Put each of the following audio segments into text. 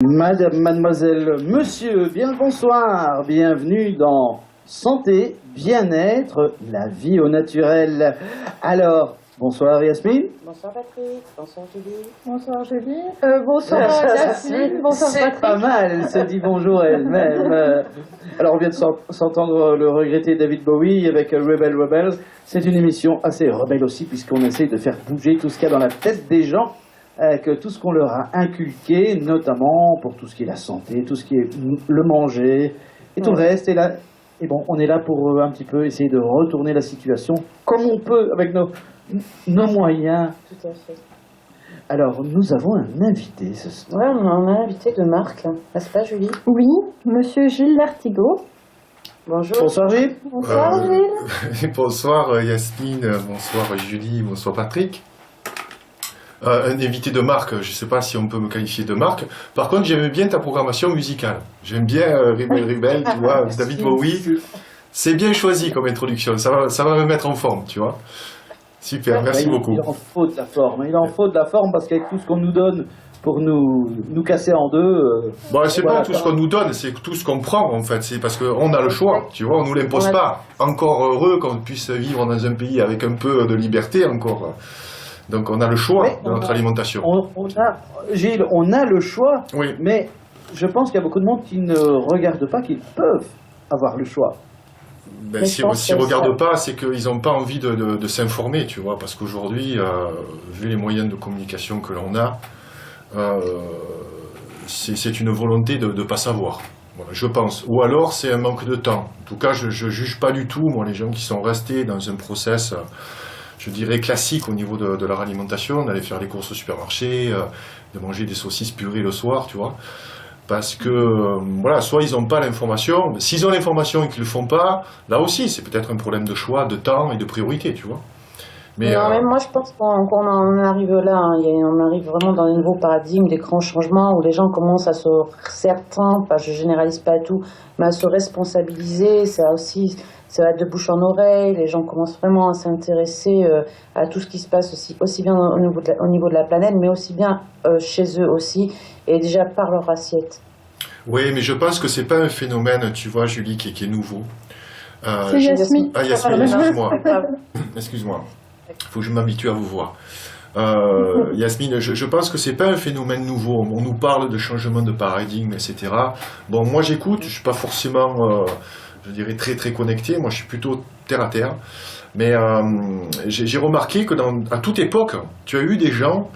Madame, mademoiselle, monsieur, bien le bonsoir, bienvenue dans Santé, Bien-être, la vie au naturel. Alors, bonsoir Yasmine. Bonsoir Patrick, bonsoir Julie. Bonsoir Julie. Bonsoir Yasmine, bonsoir C'est Patrick. pas mal, elle se dit bonjour elle-même. Alors on vient de s'entendre le regretté David Bowie avec Rebels. C'est une émission assez rebelle aussi puisqu'on essaie de faire bouger tout ce qu'il y a dans la tête des gens. Avec tout ce qu'on leur a inculqué, notamment pour tout ce qui est la santé, tout ce qui est le manger et tout le reste. Et bon, on est là pour un petit peu essayer de retourner la situation comme on peut avec nos moyens. Tout à fait. Alors, nous avons un invité ce soir. Ouais, on a un invité de marque, n'est-ce pas Julie? Oui, monsieur Gilles Lartigot. Bonjour. Bonsoir Gilles. Bonsoir Gilles. Bonsoir Yasmine, bonsoir Julie, bonsoir Patrick. Un invité de marque, je ne sais pas si on peut me qualifier de marque. Par contre, j'aime bien ta programmation musicale. J'aime bien Rebel, tu vois, David Bowie. C'est bien choisi comme introduction, ça va me mettre en forme, tu vois. Super, merci beaucoup. Il en faut de la forme, parce qu'avec tout ce qu'on nous donne pour nous casser en deux... C'est pas tout ce qu'on nous donne, c'est tout ce qu'on prend en fait. C'est parce qu'on a le choix, tu vois, on nous l'impose pas. Encore heureux qu'on puisse vivre dans un pays avec un peu de liberté encore. Donc on a le choix de notre alimentation. Gilles, on a le choix, oui. Mais je pense qu'il y a beaucoup de monde qui ne regarde pas qu'ils peuvent avoir le choix. S'ils ne regardent pas, c'est qu'ils n'ont pas envie de s'informer, tu vois, parce qu'aujourd'hui, vu les moyens de communication que l'on a, c'est une volonté de ne pas savoir, voilà, je pense. Ou alors c'est un manque de temps. En tout cas, je ne juge pas du tout, moi, les gens qui sont restés dans un process... je dirais classique au niveau de leur alimentation, d'aller faire les courses au supermarché, de manger des saucisses purées le soir, tu vois. Parce que, voilà, soit ils n'ont pas l'information, mais s'ils ont l'information et qu'ils ne le font pas, là aussi, c'est peut-être un problème de choix, de temps et de priorité, tu vois. Mais moi je pense qu'on en arrive là, on arrive vraiment dans un nouveau paradigme, des grands changements où les gens commencent à je généralise pas tout, mais à se responsabiliser, ça va de bouche en oreille, les gens commencent vraiment à s'intéresser à tout ce qui se passe aussi bien au niveau de la planète, mais aussi bien chez eux aussi, et déjà par leur assiette. Oui, mais je pense que c'est pas un phénomène, tu vois, Julie, qui est nouveau. C'est Yasmine. Ah, Yasmine, excuse-moi. Il faut que je m'habitue à vous voir. Yasmine, je pense que c'est pas un phénomène nouveau. On nous parle de changement de paradigme, etc. Bon, moi j'écoute, je suis pas forcément, je dirais, très très connecté. Moi je suis plutôt terre à terre. Mais j'ai remarqué que à toute époque, tu as eu des gens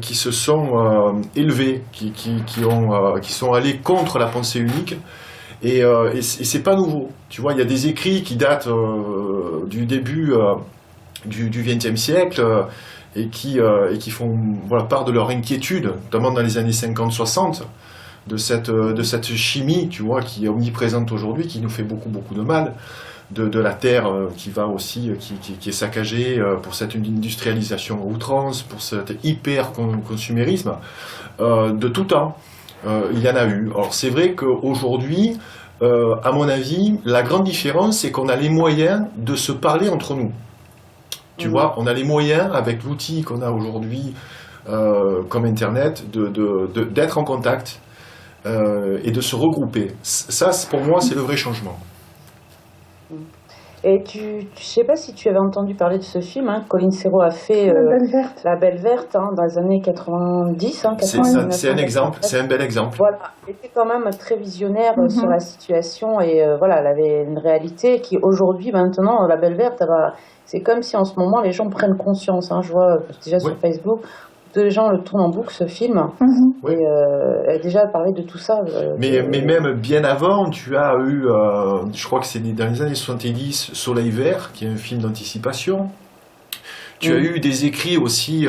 qui se sont élevés, qui sont allés contre la pensée unique. Et c'est pas nouveau. Tu vois, il y a des écrits qui datent du début du XXe siècle et qui font part de leur inquiétude, notamment dans les années 50-60, de cette chimie, tu vois, qui est omniprésente aujourd'hui, qui nous fait beaucoup de mal, de la terre qui va aussi, qui est saccagée pour cette industrialisation à outrance, pour cet hyper-consumérisme, de tout temps. Il y en a eu. Alors c'est vrai qu'aujourd'hui, à mon avis, la grande différence, c'est qu'on a les moyens de se parler entre nous. Tu vois, on a les moyens, avec l'outil qu'on a aujourd'hui, comme Internet, d'être en contact et de se regrouper. Ça, pour moi, c'est le vrai changement. Et je sais pas si tu avais entendu parler de ce film, Colin Serrault a fait La Belle Verte dans les années 90. C'est un exemple, c'est un bel exemple. Voilà, il était quand même très visionnaire sur la situation et voilà, elle avait une réalité qui aujourd'hui, maintenant, La Belle Verte, c'est comme si en ce moment les gens prennent conscience. Je vois déjà sur Facebook, les gens le tournent en boucle ce film et elle a déjà parlé de tout ça. Mais même bien avant, tu as eu, je crois que c'est dans les années 70, Soleil Vert, qui est un film d'anticipation. Tu as eu des écrits aussi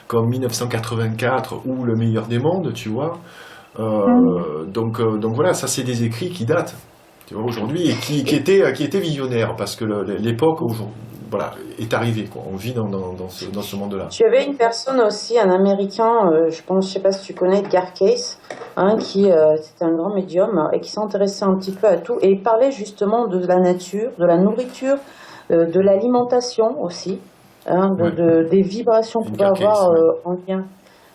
comme 1984 ou Le meilleur des mondes, tu vois. Donc voilà, ça c'est des écrits qui datent, tu vois, aujourd'hui et qui étaient visionnaires parce que l'époque est arrivée, quoi. On vit dans ce monde-là. Tu avais une personne aussi, un Américain, je sais pas si tu connais Edgar Cayce, qui c'était un grand médium et qui s'intéressait un petit peu à tout et il parlait justement de la nature, de la nourriture, de l'alimentation aussi, des vibrations qu'on peut avoir en lien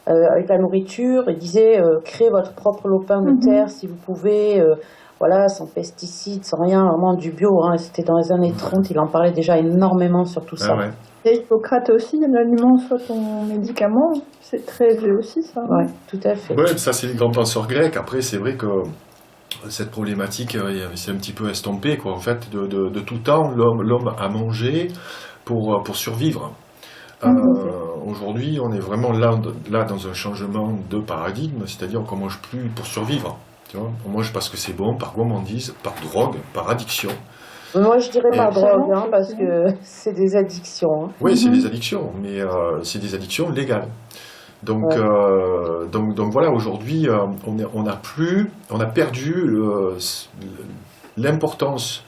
avec la nourriture. Il disait créez votre propre lopin de terre si vous pouvez, voilà, sans pesticides, sans rien, vraiment du bio. Hein. C'était dans les années 30, il en parlait déjà énormément sur tout ça. Ouais. Et Hippocrate aussi, l'aliment soit ton médicament, c'est très vieux aussi ça. Ouais, tout à fait. Ouais, ça c'est les grands penseurs grecs. Après, c'est vrai que cette problématique c'est un petit peu estompée, quoi. En fait, de tout temps, l'homme a mangé pour survivre. Aujourd'hui, on est vraiment là dans un changement de paradigme, c'est-à-dire qu'on mange plus pour survivre. Tu vois, on mange parce que c'est bon, par gourmandise, par drogue, par addiction. Moi, je dirais pas Et- drogue, hein, parce que c'est des addictions. Hein. Oui, c'est des addictions, mais c'est des addictions légales. Donc, Ouais. donc voilà, aujourd'hui, on a perdu l'importance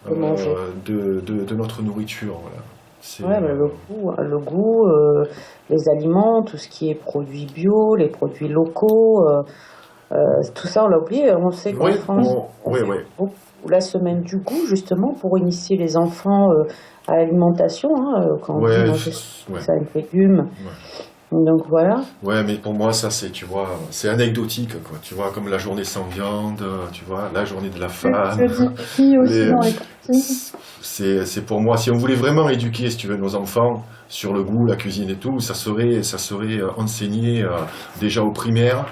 De manger. de notre nourriture. Voilà. C'est, Ouais, mais le goût, les aliments, tout ce qui est produits bio, les produits locaux, tout ça on l'a oublié. On sait qu'en oui, France, on oui, fait oui. beaucoup la semaine du goût justement pour initier les enfants à l'alimentation, hein, quand on Ouais, dit manger ouais. ça avec légumes. Donc voilà. Ouais, mais pour moi, ça, c'est, tu vois, c'est anecdotique, quoi. Tu vois, comme la journée sans viande, tu vois, la journée de la femme. Se dit aussi Les- dans les parties. C'est pour moi, si on voulait vraiment éduquer, si tu veux, nos enfants sur le goût, la cuisine et tout, ça serait enseigné déjà au primaire,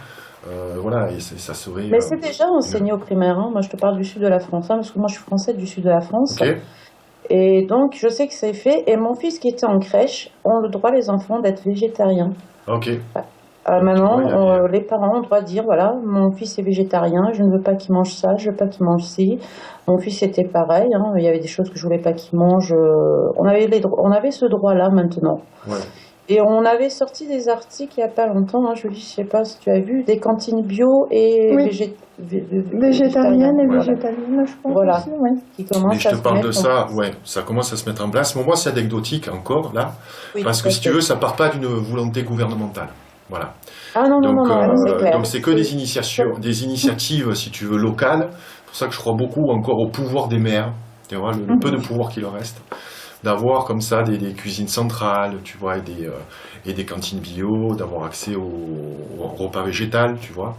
voilà, et ça serait. Mais c'est déjà enseigné au primaire. Hein. Moi, je te parle du sud de la France, hein, parce que moi, je suis française du sud de la France. Ok. Et donc, je sais que c'est fait. Et mon fils qui était en crèche ont le droit, les enfants, d'être végétariens. Ok. Maintenant, Ouais, y a- les parents ont le droit de dire, voilà, mon fils est végétarien, je ne veux pas qu'il mange ça, je veux pas qu'il mange ci. Mon fils était pareil, hein, il y avait des choses que je voulais pas qu'il mange. On avait ce droit-là maintenant. Ouais. Et on avait sorti des articles il y a pas longtemps, hein, Julie, je sais pas si tu as vu, des cantines bio et Oui. Végétarienne et voilà, végétalienne, je pense Voilà. aussi, oui. qui Mais commencent je à te se parle mettre de en ça, place. ouais, ça commence à se mettre en place. Mais moi, c'est anecdotique encore, là, Oui, parce tout que à si tu fait. veux, ça part pas d'une volonté gouvernementale. Voilà. Ah non, non, non, non, c'est clair. Donc c'est que des initiatives, si tu veux, locales. C'est pour ça que je crois beaucoup encore au pouvoir des maires, tu vois, le peu de pouvoir qu'il leur reste, d'avoir comme ça des cuisines centrales, tu vois, et des cantines bio, d'avoir accès au repas végétal, tu vois.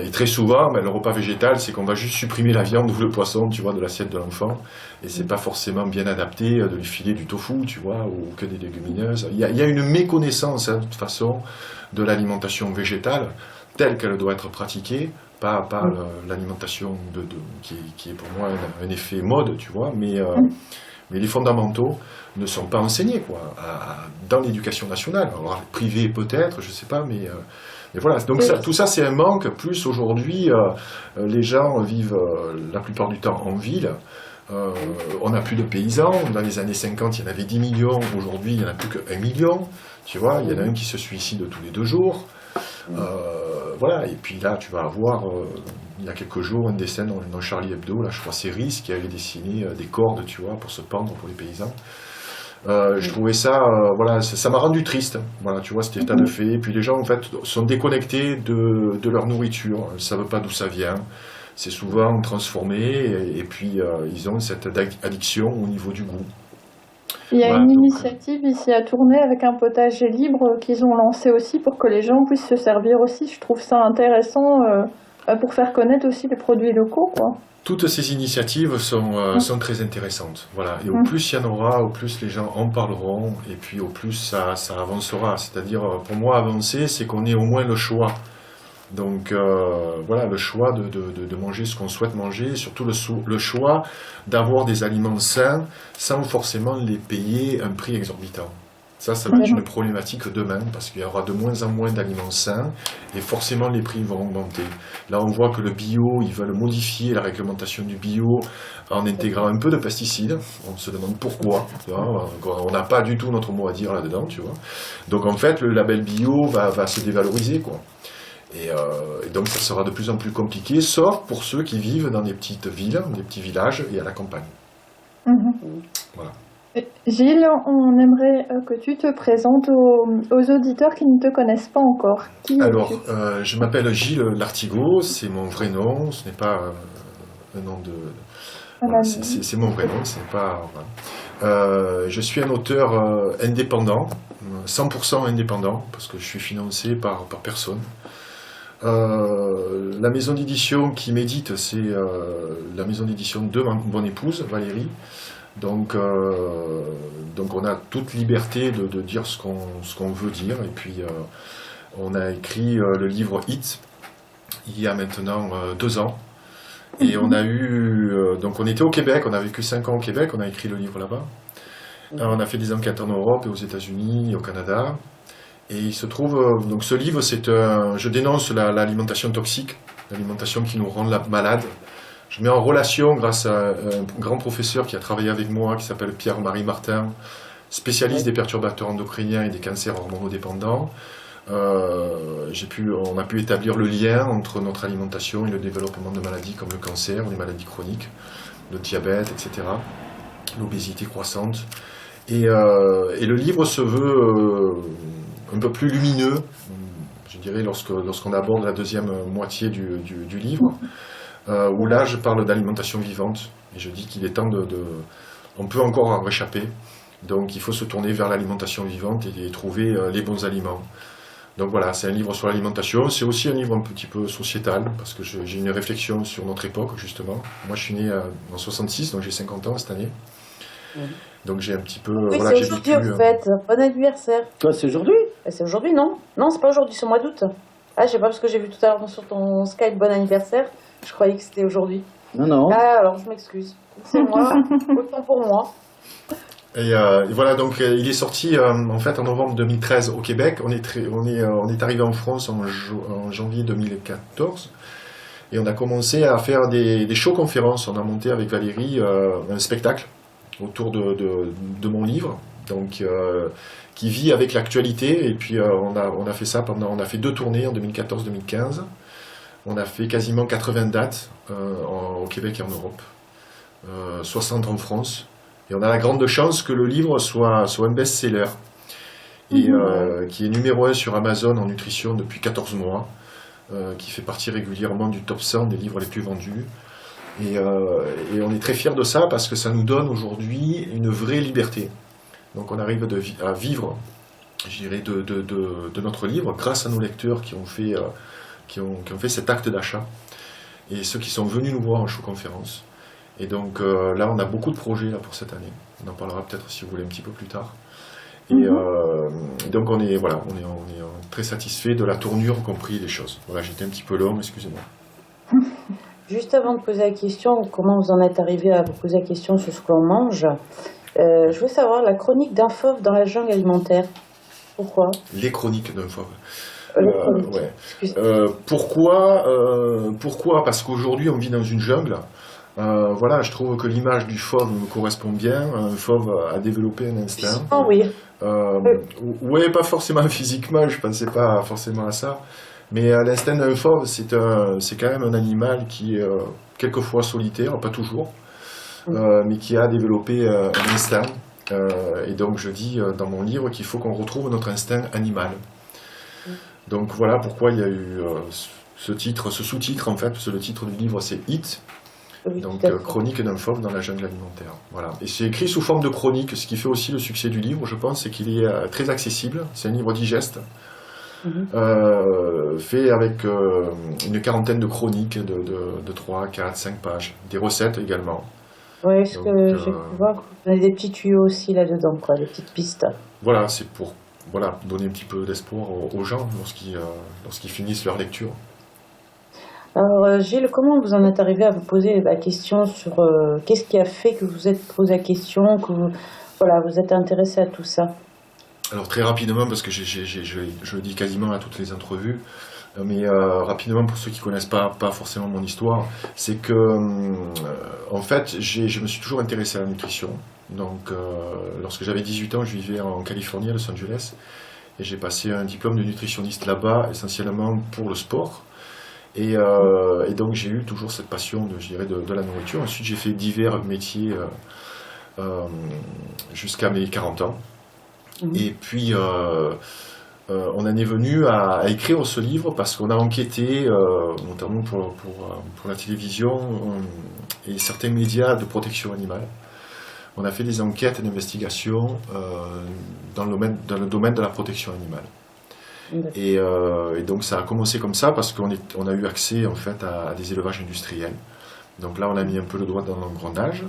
Et très souvent, le repas végétal, c'est qu'on va juste supprimer la viande ou le poisson, tu vois, de l'assiette de l'enfant, et c'est pas forcément bien adapté de lui filer du tofu, tu vois, ou que des légumineuses. Il y a une méconnaissance, hein, de toute façon, de l'alimentation végétale telle qu'elle doit être pratiquée, pas l'alimentation qui est pour moi un effet mode, tu vois, mais les fondamentaux ne sont pas enseignés, quoi, dans l'éducation nationale. Alors, privée peut-être, je sais pas, mais voilà. Donc tout ça, c'est un manque. Plus aujourd'hui, les gens vivent la plupart du temps en ville. On n'a plus de paysans. Dans les années 50, il y en avait 10 millions. Aujourd'hui, il n'y en a plus que 1 million. Tu vois, il y en a un qui se suicide tous les 2 jours. Voilà, et puis là, tu vas avoir, il y a quelques jours, un dessin dans Charlie Hebdo, là, je crois c'est Riz qui avait dessiné des cordes, tu vois, pour se pendre pour les paysans. Je trouvais ça, voilà, ça m'a rendu triste, voilà, tu vois, cet état de fait. Et puis les gens, en fait, sont déconnectés de leur nourriture, ils ne savent pas d'où ça vient. C'est souvent transformé, et puis ils ont cette addiction au niveau du goût. Il y a Voilà, une donc, initiative ici à Tournai avec un potager libre qu'ils ont lancé aussi pour que les gens puissent se servir aussi. Je trouve ça intéressant pour faire connaître aussi les produits locaux, quoi. Toutes ces initiatives sont très intéressantes. Voilà. Et au plus il y en aura, au plus les gens en parleront, et puis au plus ça avancera. C'est-à-dire, pour moi, avancer, c'est qu'on ait au moins le choix. Donc voilà, le choix de manger ce qu'on souhaite manger, et surtout le choix d'avoir des aliments sains sans forcément les payer un prix exorbitant. Ça va être une problématique demain, parce qu'il y aura de moins en moins d'aliments sains, et forcément les prix vont augmenter. Là, on voit que le bio, ils veulent modifier la réglementation du bio en intégrant un peu de pesticides. On se demande pourquoi. Tu vois, on n'a pas du tout notre mot à dire là-dedans, tu vois. Donc en fait, le label bio va se dévaloriser, quoi. Et donc ça sera de plus en plus compliqué, sauf pour ceux qui vivent dans des petites villes, des petits villages et à la campagne. Voilà. Gilles, on aimerait que tu te présentes aux auditeurs qui ne te connaissent pas encore. Qui Alors, es-tu ? je m'appelle Gilles Lartigot, c'est mon vrai nom, ce n'est pas un nom de... Voilà, c'est mon vrai nom, ce n'est pas... Voilà. Je suis un auteur indépendant, 100% indépendant, parce que je suis financé par personne. La maison d'édition qui m'édite, c'est la maison d'édition de mon épouse, Valérie. Donc on a toute liberté de dire ce qu'on veut dire. Et puis on a écrit le livre Hit il y a maintenant 2 ans. Et on a eu... donc on était au Québec, on a vécu 5 ans au Québec, on a écrit le livre là-bas. On a fait des enquêtes en Europe et aux États-Unis et au Canada. Et il se trouve... donc ce livre, c'est je dénonce l'alimentation toxique, l'alimentation qui nous rend malades. Je mets en relation, grâce à un grand professeur qui a travaillé avec moi, qui s'appelle Pierre-Marie Martin, spécialiste des perturbateurs endocriniens et des cancers hormonodépendants. On a pu établir le lien entre notre alimentation et le développement de maladies comme le cancer, les maladies chroniques, le diabète, etc., l'obésité croissante. Et le livre se veut un peu plus lumineux, je dirais, lorsqu'on aborde la deuxième moitié du livre, où là je parle d'alimentation vivante, et je dis qu'il est temps on peut encore en réchapper, donc il faut se tourner vers l'alimentation vivante et trouver les bons aliments. Donc voilà, c'est un livre sur l'alimentation, c'est aussi un livre un petit peu sociétal, parce que j'ai une réflexion sur notre époque, justement. Moi, je suis né en 66, donc j'ai 50 ans cette année. Donc j'ai un petit peu... Oui, voilà, c'est aujourd'hui, en fait. Bon anniversaire. Toi, c'est aujourd'hui? C'est aujourd'hui, non? Non, c'est pas aujourd'hui, c'est au mois d'août. Ah, je sais pas, parce que j'ai vu tout à l'heure sur ton Skype bon anniversaire. Je croyais que c'était aujourd'hui. Non. Ah, alors je m'excuse. C'est moi, autant pour moi. Et voilà, donc il est sorti en fait en novembre 2013 au Québec. On est arrivé en France en janvier 2014 et on a commencé à faire des show-conférences. On a monté avec Valérie un spectacle autour de mon livre, donc qui vit avec l'actualité. Et puis on a fait ça on a fait 2 tournées en 2014-2015. On a fait quasiment 80 dates au Québec et en Europe, 60 en France. Et on a la grande chance que le livre soit un best-seller, et qui est numéro 1 sur Amazon en nutrition depuis 14 mois, qui fait partie régulièrement du top 100 des livres les plus vendus. Et on est très fiers de ça parce que ça nous donne aujourd'hui une vraie liberté. Donc on arrive à vivre, je dirais, de notre livre grâce à nos lecteurs qui ont fait cet acte d'achat et ceux qui sont venus nous voir en show-conférence. Et donc là, on a beaucoup de projets là, pour cette année. On en parlera peut-être si vous voulez un petit peu plus tard. Et donc on est très satisfait de la tournure qu'ont pris les choses. Voilà, j'étais un petit peu long, excusez-moi. Juste avant de poser la question, comment vous en êtes arrivé à vous poser la question sur ce qu'on mange, je veux savoir la chronique d'un fauve dans la jungle alimentaire. Pourquoi? Les chroniques d'un fauve. Ouais. Pourquoi? Parce qu'aujourd'hui, on vit dans une jungle. Voilà, je trouve que l'image du fauve me correspond bien. Un fauve a développé un instinct. Ah oui. Ouais, pas forcément physiquement, je pensais pas forcément à ça. Mais l'instinct d'un fauve, c'est quand même un animal qui est quelquefois solitaire, pas toujours, mais qui a développé un instinct. Et donc je dis dans mon livre qu'il faut qu'on retrouve notre instinct animal. Donc voilà pourquoi il y a eu ce sous-titre en fait, parce que le titre du livre c'est Hit. Oui, Donc chronique d'un fauve dans la jungle alimentaire. Voilà. Et c'est écrit sous forme de chronique, ce qui fait aussi le succès du livre, je pense, c'est qu'il est très accessible. C'est un livre digeste, fait avec une quarantaine de chroniques de 3, 4, 5 pages. Des recettes également. Oui, ce que j'ai pu voir, vous avez des petits tuyaux aussi là-dedans, quoi, des petites pistes. Voilà, c'est pour donner un petit peu d'espoir aux gens lorsqu'ils finissent leur lecture. Alors Gilles, comment vous en êtes arrivé à vous poser la question sur qu'est-ce qui a fait que vous vous êtes posé la question, que vous êtes intéressé à tout ça? Alors très rapidement, parce que je le dis quasiment à toutes les entrevues, mais rapidement pour ceux qui ne connaissent pas forcément mon histoire, c'est que en fait je me suis toujours intéressé à la nutrition. Donc lorsque j'avais 18 ans, je vivais en Californie, à Los Angeles, et j'ai passé un diplôme de nutritionniste là-bas, essentiellement pour le sport. Et donc j'ai eu toujours cette passion de la nourriture. Ensuite j'ai fait divers métiers jusqu'à mes 40 ans. Et puis on en est venu à écrire ce livre parce qu'on a enquêté, notamment pour la télévision et certains médias de protection animale, on a fait des enquêtes et d'investigations dans le domaine de la protection animale. Et donc ça a commencé comme ça parce qu'on a eu accès en fait à des élevages industriels. Donc là on a mis un peu le doigt dans l'engrenage.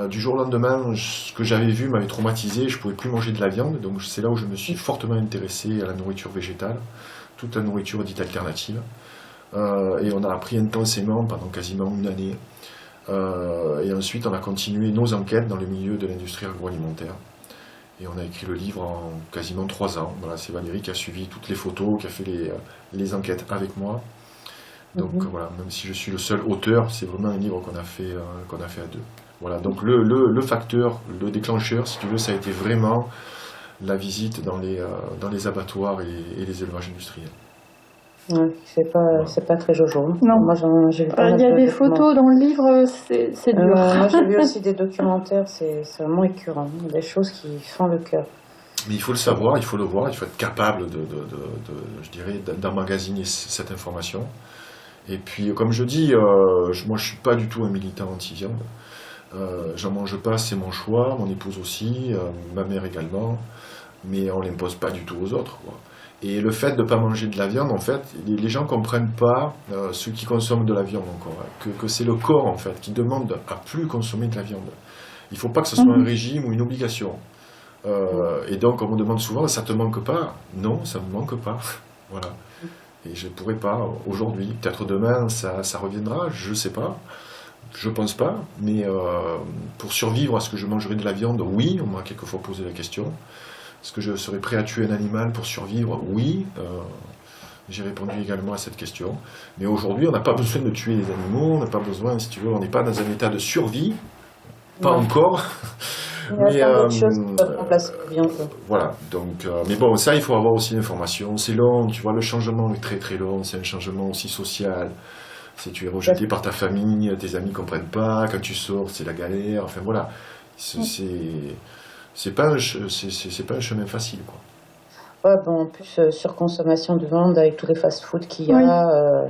Du jour au lendemain, ce que j'avais vu m'avait traumatisé, je ne pouvais plus manger de la viande, donc c'est là où je me suis fortement intéressé à la nourriture végétale, toute la nourriture dite alternative. Et on a appris intensément pendant quasiment une année. Et ensuite on a continué nos enquêtes dans le milieu de l'industrie agroalimentaire. Et on a écrit le livre en quasiment 3 ans. Voilà, c'est Valérie qui a suivi toutes les photos, qui a fait les enquêtes avec moi. Donc voilà, même si je suis le seul auteur, c'est vraiment un livre qu'on a fait à 2. Voilà, donc le facteur, le déclencheur, si tu veux, ça a été vraiment la visite dans les abattoirs et les élevages industriels. Ouais, c'est pas très jojo. Non. Moi, j'ai vu pas Il mal y a de des documents. photos dans le livre, c'est dur. Moi, j'ai vu aussi des documentaires, c'est vraiment écœurant. Des choses qui font le cœur. Mais il faut le savoir, il faut le voir, il faut être capable je dirais, d'emmagasiner cette information. Et puis, comme je dis, moi, je suis pas du tout un militant anti-viande. J'en mange pas, c'est mon choix, mon épouse aussi, ma mère également, mais on l'impose pas du tout aux autres, quoi. Et le fait de ne pas manger de la viande, en fait, les gens ne comprennent pas, ceux qui consomment de la viande encore, que c'est le corps, en fait, qui demande à plus consommer de la viande. Il ne faut pas que ce soit un régime ou une obligation. Et donc, on me demande souvent, ça ne te manque pas? Non, ça ne me manque pas. Voilà. Et je ne pourrais pas aujourd'hui. Peut-être demain, ça reviendra, je ne sais pas. Je pense pas. Mais pour survivre à ce que je mangerai de la viande, oui, on m'a quelquefois posé la question. Est-ce que je serais prêt à tuer un animal pour survivre? Oui, j'ai répondu également à cette question. Mais aujourd'hui, on n'a pas besoin de tuer les animaux, on n'a pas besoin, si tu veux, on n'est pas dans un état de survie, pas encore. Il y a d'autres choses qui peuvent remplacer la viande. Voilà, donc, mais bon, ça, il faut avoir aussi l'information. C'est long, tu vois, le changement est très très long, c'est un changement aussi social. Si tu es rejeté par ta famille, tes amis ne comprennent pas, quand tu sors, c'est la galère, enfin voilà. C'est pas un chemin facile, quoi. Ouais, bon, en plus, surconsommation de viande avec tous les fast-food qu'il y a,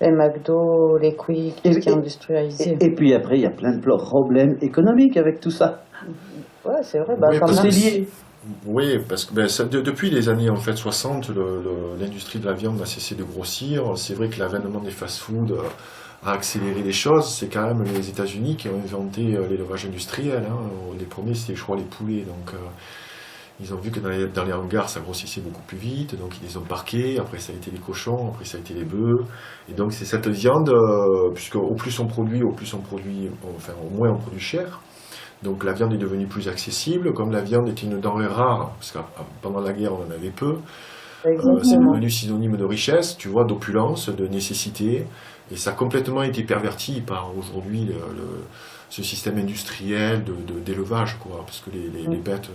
les McDo, les Quick, tout ce qui est industrialisé. Et puis après, il y a plein de problèmes économiques avec tout ça. Ouais, c'est vrai, Oui, quand parce même. que C'est lié. Oui, parce que depuis les années en fait, 60, l'industrie de la viande a cessé de grossir. C'est vrai que l'avènement des fast-foods a accéléré les choses. C'est quand même les États-Unis qui ont inventé l'élevage industriel. Hein. Les premiers, c'était, je crois, les poulets. Donc, ils ont vu que dans les hangars, ça grossissait beaucoup plus vite. Donc, ils les ont parqués. Après, ça a été les cochons. Après, ça a été les bœufs. Et donc, c'est cette viande, puisque au plus on produit, enfin, au moins on produit cher. Donc la viande est devenue plus accessible, comme la viande était une denrée rare, parce que pendant la guerre on en avait peu, c'est devenu synonyme de richesse, tu vois, d'opulence, de nécessité, et ça a complètement été perverti par aujourd'hui ce système industriel d'élevage, quoi, parce que les bêtes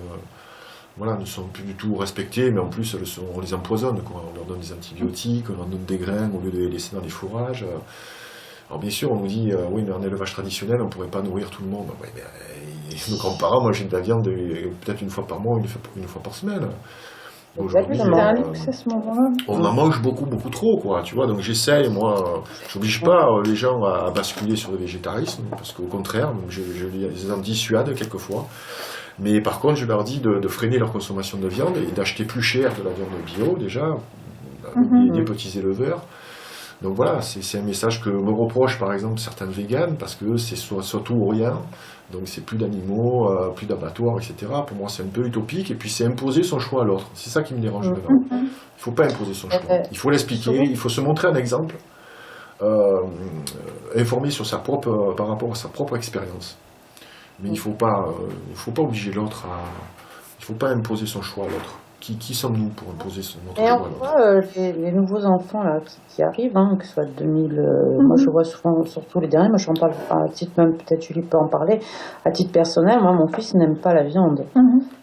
voilà, ne sont plus du tout respectées, mais en plus on les empoisonne, quoi. On leur donne des antibiotiques, on leur donne des grains au lieu de les laisser dans les fourrages. Alors bien sûr, on nous dit, oui, mais en élevage traditionnel, on ne pourrait pas nourrir tout le monde. Oui, mais nos grands-parents mangeaient de la viande peut-être une fois par mois, une fois par semaine. Aujourd'hui, C'était un luxe à ce moment-là. on en mange beaucoup, beaucoup trop, quoi, tu vois. Donc j'essaye, moi, j'oblige pas les gens à basculer sur le végétarisme, parce qu'au contraire, je les en dissuade quelquefois. Mais par contre, je leur dis de freiner leur consommation de viande et d'acheter plus cher de la viande bio, déjà, des petits éleveurs. Donc voilà, c'est un message que me reprochent par exemple certains véganes, parce que c'est soit tout ou rien, donc c'est plus d'animaux, plus d'abattoirs, etc. Pour moi c'est un peu utopique, et puis c'est imposer son choix à l'autre. C'est ça qui me dérange vraiment. Il ne faut pas imposer son choix, il faut l'expliquer, il faut se montrer un exemple, informer par rapport à sa propre expérience. Mais il ne faut pas obliger l'autre il ne faut pas imposer son choix à l'autre. Qui sommes-nous pour imposer notre Et choix on à l'autre? voit les nouveaux enfants là, qui arrivent, hein, que ce soit 2000, moi je vois souvent, surtout les derniers, moi j'en parle à titre, même peut-être Julie peut en parler, à titre personnel, moi mon fils n'aime pas la viande.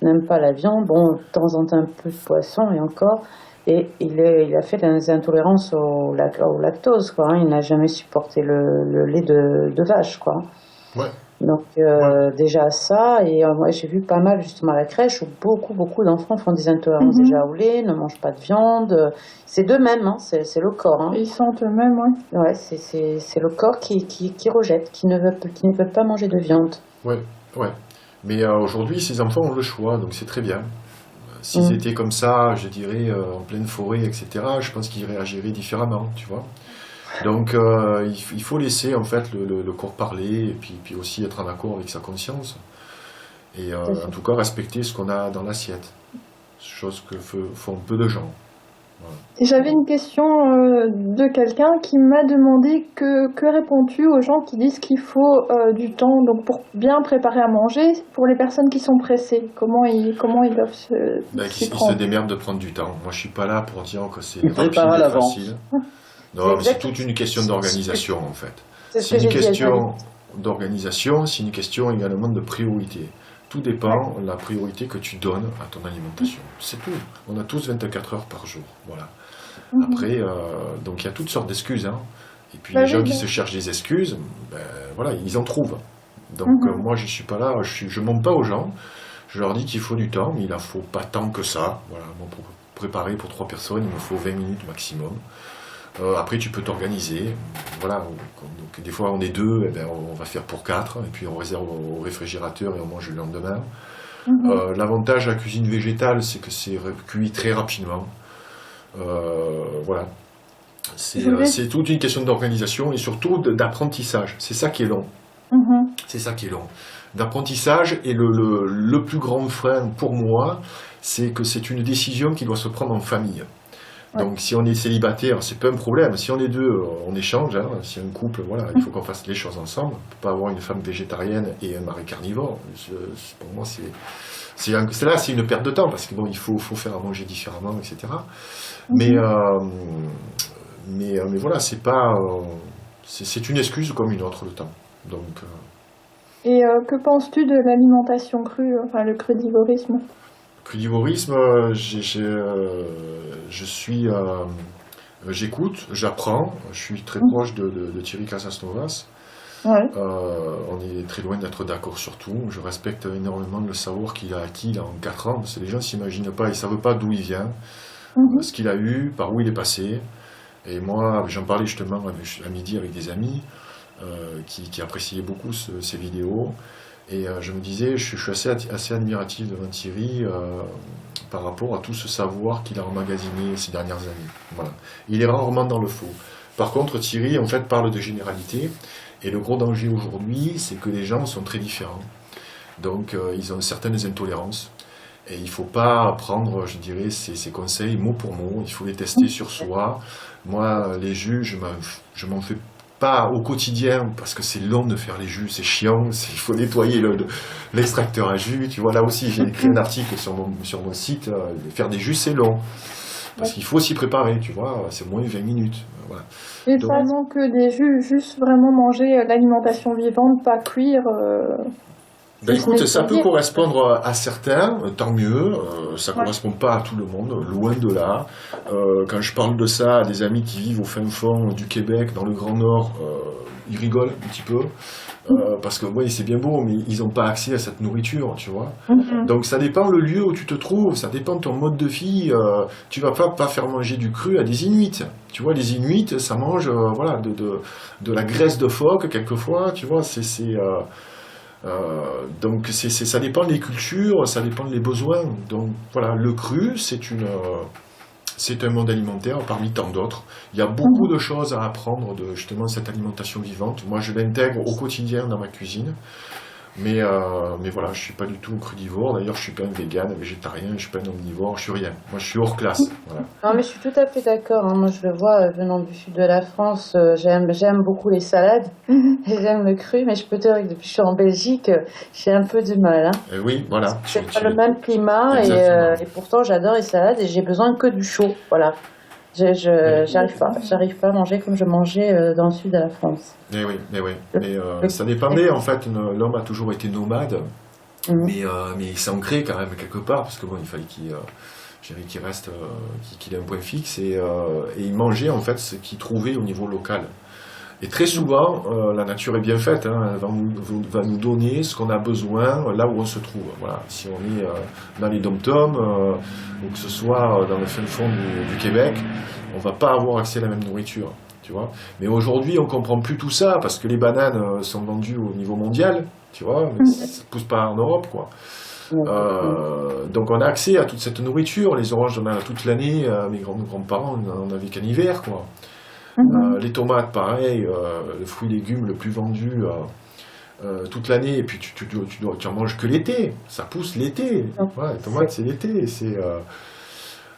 N'aime pas la viande, bon, de temps en temps un peu de poisson et encore, et il a fait des intolérances au lactose, quoi, hein, il n'a jamais supporté le lait de vache, quoi. Ouais. Donc déjà ça, et moi j'ai vu pas mal justement à la crèche où beaucoup d'enfants font des intolérances déjà au lait, ne mangent pas de viande, c'est d'eux-mêmes, hein, c'est le corps. Hein. Ils sentent eux-mêmes, oui. Ouais, c'est le corps qui rejette, qui ne veut pas manger de viande. Ouais, ouais. Mais aujourd'hui, ces enfants ont le choix, donc c'est très bien. S'ils étaient comme ça, je dirais, en pleine forêt, etc., je pense qu'ils réagiraient différemment, tu vois. Donc il faut laisser en fait le corps parler, et puis aussi être en accord avec sa conscience. Et en tout cas respecter ce qu'on a dans l'assiette. Chose que font peu de gens. Voilà. Et j'avais une question de quelqu'un qui m'a demandé que réponds-tu aux gens qui disent qu'il faut du temps donc pour bien préparer à manger pour les personnes qui sont pressées. Comment ils doivent s'y Ils se prendre? démerdent de prendre du temps. Moi je suis pas là pour dire que c'est Ils rapide préparent à et l'avance. facile. Non, mais c'est toute une question d'organisation en fait. C'est ce C'est que une j'ai dit à question d'organisation, c'est une question également de priorité. Tout dépend de la priorité que tu donnes à ton alimentation. C'est tout. On a tous 24 heures par jour. Voilà. Après, donc il y a toutes sortes d'excuses. Hein. Et puis les gens qui se cherchent des excuses, ben, voilà, ils en trouvent. Donc moi, je ne suis pas là, je ne monte pas aux gens. Je leur dis qu'il faut du temps, mais il n'en faut pas tant que ça. Voilà. Bon, pour préparer pour 3 personnes, il me faut 20 minutes maximum. Après, tu peux t'organiser. Voilà. Donc, des fois, on est 2, eh ben, on va faire pour 4, et puis on réserve au réfrigérateur et on mange le lendemain. L'avantage de la cuisine végétale, c'est que c'est cuit très rapidement. Voilà. C'est toute une question d'organisation et surtout d'apprentissage. C'est ça qui est long. C'est ça qui est long. D'apprentissage, et le plus grand frein pour moi, c'est que c'est une décision qui doit se prendre en famille. Donc si on est célibataire, c'est pas un problème. Si on est 2, on échange. Hein. Si un couple, voilà, il faut qu'on fasse les choses ensemble. On peut pas avoir une femme végétarienne et un mari carnivore. Pour moi, c'est une perte de temps parce que bon, il faut faire à manger différemment, etc. Mais voilà, c'est pas, c'est une excuse comme une autre le temps. Donc. Et que penses-tu de l'alimentation crue, enfin le crudivorisme? Crudivorisme, j'écoute, j'apprends, je suis très proche de Thierry Casasnovas. Ouais. On est très loin d'être d'accord sur tout. Je respecte énormément le savoir qu'il a acquis là, en 4 ans, parce que les gens ne s'imaginent pas, ils ne savent pas d'où il vient, ce qu'il a eu, par où il est passé. Et moi, j'en parlais justement à midi avec des amis qui appréciaient beaucoup ces vidéos. Et je me disais, je suis assez admiratif devant Thierry par rapport à tout ce savoir qu'il a emmagasiné ces dernières années. Voilà. Il est rarement dans le faux. Par contre, Thierry, en fait, parle de généralité. Et le gros danger aujourd'hui, c'est que les gens sont très différents. Donc, ils ont certaines intolérances. Et il ne faut pas prendre, je dirais, ces conseils mot pour mot. Il faut les tester sur soi. Moi, les jus, je m'en fais pas au quotidien, parce que c'est long de faire les jus, c'est chiant, il faut nettoyer l'extracteur à jus. Tu vois, là aussi, j'ai écrit un article sur mon site, faire des jus, c'est long. Parce qu'il faut s'y préparer, tu vois, c'est moins de 20 minutes. Voilà. Et pas que des jus, juste vraiment manger l'alimentation vivante, pas cuire. Ben écoute, ça peut correspondre à certains, tant mieux, ça ne correspond pas à tout le monde, loin de là. Quand je parle de ça à des amis qui vivent au fin fond du Québec, dans le Grand Nord, ils rigolent un petit peu, parce que oui, c'est bien beau, mais ils n'ont pas accès à cette nourriture, tu vois. Donc ça dépend le lieu où tu te trouves, ça dépend de ton mode de vie. Tu vas pas faire manger du cru à des Inuits. Tu vois, les Inuits, ça mange voilà, de la graisse de phoque, quelquefois, tu vois, donc ça dépend des cultures, ça dépend des besoins. Donc voilà, le cru, c'est un mode alimentaire parmi tant d'autres. Il y a beaucoup de choses à apprendre de justement cette alimentation vivante. Moi, je l'intègre au quotidien dans ma cuisine. Mais voilà, je suis pas du tout crudivore. D'ailleurs, je suis pas un vegan, un végétarien, je suis pas un omnivore, je suis rien. Moi, je suis hors classe. Voilà. Non, mais je suis tout à fait d'accord. Hein. Moi, je le vois, venant du sud de la France, j'aime beaucoup les salades. Et j'aime le cru, mais je peux te dire que depuis que je suis en Belgique, j'ai un peu du mal. Hein. Et oui, voilà. C'est pas le même climat, et pourtant, j'adore les salades et j'ai besoin que du chaud. Voilà. J'arrive pas à manger comme je mangeais dans le sud de la France. Mais ça dépendait en fait. L'homme a toujours été nomade, mais il s'ancrait quand même quelque part parce que bon, il fallait qu'il reste, qu'il ait un point fixe et il mangeait en fait ce qu'il trouvait au niveau local. Et très souvent, la nature est bien faite, hein, elle va nous donner ce qu'on a besoin là où on se trouve. Voilà. Si on est dans les dom-toms, ou que ce soit dans le fin fond du Québec, on ne va pas avoir accès à la même nourriture. Tu vois. Mais aujourd'hui, on ne comprend plus tout ça, parce que les bananes sont vendues au niveau mondial, tu vois, mais ça ne pousse pas en Europe, quoi. Donc on a accès à toute cette nourriture. Les oranges, on en a toute l'année. Mes grands-parents, on n'avait qu'en hiver, quoi. Les tomates, pareil, le fruit et légumes le plus vendu toute l'année, et puis tu en manges que l'été. Ça pousse l'été. Ouais, les tomates, c'est l'été.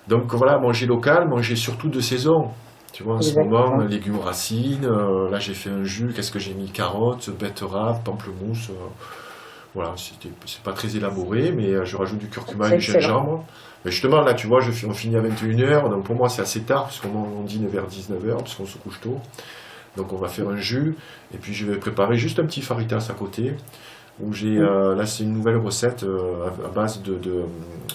Donc voilà, manger local, manger surtout de saison. Tu vois, en ce moment, légumes racines. Là, j'ai fait un jus. Qu'est-ce que j'ai mis? Carottes, betteraves, pamplemousse. Voilà, c'est pas très élaboré, mais je rajoute du curcuma et du gingembre. Mais justement, là, tu vois, on finit à 21h, donc pour moi, c'est assez tard, puisqu'on dîne vers 19h, puisqu'on se couche tôt. Donc on va faire un jus, et puis je vais préparer juste un petit faritas à côté, où là, c'est une nouvelle recette à base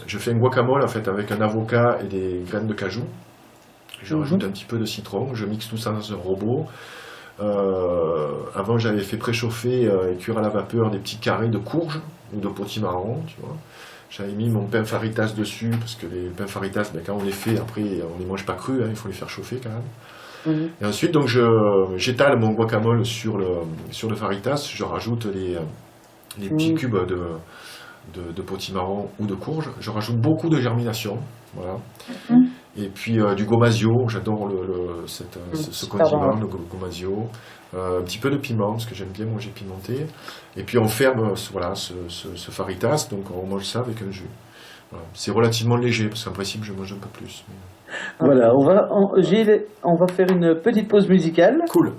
je fais un guacamole, en fait, avec un avocat et des graines de cajou. Je rajoute un petit peu de citron, je mixe tout ça dans un robot. Avant, j'avais fait préchauffer et cuire à la vapeur des petits carrés de courge ou de potimarron, tu vois. J'avais mis mon pain faritas dessus, parce que les pains faritas, quand on les fait, après, on les mange pas crus, il faut les faire chauffer quand même. Et ensuite, donc, j'étale mon guacamole sur le faritas, je rajoute les petits cubes de potimarron ou de courge. Je rajoute beaucoup de germination, voilà. Et puis du gomasio, j'adore ce condiment, le gomasio. Un petit peu de piment, parce que j'aime bien manger pimenté. Et puis on ferme ce faritas, donc on mange ça avec un jus. Voilà. C'est relativement léger, parce qu'en principe je mange un peu plus. Voilà, Gilles, on va faire une petite pause musicale. Cool.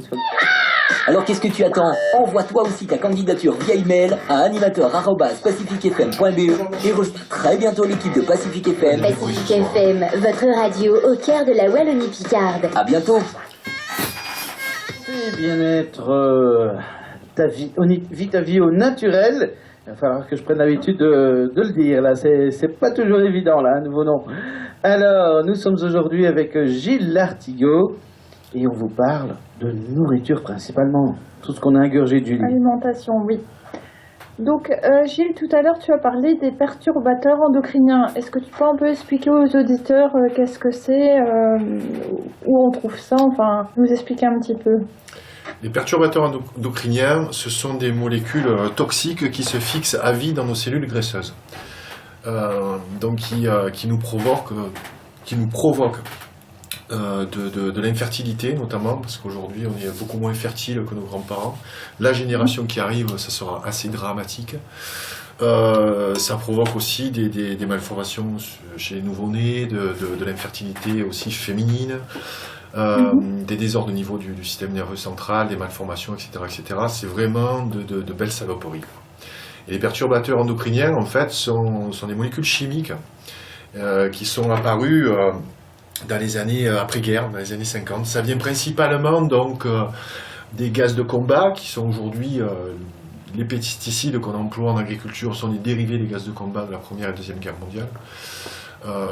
Alors qu'est-ce que tu attends? Envoie toi aussi ta candidature via email à animateur@pacificfm.be et rejoins très bientôt l'équipe de Pacific FM. Pacific FM, votre radio au cœur de la Wallonie-Picarde. À bientôt. Et bien-être, vit ta vie au naturel. Il va falloir que je prenne l'habitude de le dire, là, c'est pas toujours évident, là, un nouveau nom. Alors, nous sommes aujourd'hui avec Gilles Lartigot, et on vous parle de nourriture principalement, tout ce qu'on a ingurgé du lit. Alimentation, oui. Donc, Gilles, tout à l'heure, tu as parlé des perturbateurs endocriniens. Est-ce que tu peux un peu expliquer aux auditeurs qu'est-ce que c'est, où on trouve ça, enfin, nous expliquer un petit peu? Les perturbateurs endocriniens, ce sont des molécules toxiques qui se fixent à vie dans nos cellules graisseuses. Donc qui nous provoquent de l'infertilité notamment, parce qu'aujourd'hui on est beaucoup moins fertile que nos grands-parents. La génération qui arrive, ça sera assez dramatique. Ça provoque aussi des malformations chez les nouveau-nés, de l'infertilité aussi féminine, des désordres au niveau du système nerveux central, des malformations, etc. etc. C'est vraiment de belles saloperies. Et les perturbateurs endocriniens, en fait, sont des molécules chimiques qui sont apparues dans les années après-guerre, dans les années 50. Ça vient principalement donc des gaz de combat qui sont aujourd'hui les pesticides qu'on emploie en agriculture sont des dérivés des gaz de combat de la Première et Deuxième Guerre mondiale,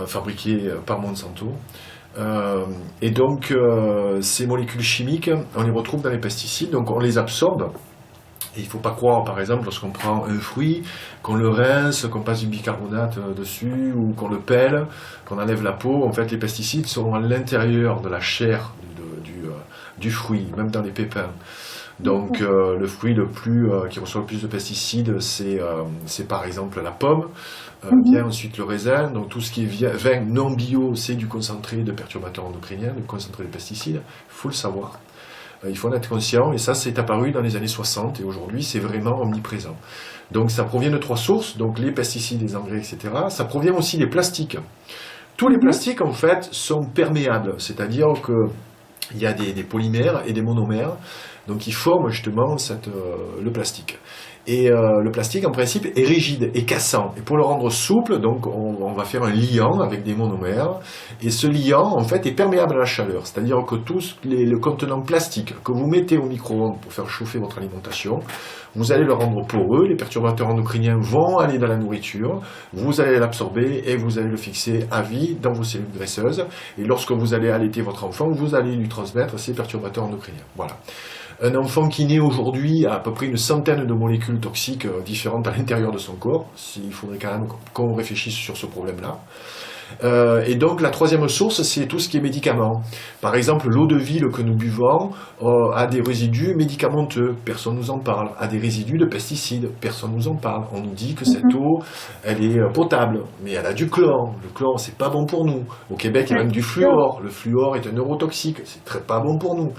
fabriqués par Monsanto. Et donc ces molécules chimiques, on les retrouve dans les pesticides, donc on les absorbe. Et il ne faut pas croire, par exemple, lorsqu'on prend un fruit, qu'on le rince, qu'on passe du bicarbonate dessus, ou qu'on le pèle, qu'on enlève la peau. En fait, les pesticides sont à l'intérieur de la chair du fruit, même dans les pépins. Donc, le fruit qui reçoit le plus de pesticides, c'est par exemple la pomme. Vient ensuite le raisin. Donc, tout ce qui est vin non bio, c'est du concentré de perturbateurs endocriniens, du concentré de pesticides. Il faut le savoir. Il faut en être conscient, et ça, c'est apparu dans les années 60, et aujourd'hui, c'est vraiment omniprésent. Donc, ça provient de 3 sources, donc les pesticides, les engrais, etc. Ça provient aussi des plastiques. Tous les plastiques, en fait, sont perméables, c'est-à-dire qu'il y a des polymères et des monomères, donc qui forment justement le plastique. Et le plastique, en principe, est rigide et cassant. Et pour le rendre souple, donc, on va faire un liant avec des monomères. Et ce liant, en fait, est perméable à la chaleur. C'est-à-dire que tout le contenant plastique que vous mettez au micro-ondes pour faire chauffer votre alimentation, vous allez le rendre poreux. Les perturbateurs endocriniens vont aller dans la nourriture. Vous allez l'absorber et vous allez le fixer à vie dans vos cellules graisseuses. Et lorsque vous allez allaiter votre enfant, vous allez lui transmettre ces perturbateurs endocriniens. Voilà. Un enfant qui naît aujourd'hui a à peu près une centaine de molécules toxiques différentes à l'intérieur de son corps. Il faudrait quand même qu'on réfléchisse sur ce problème-là. Et donc la troisième source, c'est tout ce qui est médicaments. Par exemple, l'eau de ville que nous buvons a des résidus médicamenteux, personne ne nous en parle, a des résidus de pesticides, personne ne nous en parle. On nous dit que cette eau, elle est potable, mais elle a du chlore. Le chlore, c'est pas bon pour nous. Au Québec, il y a même du fluor. Le fluor est un neurotoxique, c'est très pas bon pour nous.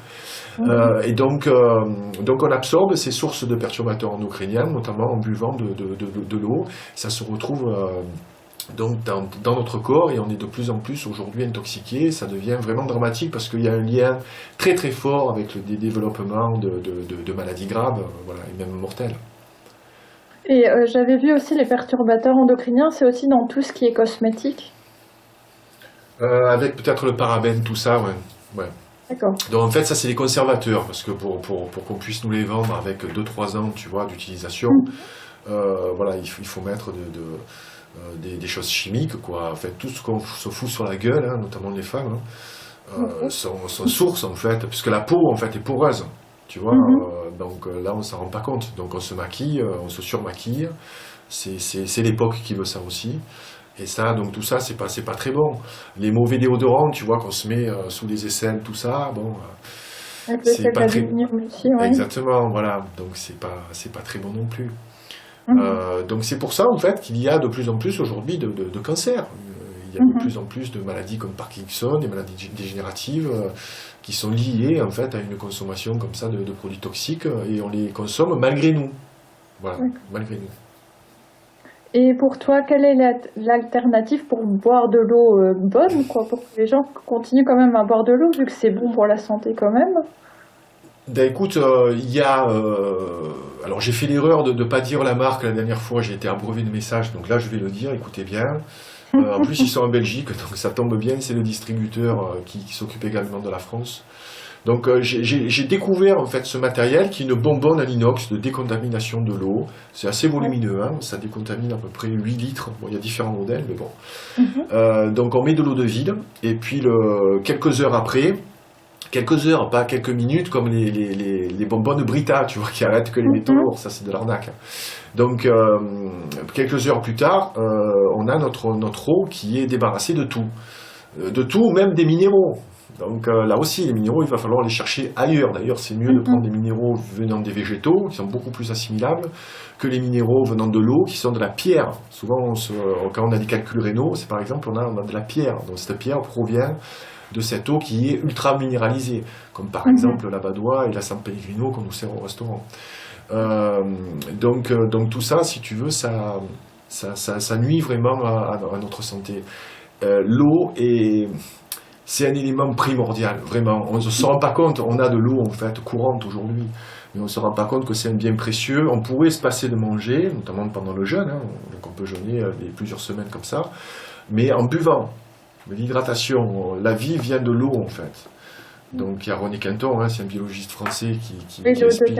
Et donc on absorbe ces sources de perturbateurs endocriniens, notamment en buvant de l'eau. Ça se retrouve donc dans notre corps et on est de plus en plus aujourd'hui intoxiqué. Ça devient vraiment dramatique parce qu'il y a un lien très très fort avec le développement de maladies graves, voilà, et même mortelles. Et j'avais vu aussi les perturbateurs endocriniens, c'est aussi dans tout ce qui est cosmétique. Avec peut-être le parabène, tout ça, ouais. D'accord. Donc en fait, ça c'est les conservateurs, parce que pour qu'on puisse nous les vendre avec 2-3 ans, tu vois, d'utilisation, voilà, il faut mettre des choses chimiques, quoi. En fait, tout ce qu'on se fout sur la gueule, hein, notamment les femmes, sont sources en fait, puisque la peau en fait est poreuse, tu vois. Donc là, on s'en rend pas compte. Donc on se maquille, on se surmaquille. C'est l'époque qui veut ça aussi. Et ça, donc tout ça, c'est pas très bon. Les mauvais déodorants, tu vois, qu'on se met sous les aisselles, tout ça, bon, c'est pas très. Aussi, ouais. Exactement, voilà. Donc c'est pas très bon non plus. Donc c'est pour ça en fait qu'il y a de plus en plus aujourd'hui de cancers. Il y a de plus en plus de maladies comme Parkinson, des maladies dégénératives qui sont liées en fait à une consommation comme ça de produits toxiques et on les consomme malgré nous. Voilà, malgré nous. Et pour toi, quelle est l'alternative pour boire de l'eau bonne, quoi, pour que les gens continuent quand même à boire de l'eau, vu que c'est bon pour la santé quand même? Ben écoute, il y a... alors j'ai fait l'erreur de ne pas dire la marque la dernière fois, j'ai été abreuvé de messages, donc là je vais le dire, écoutez bien. En plus ils sont en Belgique, donc ça tombe bien, c'est le distributeur qui s'occupe également de la France. Donc j'ai découvert en fait ce matériel qui est une bonbonne en inox de décontamination de l'eau. C'est assez volumineux, hein, ça décontamine à peu près 8 litres. Bon, il y a différents modèles, mais bon. Donc on met de l'eau de ville, et puis quelques heures après, quelques heures, pas quelques minutes, comme les bonbonnes Brita, tu vois, qui arrêtent que les métaux lourds, ça c'est de l'arnaque. Donc quelques heures plus tard, on a notre eau qui est débarrassée de tout, même des minéraux. Donc là aussi, les minéraux, il va falloir les chercher ailleurs. D'ailleurs, c'est mieux de prendre des minéraux venant des végétaux, qui sont beaucoup plus assimilables, que les minéraux venant de l'eau, qui sont de la pierre. Souvent, quand on a des calculs rénaux, c'est par exemple, on a de la pierre. Donc cette pierre provient de cette eau qui est ultra minéralisée, comme par exemple la Badois et la San Pellegrino qu'on nous sert au restaurant. Donc tout ça, si tu veux, ça nuit vraiment à notre santé. L'eau c'est un élément primordial, vraiment. On ne se rend pas compte, on a de l'eau en fait courante aujourd'hui, mais on ne se rend pas compte que c'est un bien précieux. On pourrait se passer de manger, notamment pendant le jeûne, hein, donc on peut jeûner plusieurs semaines comme ça, mais en buvant. L'hydratation, la vie vient de l'eau en fait. Donc il y a René Quinton, hein, c'est un biologiste français qui explique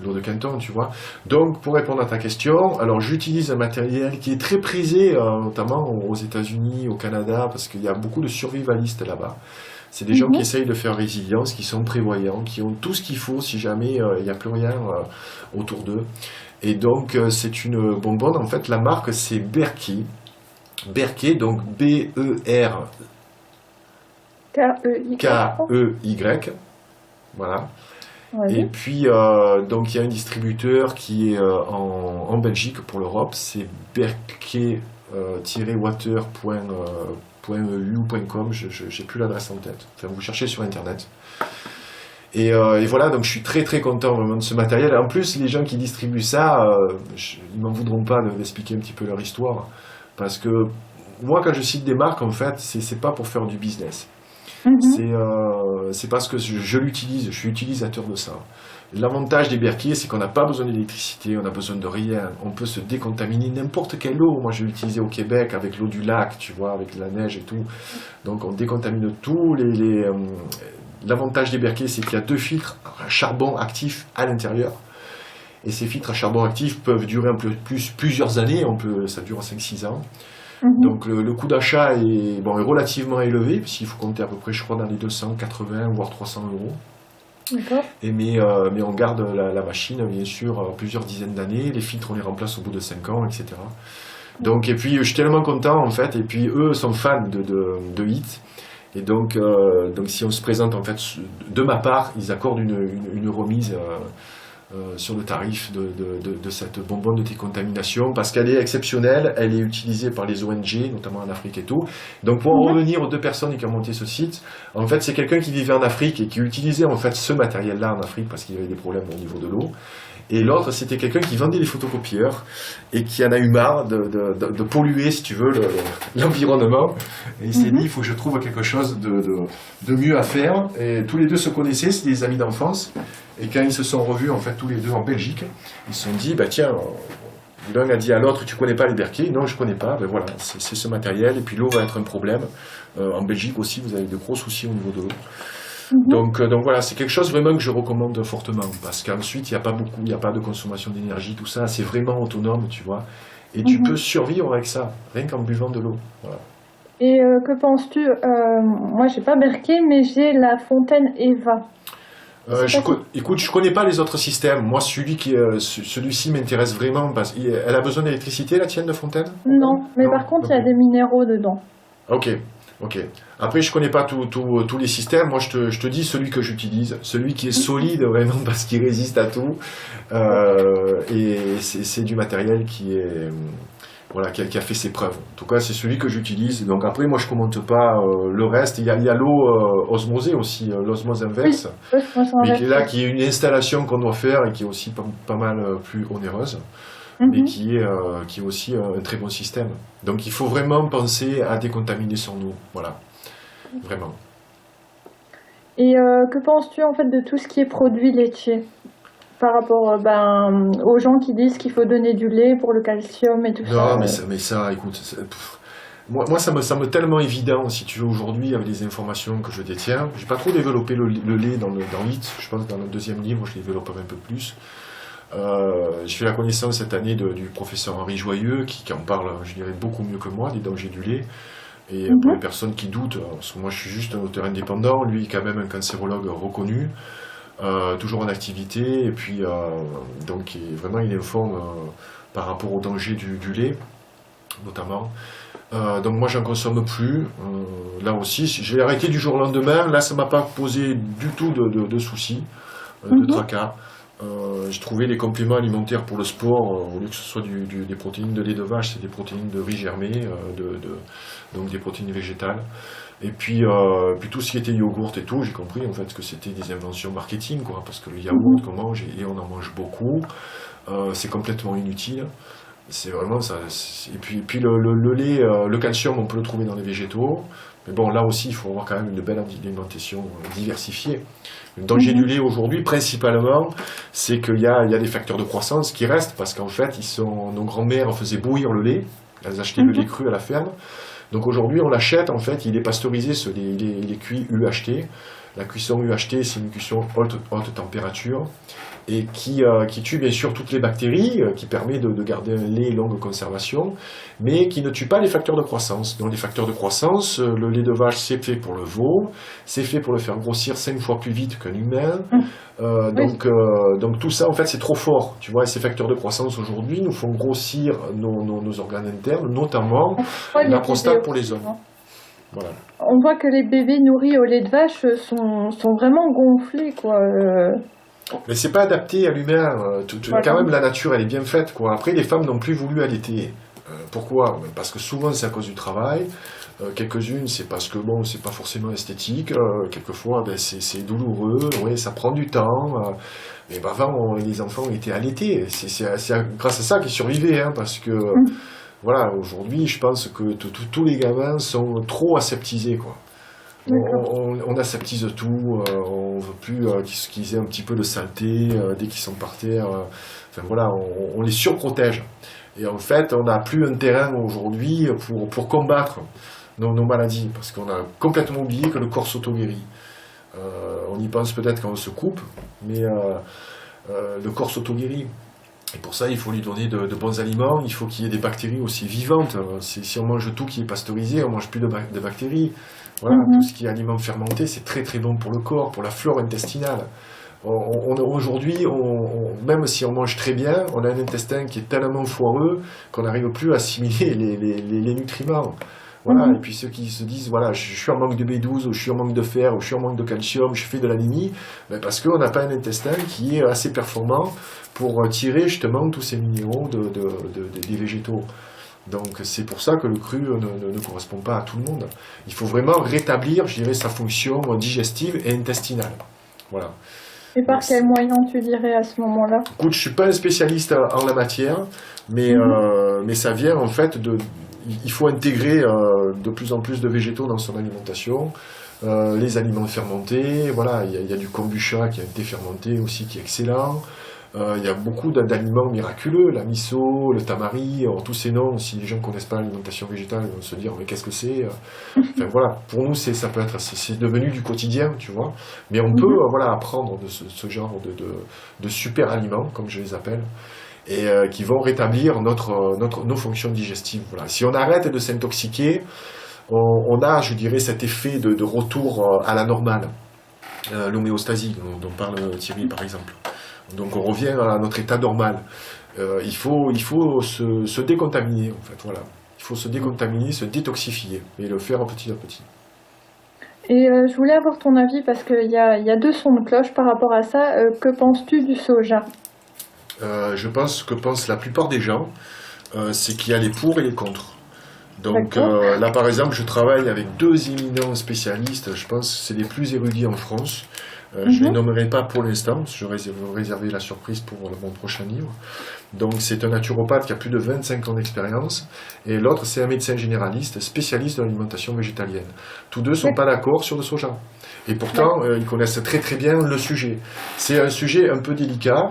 l'eau de Quinton, tu vois. Donc pour répondre à ta question, alors j'utilise un matériel qui est très prisé, notamment aux États-Unis, au Canada, parce qu'il y a beaucoup de survivalistes là-bas. C'est des gens qui essayent de faire résilience, qui sont prévoyants, qui ont tout ce qu'il faut si jamais il n'y a plus rien autour d'eux. Et donc c'est une bonbonne, en fait la marque c'est Berkey. Berkey, donc B-E-R. K-E-Y, voilà. Et puis, donc il y a un distributeur qui est en Belgique pour l'Europe, c'est berkey-water.eu.com, j'ai plus l'adresse en tête. Enfin, vous cherchez sur Internet. Et voilà, donc je suis très très content vraiment de ce matériel. En plus, les gens qui distribuent ça, ils m'en voudront pas d'expliquer un petit peu leur histoire. Parce que moi, quand je cite des marques, en fait, c'est pas pour faire du business. C'est parce que je l'utilise, je suis utilisateur de ça. L'avantage des Berkey, c'est qu'on n'a pas besoin d'électricité, on n'a besoin de rien. On peut se décontaminer n'importe quelle eau. Moi, je l'ai utilisé au Québec avec l'eau du lac, tu vois, avec la neige et tout. Donc, on décontamine tout. L'avantage des Berkey, c'est qu'il y a 2 filtres à charbon actif à l'intérieur. Et ces filtres à charbon actif peuvent durer plusieurs années, ça dure 5-6 ans. Donc le coût d'achat est relativement élevé, puisqu'il faut compter à peu près, je crois, dans les 280 voire 300 euros. D'accord. Mais on garde la machine, bien sûr, plusieurs dizaines d'années. Les filtres, on les remplace au bout de 5 ans, etc. Donc, et puis, je suis tellement content, en fait, et puis eux sont fans de Hit. Et donc si on se présente, en fait, de ma part, ils accordent une remise sur le tarif de cette bonbonne de décontamination, parce qu'elle est exceptionnelle, elle est utilisée par les ONG, notamment en Afrique et tout. Donc pour en revenir aux deux personnes qui ont monté ce site, en fait c'est quelqu'un qui vivait en Afrique et qui utilisait en fait ce matériel-là en Afrique parce qu'il y avait des problèmes au niveau de l'eau. Et l'autre, c'était quelqu'un qui vendait des photocopieurs et qui en a eu marre de polluer, si tu veux, l'environnement. Et il s'est dit, il faut que je trouve quelque chose de mieux à faire. Et tous les deux se connaissaient, c'est des amis d'enfance. Et quand ils se sont revus, en fait, tous les deux en Belgique, ils se sont dit, bah tiens, l'un a dit à l'autre, tu connais pas les berquets? Non, je connais pas. Ben voilà, c'est ce matériel. Et puis l'eau va être un problème. En Belgique aussi, vous avez de gros soucis au niveau de l'eau. Donc voilà, c'est quelque chose vraiment que je recommande fortement, parce qu'ensuite il n'y a pas de consommation d'énergie, tout ça, c'est vraiment autonome, tu vois, et tu peux survivre avec ça, rien qu'en buvant de l'eau. Voilà. Et que penses-tu moi, j'ai pas Berquet, mais j'ai la fontaine Eva. Écoute, je connais pas les autres systèmes. Moi, celui-ci m'intéresse vraiment, parce qu'elle a besoin d'électricité, la tienne de fontaine? Non, mais Non, par contre, il y a ok. des minéraux dedans. Ok. Après, je connais pas tous les systèmes. Moi, je te dis celui que j'utilise, celui qui est solide vraiment parce qu'il résiste à tout. Et c'est du matériel qui est voilà, qui a fait ses preuves. En tout cas, c'est celui que j'utilise. Donc après, moi, je commente pas le reste. Il y a l'eau osmosée aussi, l'osmose inverse, Oui, moi, ça mais en qui est là, qui est une installation qu'on doit faire et qui est aussi pas mal plus onéreuse. Mhm. Mais qui est aussi un très bon système. Donc il faut vraiment penser à décontaminer son eau, voilà, vraiment. Et que penses-tu en fait de tout ce qui est produits laitiers par rapport aux gens qui disent qu'il faut donner du lait pour le calcium et tout ça? Non, mais ça, écoute, moi ça me tellement évident, si tu veux, aujourd'hui, avec les informations que je détiens. J'ai pas trop développé le lait dans Hit, je pense que dans le deuxième livre, je le développerai un peu plus. Je fais la connaissance cette année du professeur Henri Joyeux qui en parle, je dirais, beaucoup mieux que moi des dangers du lait. Et pour les personnes qui doutent, parce que moi je suis juste un auteur indépendant, lui quand même un cancérologue reconnu, toujours en activité, et puis donc vraiment il informe par rapport aux dangers du lait, notamment. Donc moi j'en consomme plus, là aussi, j'ai arrêté du jour au lendemain, là ça m'a pas posé du tout de soucis, de tracas. J'ai trouvé les compléments alimentaires pour le sport, au lieu que ce soit des protéines de lait de vache, c'est des protéines de riz germé, donc des protéines végétales. Et puis tout ce qui était yogourt et tout, j'ai compris en fait que c'était des inventions marketing, quoi, parce que le yaourt qu'on mange, et on en mange beaucoup, c'est complètement inutile. C'est vraiment ça. Et puis le lait, le calcium, on peut le trouver dans les végétaux. Mais bon, là aussi, il faut avoir quand même une belle alimentation diversifiée. Le danger du lait aujourd'hui, principalement, c'est qu'il y a des facteurs de croissance qui restent, parce qu'en fait, nos grands-mères faisaient bouillir le lait, elles achetaient le lait cru à la ferme. Donc aujourd'hui, on l'achète, en fait, il est pasteurisé, il est cuit UHT. La cuisson UHT, c'est une cuisson haute température, et qui tue bien sûr toutes les bactéries, qui permet de garder un lait longue conservation, mais qui ne tue pas les facteurs de croissance. Donc les facteurs de croissance, le lait de vache, c'est fait pour le veau, c'est fait pour le faire grossir 5 fois plus vite qu'un humain. Donc tout ça, en fait, c'est trop fort. Tu vois, et ces facteurs de croissance aujourd'hui nous font grossir nos organes internes, notamment la prostate pour les hommes. Voilà. On voit que les bébés nourris au lait de vache sont vraiment gonflés, quoi. Mais c'est pas adapté à l'humain. Voilà. Quand même, la nature, elle est bien faite, quoi. Après, les femmes n'ont plus voulu allaiter. Pourquoi? Parce que souvent, c'est à cause du travail. Quelques-unes, c'est parce que, bon, c'est pas forcément esthétique. Quelquefois, c'est douloureux. Ouais, ça prend du temps. Mais avant, les enfants étaient allaités. C'est grâce à ça qu'ils survivaient, hein, parce que, voilà, aujourd'hui, je pense que tous les gamins sont trop aseptisés, quoi. On aseptise tout, on veut plus qu'ils aient un petit peu de saleté dès qu'ils sont par terre. Enfin voilà, on les surprotège. Et en fait, on n'a plus un terrain aujourd'hui pour combattre nos maladies, parce qu'on a complètement oublié que le corps s'auto-guérit. On y pense peut-être quand on se coupe, mais le corps s'auto-guérit. Et pour ça, il faut lui donner de bons aliments, il faut qu'il y ait des bactéries aussi vivantes. Si on mange tout qui est pasteurisé, on ne mange plus de bactéries. Voilà, tout ce qui est aliments fermentés, c'est très très bon pour le corps, pour la flore intestinale. Aujourd'hui, même si on mange très bien, on a un intestin qui est tellement foireux qu'on n'arrive plus à assimiler les nutriments. Voilà. Et puis ceux qui se disent, voilà, je suis en manque de B12, ou je suis en manque de fer, ou je suis en manque de calcium, je fais de l'anémie, ben parce qu'on n'a pas un intestin qui est assez performant pour tirer justement tous ces minéraux des végétaux. Donc c'est pour ça que le cru ne correspond pas à tout le monde. Il faut vraiment rétablir, je dirais, sa fonction digestive et intestinale. Voilà. Et par quel moyen tu dirais à ce moment-là? Écoute, je suis pas un spécialiste en la matière, mais ça vient en fait il faut intégrer de plus en plus de végétaux dans son alimentation. Les aliments fermentés, voilà, il y a du kombucha qui a été fermenté aussi, qui est excellent. Il y a beaucoup d'aliments miraculeux, la miso, le tamari, tous ces noms, si les gens ne connaissent pas l'alimentation végétale, ils vont se dire mais qu'est-ce que c'est? Enfin voilà, pour nous ça peut être, c'est devenu du quotidien, tu vois, mais on peut voilà, apprendre de ce genre de super aliments, comme je les appelle, et qui vont rétablir nos fonctions digestives. Voilà. Si on arrête de s'intoxiquer, on a, je dirais, cet effet de retour à la normale, l'homéostasie dont parle Thierry par exemple. Donc on revient à notre état normal. Il faut se décontaminer, en fait. Voilà. Il faut se décontaminer, se détoxifier, et le faire petit à petit. Et je voulais avoir ton avis parce qu'il y a deux sons de cloche par rapport à ça. Que penses-tu du soja? Je pense que pensent la plupart des gens, c'est qu'il y a les pour et les contre. Donc là, par exemple, je travaille avec deux éminents spécialistes, je pense que c'est les plus érudits en France. Je ne les nommerai pas pour l'instant, je vais réserver la surprise pour mon prochain livre. Donc c'est un naturopathe qui a plus de 25 ans d'expérience, et l'autre c'est un médecin généraliste, spécialiste de l'alimentation végétalienne. Tous deux ne sont pas d'accord sur le soja. Et pourtant, ils connaissent très très bien le sujet. C'est un sujet un peu délicat.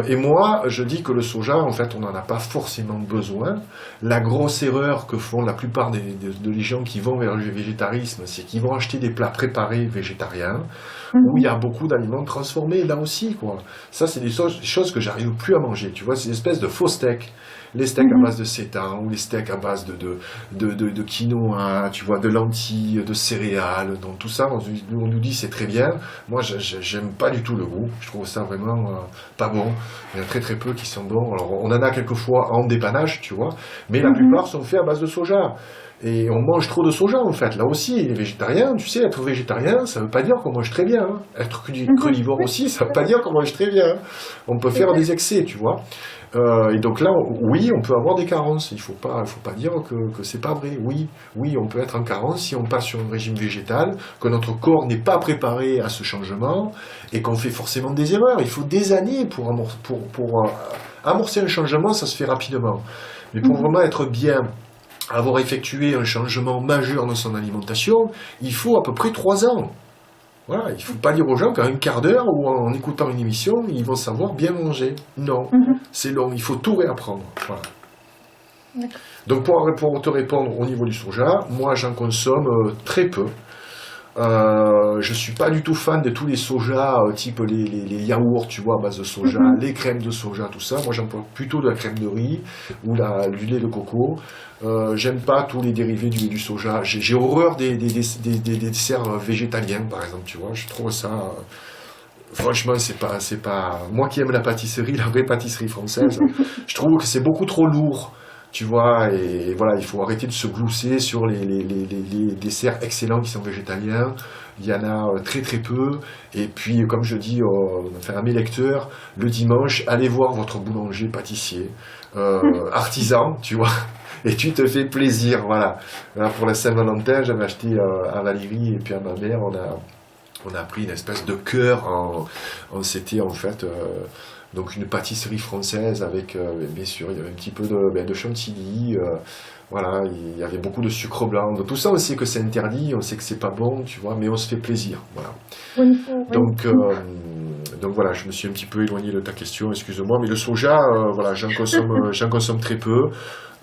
Et moi, je dis que le soja, en fait, on n'en a pas forcément besoin. La grosse erreur que font la plupart des gens qui vont vers le végétarisme, c'est qu'ils vont acheter des plats préparés végétariens, où il y a beaucoup d'aliments transformés, là aussi, quoi. Ça, c'est des choses que j'arrive plus à manger, tu vois, c'est une espèce de faux steak. Les steaks à base de sétan, ou les steaks à base de quinoa, tu vois, de lentilles, de céréales, donc tout ça, on nous dit c'est très bien. Moi, j'aime pas du tout le goût, je trouve ça vraiment pas bon. Il y en a très très peu qui sont bons. Alors, on en a quelquefois en dépannage, tu vois, mais la plupart sont faits à base de soja. Et on mange trop de soja, en fait. Là aussi, les végétariens, tu sais, être végétarien, ça ne veut pas dire qu'on mange très bien. Hein. Être crudivore aussi, ça ne veut pas dire qu'on mange très bien. Hein. On peut faire des excès, tu vois. Et donc là, oui, on peut avoir des carences. Il faut pas dire que c'est pas vrai. Oui, on peut être en carence si on passe sur un régime végétal, que notre corps n'est pas préparé à ce changement et qu'on fait forcément des erreurs. Il faut des années pour amorcer un changement, ça se fait rapidement. Mais pour vraiment être bien, avoir effectué un changement majeur dans son alimentation, il faut à peu près 3 ans. Voilà, il ne faut pas dire aux gens qu'en un quart d'heure ou en écoutant une émission, ils vont savoir bien manger. Non, c'est long, il faut tout réapprendre. Voilà. Donc pour te répondre au niveau du soja, moi j'en consomme très peu. Je suis pas du tout fan de tous les sojas, type les yaourts, tu vois, à base de soja, les crèmes de soja, tout ça. Moi, j'emploie plutôt de la crème de riz ou du lait de coco. J'aime pas tous les dérivés du soja. J'ai horreur des desserts végétaliens, par exemple, tu vois. Je trouve ça... franchement, c'est pas... Moi qui aime la pâtisserie, la vraie pâtisserie française, je trouve que c'est beaucoup trop lourd. Tu vois, et voilà, il faut arrêter de se glousser sur les desserts excellents qui sont végétaliens. Il y en a très très peu. Et puis, comme je dis à mes lecteurs, le dimanche, allez voir votre boulanger, pâtissier, artisan, tu vois, et tu te fais plaisir, voilà. Là, pour la Saint-Valentin, j'avais acheté à Valérie et puis à ma mère, on a pris une espèce de cœur c'était en fait... donc une pâtisserie française avec, bien sûr, il y avait un petit peu de chantilly, voilà, il y avait beaucoup de sucre blanc. Donc tout ça, on sait que c'est interdit, on sait que c'est pas bon, tu vois, mais on se fait plaisir, voilà. Donc voilà, je me suis un petit peu éloigné de ta question, excuse-moi, mais le soja, voilà, j'en consomme très peu.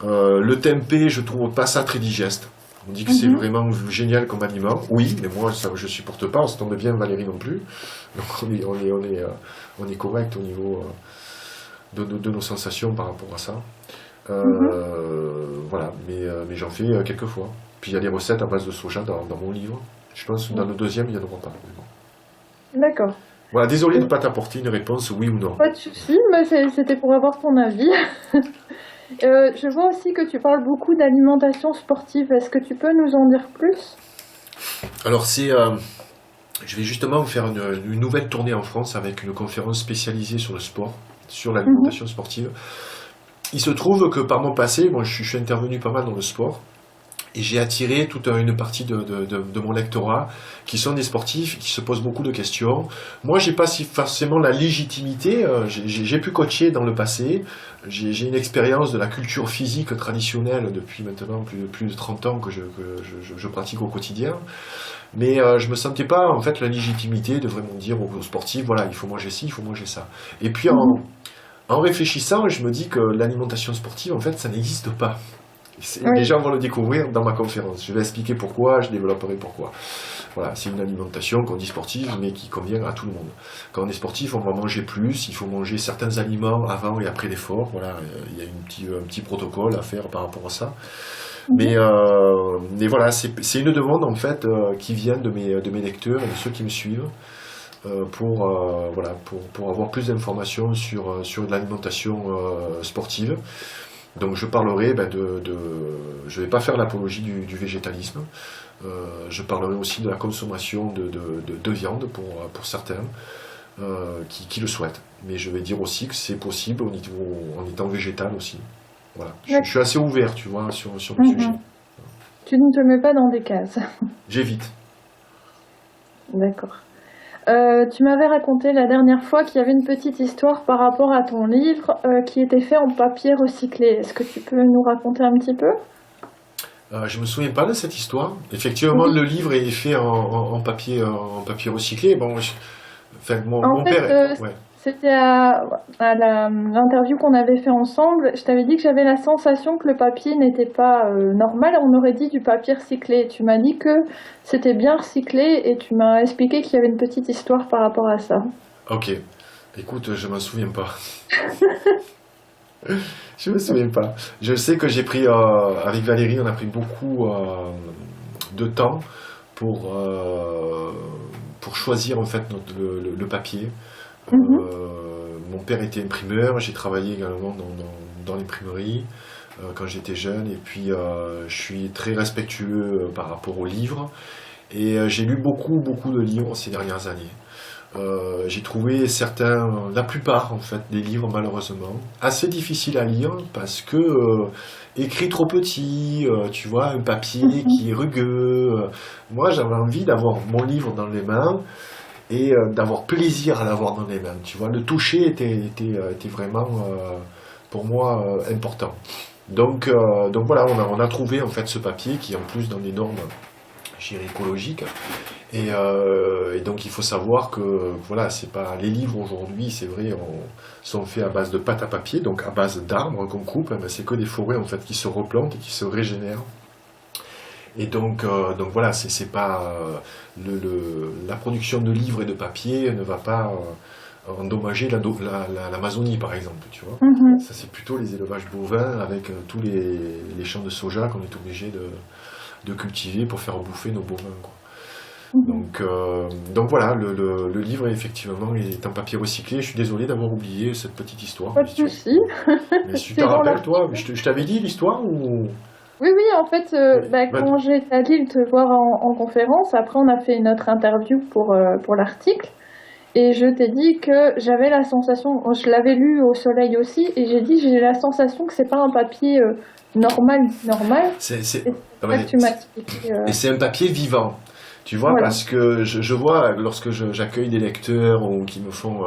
Le tempeh, je trouve pas ça très digeste. On dit que c'est vraiment génial comme aliment. Oui, mais moi, ça, je supporte pas. Ça tombe bien, Valérie non plus. Donc on est correct au niveau de nos sensations par rapport à ça. Voilà, mais j'en fais quelques fois. Puis il y a des recettes à base de soja dans mon livre. Je pense que dans le deuxième, il n'y en aura pas. D'accord. Voilà, désolé de ne pas t'apporter une réponse oui ou non. Pas de souci, mais c'était pour avoir ton avis. Je vois aussi que tu parles beaucoup d'alimentation sportive. Est-ce que tu peux nous en dire plus? Alors je vais justement faire une nouvelle tournée en France avec une conférence spécialisée sur le sport, sur l'alimentation sportive. Il se trouve que par mon passé, bon, je suis intervenu pas mal dans le sport. Et j'ai attiré toute une partie de mon lectorat qui sont des sportifs, qui se posent beaucoup de questions. Moi, j'ai pas forcément la légitimité. J'ai pu coacher dans le passé. J'ai une expérience de la culture physique traditionnelle depuis maintenant plus de 30 ans que je pratique au quotidien. Mais je me sentais pas en fait la légitimité de vraiment dire aux sportifs, voilà, il faut manger ci, il faut manger ça. Et puis en réfléchissant, je me dis que l'alimentation sportive, en fait, ça n'existe pas. Les gens vont le découvrir dans ma conférence. Je vais expliquer pourquoi, je développerai pourquoi. Voilà, c'est une alimentation qu'on dit sportive, mais qui convient à tout le monde. Quand on est sportif, on va manger plus, il faut manger certains aliments avant et après l'effort. Voilà, il y a un petit protocole à faire par rapport à ça. Mais voilà, c'est une demande en fait qui vient de mes lecteurs et de ceux qui me suivent pour avoir plus d'informations sur l'alimentation sportive. Donc je parlerai je vais pas faire l'apologie du végétalisme. Je parlerai aussi de la consommation de viande pour certains qui le souhaitent. Mais je vais dire aussi que c'est possible en étant végétal aussi. Voilà. Je suis assez ouvert, tu vois, sur le sujet. Tu ne te mets pas dans des cases. J'évite. D'accord. Tu m'avais raconté la dernière fois qu'il y avait une petite histoire par rapport à ton livre qui était fait en papier recyclé. Est-ce que tu peux nous raconter un petit peu? Je me souviens pas de cette histoire. Effectivement, le livre est fait en papier recyclé. Bon, mon père. Ouais. C'était à l'interview qu'on avait fait ensemble. Je t'avais dit que j'avais la sensation que le papier n'était pas normal. On aurait dit du papier recyclé. Tu m'as dit que c'était bien recyclé et tu m'as expliqué qu'il y avait une petite histoire par rapport à ça. Ok. Écoute, je m'en souviens pas. Je me souviens pas. Je sais que j'ai pris, avec Valérie, on a pris beaucoup de temps pour choisir en fait le papier. Mon père était imprimeur, j'ai travaillé également dans l'imprimerie quand j'étais jeune, et puis je suis très respectueux par rapport aux livres, et j'ai lu beaucoup de livres ces dernières années. J'ai trouvé la plupart en fait des livres malheureusement assez difficiles à lire parce que écrit trop petit, tu vois, un papier qui est rugueux. Moi j'avais envie d'avoir mon livre dans les mains et d'avoir plaisir à l'avoir dans les mains, tu vois, le toucher était vraiment pour moi important. Donc voilà, on a trouvé en fait ce papier qui est en plus dans des normes, je dirais, écologiques, et donc il faut savoir que voilà, c'est pas les livres aujourd'hui, c'est vrai, sont faits à base de pâte à papier, donc à base d'arbres qu'on coupe, mais c'est que des forêts en fait qui se replantent et qui se régénèrent. Et donc voilà, c'est pas la production de livres et de papier ne va pas endommager l'Amazonie par exemple, tu vois. Ça c'est plutôt les élevages bovins avec tous les champs de soja qu'on est obligé de cultiver pour faire bouffer nos bovins, quoi. Donc voilà, le livre effectivement est en papier recyclé. Je suis désolé d'avoir oublié cette petite histoire. Pas de souci. Mais tu te rappelles, toi, je t'avais dit l'histoire ou... Oui, en fait, quand j'étais à Lille te voir en conférence, après on a fait une autre interview pour l'article, et je t'ai dit que j'avais la sensation, je l'avais lu au soleil aussi, et j'ai la sensation que c'est pas un papier normal. C'est ça que tu m'as expliqué. Et c'est un papier vivant. Tu vois, Voilà. parce que je vois, lorsque j'accueille des lecteurs ou qui ils me font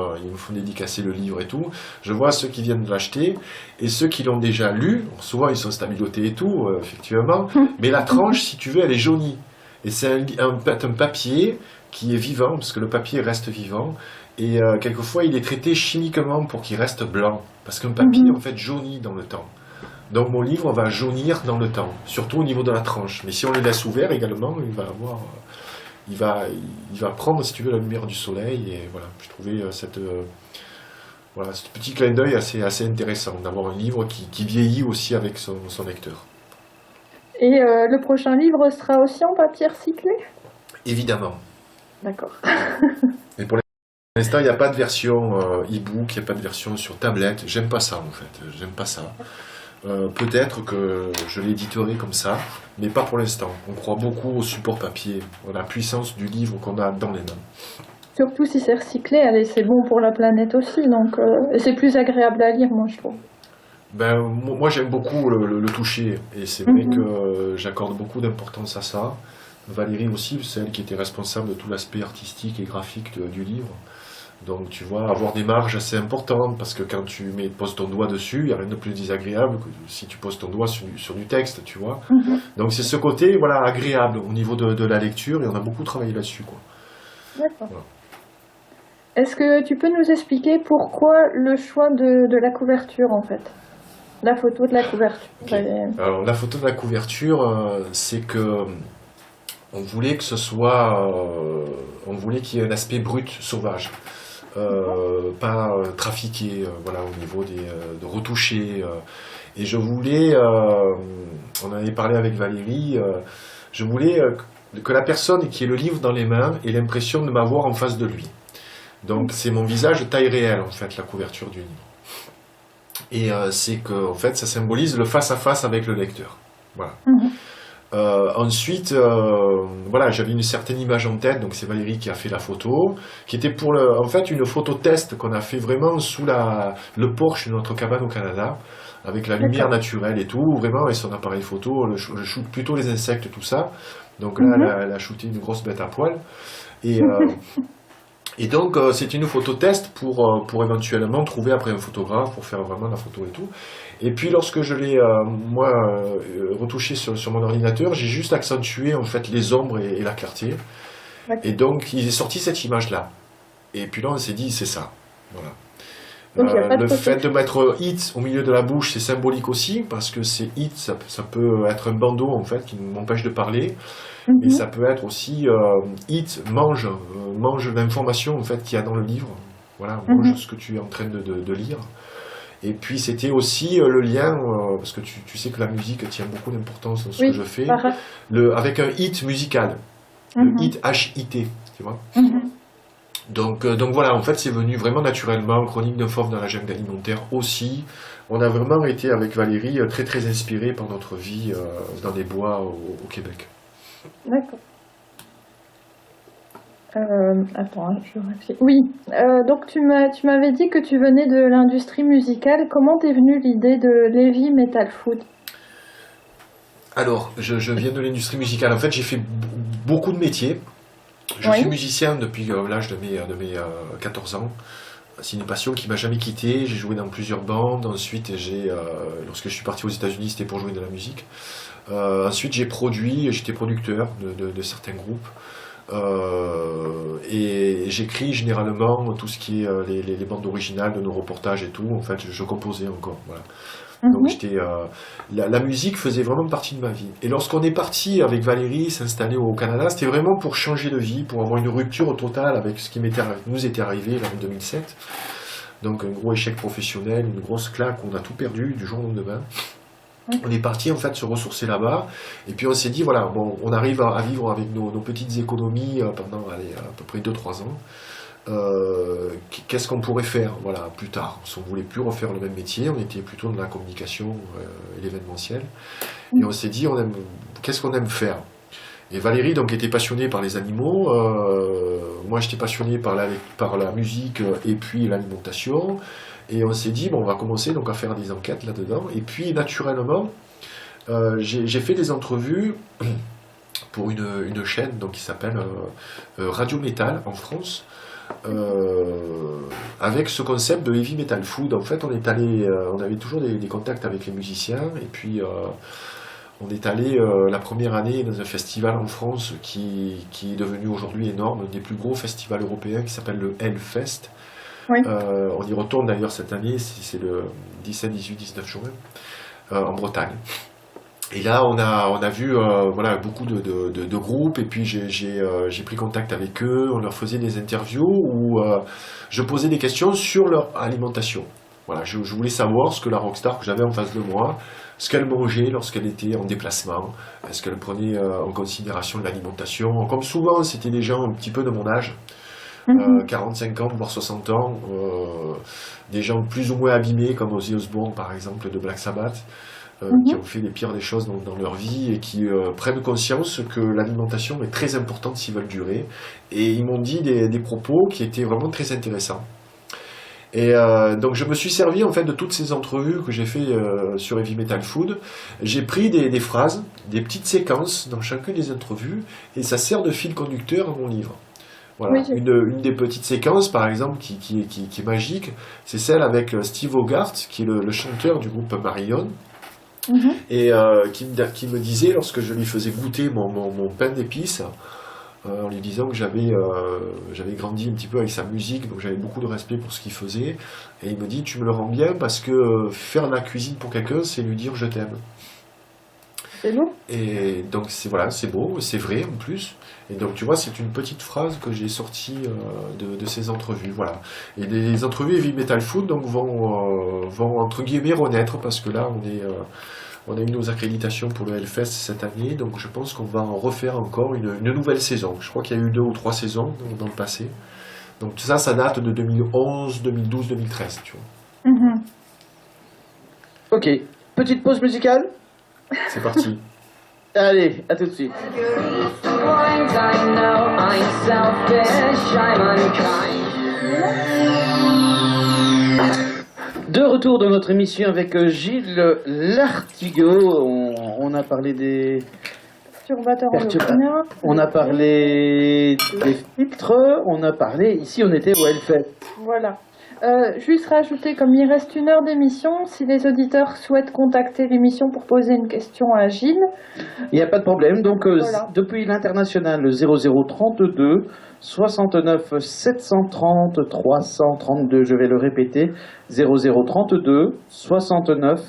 dédicacer le livre et tout, je vois ceux qui viennent de l'acheter et ceux qui l'ont déjà lu. Souvent, ils sont stabilotés et tout, effectivement. Mais la tranche, si tu veux, elle est jaunie. Et c'est un papier qui est vivant, parce que le papier reste vivant. Et quelquefois, il est traité chimiquement pour qu'il reste blanc. Parce qu'un papier, en fait, jaunit dans le temps. Donc mon livre va jaunir dans le temps, surtout au niveau de la tranche. Mais si on le laisse ouvert également, il va prendre, si tu veux, la lumière du soleil. Et voilà, je trouvais ce petit clin d'œil assez intéressant, d'avoir un livre qui vieillit aussi avec son lecteur. Et le prochain livre sera aussi en papier recyclé? Évidemment. D'accord. Et pour l'instant, il n'y a pas de version e-book, il n'y a pas de version sur tablette. J'aime pas ça, en fait. J'aime pas ça. Peut-être que je l'éditerai comme ça, mais pas pour l'instant. On croit beaucoup au support papier, à la puissance du livre qu'on a dans les mains. Surtout si c'est recyclé, allez, c'est bon pour la planète aussi, donc et c'est plus agréable à lire, moi je trouve. Ben, moi, j'aime beaucoup le toucher, et c'est vrai que j'accorde beaucoup d'importance à ça. Valérie aussi, c'est elle qui était responsable de tout l'aspect artistique et graphique du livre. Donc tu vois, avoir des marges assez importantes, parce que quand tu poses ton doigt dessus, il n'y a rien de plus désagréable que si tu poses ton doigt sur du texte, tu vois. Donc c'est ce côté voilà, agréable au niveau de la lecture, et on a beaucoup travaillé là-dessus, quoi. D'accord. Voilà. Est-ce que tu peux nous expliquer pourquoi le choix de la couverture, en fait? La photo de la couverture. Okay. Alors la photo de la couverture, c'est que on voulait que ce soit, on voulait qu'il y ait un aspect brut, sauvage, pas trafiqué, voilà, au niveau de retoucher. Et je voulais, on en avait parlé avec Valérie, je voulais que la personne qui ait le livre dans les mains ait l'impression de m'avoir en face de lui. Donc c'est mon visage taille réelle, en fait, la couverture du livre. Et c'est que, en fait, ça symbolise le face-à-face avec le lecteur. Voilà. Ensuite, voilà, j'avais une certaine image en tête, donc c'est Valérie qui a fait la photo, qui était en fait une photo test qu'on a fait vraiment sous le porche de notre cabane au Canada, avec la lumière naturelle et tout, vraiment, et son appareil photo, je shoot plutôt les insectes, tout ça. Donc là, elle a shooté une grosse bête à poil. Et donc, c'est une photo test pour éventuellement trouver après un photographe pour faire vraiment la photo et tout. Et puis, lorsque je l'ai, retouché sur mon ordinateur, j'ai juste accentué, en fait, les ombres et la clarté. Okay. Et donc, il est sorti cette image-là. Et puis là, on s'est dit, c'est ça. Voilà. Le fait de mettre hit au milieu de la bouche, c'est symbolique aussi, parce que c'est hit, ça peut être un bandeau, en fait, qui m'empêche de parler. Et ça peut être aussi hit, mange l'information en fait qu'il y a dans le livre. Voilà, mange ce que tu es en train de lire. Et puis c'était aussi le lien, parce que tu sais que la musique tient beaucoup d'importance dans ce que je fais, avec un hit musical, le hit H-I-T, tu vois. Donc voilà, en fait c'est venu vraiment naturellement, Chronique d'un fauve dans la jungle alimentaire aussi. On a vraiment été avec Valérie très très inspirés par notre vie dans les bois au Québec. D'accord. Attends, je réfléchis. Oui, donc tu m'avais dit que tu venais de l'industrie musicale. Comment t'es venue l'idée de l'heavy metal food? Alors, je viens de l'industrie musicale. En fait, j'ai fait beaucoup de métiers. Je suis musicien depuis l'âge de mes 14 ans. C'est une passion qui m'a jamais quitté. J'ai joué dans plusieurs bandes. Ensuite, lorsque je suis parti aux États-Unis, c'était pour jouer de la musique. Ensuite, j'étais producteur de certains groupes. Et j'écris généralement tout ce qui est les bandes originales de nos reportages et tout. En fait, je composais encore. Voilà. Donc la musique faisait vraiment partie de ma vie. Et lorsqu'on est parti avec Valérie s'installer au Canada, c'était vraiment pour changer de vie, pour avoir une rupture totale avec ce qui nous était arrivé là, en 2007. Donc un gros échec professionnel, une grosse claque, on a tout perdu du jour au lendemain. On est parti en fait se ressourcer là-bas, et puis on s'est dit voilà, bon, on arrive à vivre avec nos petites économies pendant à peu près 2-3 ans. Qu'est-ce qu'on pourrait faire voilà, plus tard? On ne voulait plus refaire le même métier, on était plutôt dans la communication et l'événementiel. Et on s'est dit qu'est-ce qu'on aime faire? Et Valérie donc était passionnée par les animaux, moi j'étais passionné par la musique et puis l'alimentation. Et on s'est dit, bon, on va commencer donc à faire des enquêtes là-dedans. Et puis, naturellement, j'ai fait des entrevues pour une chaîne donc, qui s'appelle Radio Metal en France, avec ce concept de heavy metal food. En fait, on avait toujours des contacts avec les musiciens. Et puis, on est allé la première année dans un festival en France qui est devenu aujourd'hui énorme, un des plus gros festivals européens qui s'appelle le Hellfest. Oui. On y retourne d'ailleurs cette année, c'est le 17, 18, 19 juin, en Bretagne. Et là, on a vu voilà, beaucoup de groupes, et puis j'ai pris contact avec eux, on leur faisait des interviews où je posais des questions sur leur alimentation. Voilà, je voulais savoir ce que la rockstar que j'avais en face de moi, ce qu'elle mangeait lorsqu'elle était en déplacement, est-ce qu'elle prenait en considération l'alimentation. Comme souvent, c'était des gens un petit peu de mon âge. 40, 50, voire 60 ans, des gens plus ou moins abîmés, comme Ozzy Osbourne par exemple de Black Sabbath, qui ont fait les pires des choses dans leur vie et qui prennent conscience que l'alimentation est très importante s'ils veulent durer. Et ils m'ont dit des propos qui étaient vraiment très intéressants. Et donc je me suis servi en fait de toutes ces entrevues que j'ai fait sur Heavy Metal Food. J'ai pris des phrases, des petites séquences dans chacune des entrevues, et ça sert de fil conducteur à mon livre. Voilà. Oui, Une des petites séquences, par exemple, qui est magique, c'est celle avec Steve Hogarth, qui est le chanteur du groupe Marillion, et qui me disait, lorsque je lui faisais goûter mon pain d'épices, en lui disant que j'avais grandi un petit peu avec sa musique, donc j'avais beaucoup de respect pour ce qu'il faisait, et il me dit, tu me le rends bien, parce que faire de la cuisine pour quelqu'un, c'est lui dire je t'aime. C'est beau. Et donc c'est beau, c'est vrai en plus. Et donc tu vois, c'est une petite phrase que j'ai sortie de ces entrevues, voilà. Et les entrevues Heavy Metal Food donc vont entre guillemets renaître, parce que là on a eu nos accréditations pour le Hellfest cette année, donc je pense qu'on va en refaire encore une nouvelle saison. Je crois qu'il y a eu 2 ou 3 saisons dans le passé. Donc ça date de 2011, 2012, 2013, tu vois. Ok, petite pause musicale. C'est parti. Allez, à tout de suite. De retour dans notre émission avec Gilles Lartigot. On a parlé des Perturbateurs endocriniens. on a parlé des filtres, on a parlé, ici on était au Hellfest. Voilà. Juste rajouter, comme il reste 1 heure d'émission, si les auditeurs souhaitent contacter l'émission pour poser une question à Gilles. Il n'y a pas de problème, donc Voilà. depuis l'international, le 0032 69 730 332, je vais le répéter, 0032 69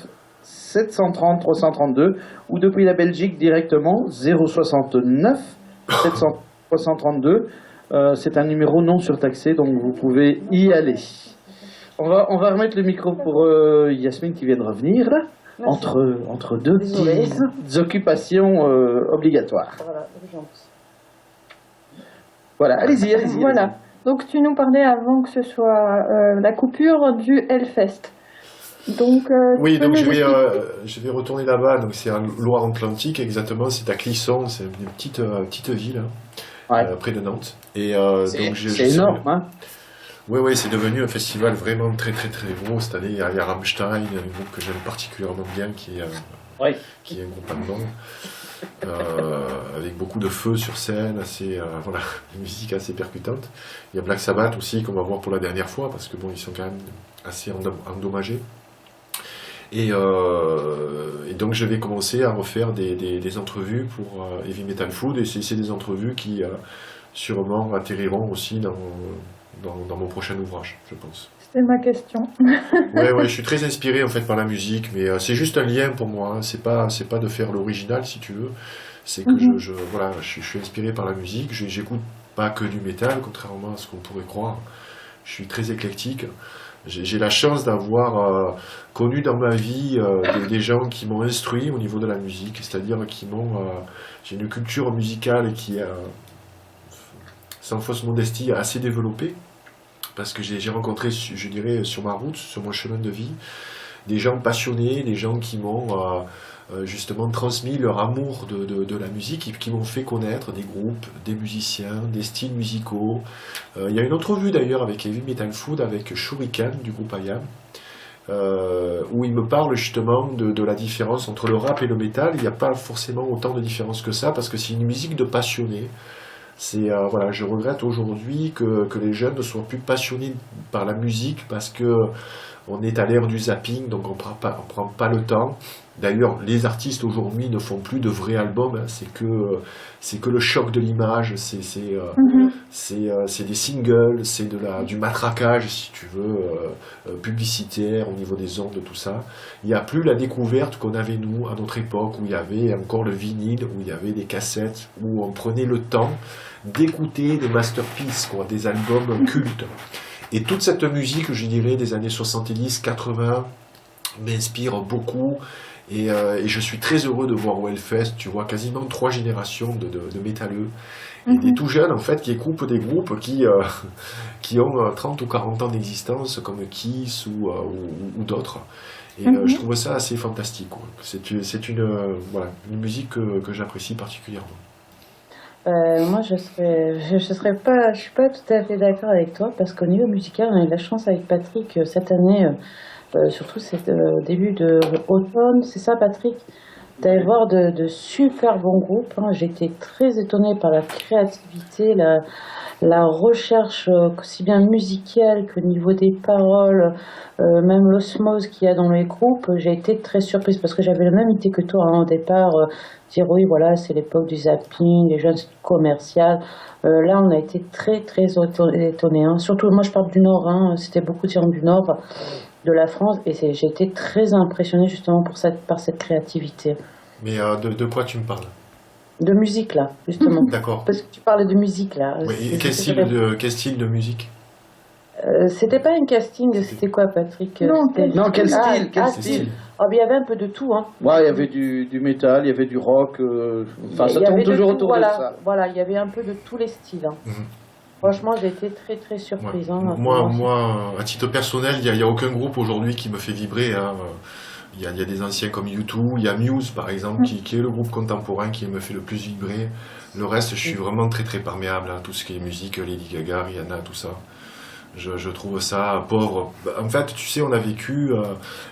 730 332, ou depuis la Belgique directement, 069 730 332, c'est un numéro non surtaxé, donc vous pouvez y aller. On va remettre le micro pour Yasmine qui vient de revenir, là, entre deux Désolée. petites occupations obligatoires. Voilà, urgence. Voilà, allez-y. Voilà. Donc tu nous parlais avant que ce soit la coupure du Hellfest. Donc, Oui, tu peux donc nous expliquer je vais retourner là-bas, donc c'est en Loire-Atlantique exactement, c'est à Clisson, c'est une petite ville Ouais. près de Nantes. Et C'est énorme, hein. Oui, c'est devenu un festival vraiment très très très gros. Cette année, il y a Rammstein, un groupe que j'aime particulièrement bien, qui est un groupe allemand, avec beaucoup de feu sur scène, voilà, une musique assez percutante. Il y a Black Sabbath aussi, qu'on va voir pour la dernière fois, parce que bon, ils sont quand même assez endommagés. Et donc je vais commencer à refaire des entrevues pour Heavy Metal Food, et c'est des entrevues qui sûrement atterriront aussi dans mon prochain ouvrage, je pense. C'est ma question. Ouais, je suis très inspiré en fait par la musique, mais c'est juste un lien pour moi, hein. C'est pas de faire l'original si tu veux, c'est que je suis inspiré par la musique, j'écoute pas que du métal, contrairement à ce qu'on pourrait croire. Je suis très éclectique. J'ai la chance d'avoir connu dans ma vie des gens qui m'ont instruit au niveau de la musique, c'est-à-dire j'ai une culture musicale qui est, sans fausse modestie, assez développée, parce que j'ai rencontré, je dirais, sur ma route, sur mon chemin de vie, des gens passionnés, des gens qui m'ont justement transmis leur amour de la musique, et qui m'ont fait connaître des groupes, des musiciens, des styles musicaux. Il y a une entrevue d'ailleurs avec Heavy Metal Food, avec Shuriken du groupe IAM, où il me parle justement de la différence entre le rap et le métal. Il n'y a pas forcément autant de différence que ça, parce que c'est une musique de passionnés. Voilà, je regrette aujourd'hui que les jeunes ne soient plus passionnés par la musique, parce que on est à l'ère du zapping, donc on prend pas le temps. D'ailleurs, les artistes aujourd'hui ne font plus de vrais albums, hein. C'est que le choc de l'image, c'est des singles, c'est du matraquage, si tu veux, publicitaire au niveau des ondes, tout ça. Il n'y a plus la découverte qu'on avait nous à notre époque, où il y avait encore le vinyle, où il y avait des cassettes, où on prenait le temps d'écouter des masterpieces, quoi, des albums cultes. Et toute cette musique, je dirais, des années 70, 80, m'inspire beaucoup. Et je suis très heureux de voir au Hellfest, tu vois, quasiment 3 générations de métalleux. Et des tout jeunes, en fait, qui écoupent des groupes qui ont 30 ou 40 ans d'existence, comme Kiss ou d'autres. Et je trouve ça assez fantastique, quoi. C'est une musique que j'apprécie particulièrement. Moi, je suis pas tout à fait d'accord avec toi parce qu'au niveau musical, on a eu la chance avec Patrick cette année, surtout début de automne, c'est ça, Patrick? D'aller voir de super bons groupes. Hein. J'ai été très étonnée par la créativité, la recherche, aussi bien musicale qu'au niveau des paroles, même l'osmose qu'il y a dans les groupes. J'ai été très surprise parce que j'avais la même idée que toi hein, au départ. Dire oui, voilà, c'est l'époque du zapping, les jeunes commerciales. Là, on a été très, très étonnés. Hein. Surtout, moi, je parle du Nord. Hein. C'était beaucoup de gens du Nord de la France et j'ai été très impressionnée justement par cette créativité. Mais de quoi tu me parles? De musique, là, justement. D'accord. Parce que tu parlais de musique, là. Oui, et quel style de musique? C'était pas un casting, c'était quoi, Patrick? Non, quel style, quel style. style. Oh, il y avait un peu de tout, hein. Ouais, il y avait du métal, il y avait du rock, enfin ça tourne toujours autour de ça. Voilà, il y avait un peu de tous les styles. Hein. Franchement, j'ai été très très surprise. Ouais. Hein, moi, à titre personnel, il y a aucun groupe aujourd'hui qui me fait vibrer. Hein. Il y a des anciens comme U2, il y a Muse par exemple, qui est le groupe contemporain qui me fait le plus vibrer. Le reste, je suis vraiment très très perméable à tout ce qui est musique, Lady Gaga, Rihanna, tout ça. Je trouve ça pauvre. En fait, tu sais, on a vécu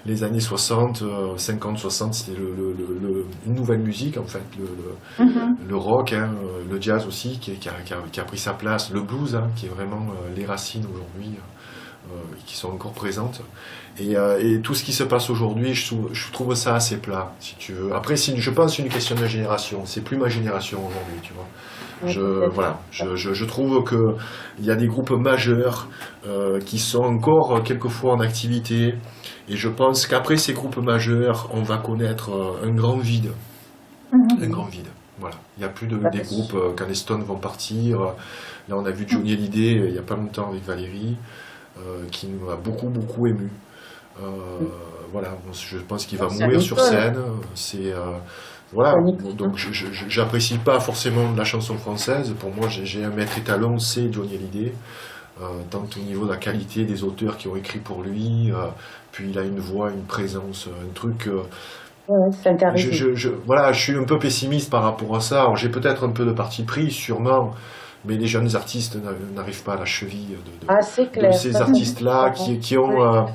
les années 60, 50, 60, c'était une nouvelle musique, en fait, le rock, hein, le jazz aussi, qui a pris sa place, le blues, hein, qui est vraiment les racines aujourd'hui, qui sont encore présentes. Et tout ce qui se passe aujourd'hui, je trouve ça assez plat, si tu veux. Après, je pense que c'est une question de génération. C'est plus ma génération aujourd'hui, tu vois. Je trouve qu'il y a des groupes majeurs qui sont encore quelquefois en activité. Et je pense qu'après ces groupes majeurs, on va connaître un grand vide. Un grand vide. Voilà. Il n'y a plus des groupes quand les Stones vont partir. Là, on a vu Johnny Hallyday il n'y a pas longtemps avec Valérie, qui nous a beaucoup, beaucoup ému. Voilà, je pense qu'il va mourir sur scène. Voilà, donc j'apprécie pas forcément la chanson française. Pour moi, j'ai un maître étalon, c'est Johnny Hallyday, tant au niveau de la qualité des auteurs qui ont écrit pour lui, puis il a une voix, une présence, un truc. C'est un charisme. Voilà, je suis un peu pessimiste par rapport à ça. Alors, j'ai peut-être un peu de parti pris, sûrement, mais les jeunes artistes n'arrivent pas à la cheville de ces artistes-là qui ont.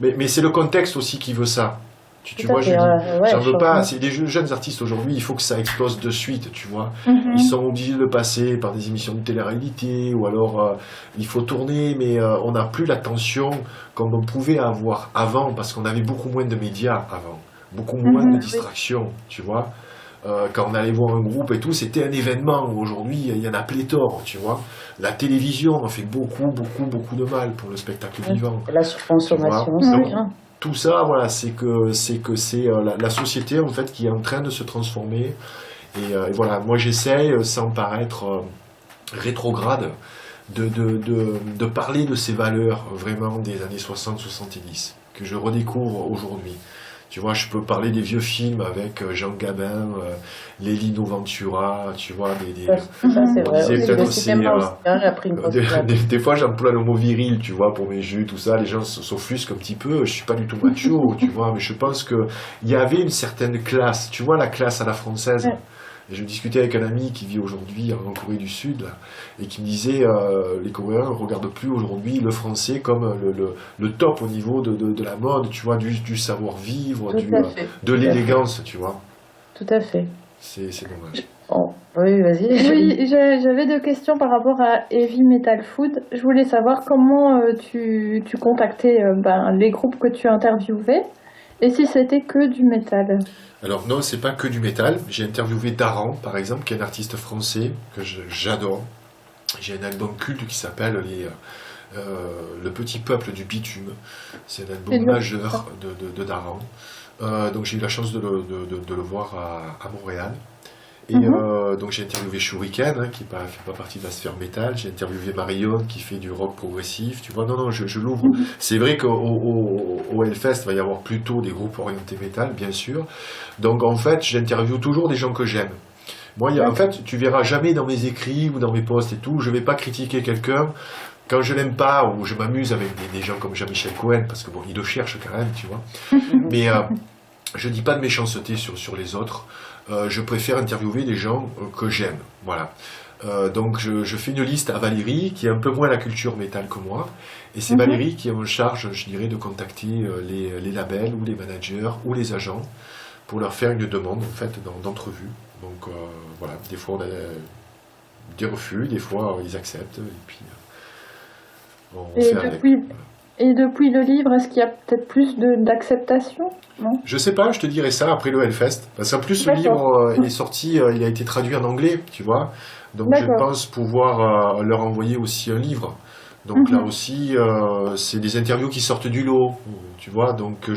Mais c'est le contexte aussi qui veut ça. Tu vois, j'en veux pas. C'est des jeunes artistes aujourd'hui, il faut que ça explose de suite, tu vois. Ils sont obligés de le passer par des émissions de télé-réalité, ou alors il faut tourner, mais on n'a plus l'attention comme on pouvait avoir avant, parce qu'on avait beaucoup moins de médias avant, beaucoup moins de distractions, tu vois. Quand on allait voir un groupe et tout, c'était un événement. Aujourd'hui, il y en a pléthore, tu vois. La télévision en fait beaucoup de mal pour le spectacle vivant. La surconsommation aussi. Tout ça, voilà, c'est la société en fait qui est en train de se transformer. Et voilà, moi j'essaye, sans paraître rétrograde, de parler de ces valeurs vraiment des années 60-70 que je redécouvre aujourd'hui. Tu vois, je peux parler des vieux films avec Jean Gabin, Lelino Ventura, tu vois, ça c'est vrai. Des fois, j'emploie le mot viril, tu vois, pour mes jus, tout ça. Les gens s'offusquent un petit peu. Je suis pas du tout macho, tu vois, mais je pense que il y avait une certaine classe. Tu vois, la classe à la française. Et je discutais avec un ami qui vit aujourd'hui en Corée du Sud, là, et qui me disait les Coréens ne regardent plus aujourd'hui le français comme le top au niveau de la mode, tu vois, du savoir-vivre, de l'élégance, tu vois. Tout à fait. C'est dommage. Oh, oui, vas-y. Oui, j'avais deux questions par rapport à Heavy Metal Food. Je voulais savoir comment tu contactais les groupes que tu interviewais et si c'était que du métal. Alors non, c'est pas que du métal. J'ai interviewé Daran, par exemple, qui est un artiste français que j'adore. J'ai un album culte qui s'appelle Le Petit Peuple du Bitume. C'est un album majeur de Daran. Donc j'ai eu la chance de le voir à Montréal. Et donc j'ai interviewé Shuriken, hein, qui fait pas partie de la sphère métal. J'ai interviewé Marion, qui fait du rock progressif. Tu vois, non, je l'ouvre. C'est vrai qu'au Hellfest, il va y avoir plutôt des groupes orientés métal, bien sûr. Donc en fait, j'interviewe toujours des gens que j'aime. Moi, en fait, tu verras jamais dans mes écrits ou dans mes posts et tout, je vais pas critiquer quelqu'un quand je l'aime pas ou je m'amuse avec des gens comme Jean-Michel Cohen, parce que bon, il le cherche quand même, tu vois. Mais je dis pas de méchanceté sur les autres. Je préfère interviewer des gens que j'aime. Voilà. Donc je fais une liste à Valérie, qui est un peu moins la culture métal que moi. Et c'est Valérie qui est en charge, je dirais, de contacter les labels ou les managers ou les agents pour leur faire une demande en fait d'entrevue. Donc voilà, des fois on a des refus, des fois ils acceptent et puis on fait avec. Et depuis le livre, est-ce qu'il y a peut-être plus d'acceptation? Non. Je sais pas, je te dirai ça après le Hellfest. Parce qu'en plus, le livre est sorti, il a été traduit en anglais, tu vois. Donc je pense pouvoir leur envoyer aussi un livre. Donc là aussi, c'est des interviews qui sortent du lot, tu vois. Donc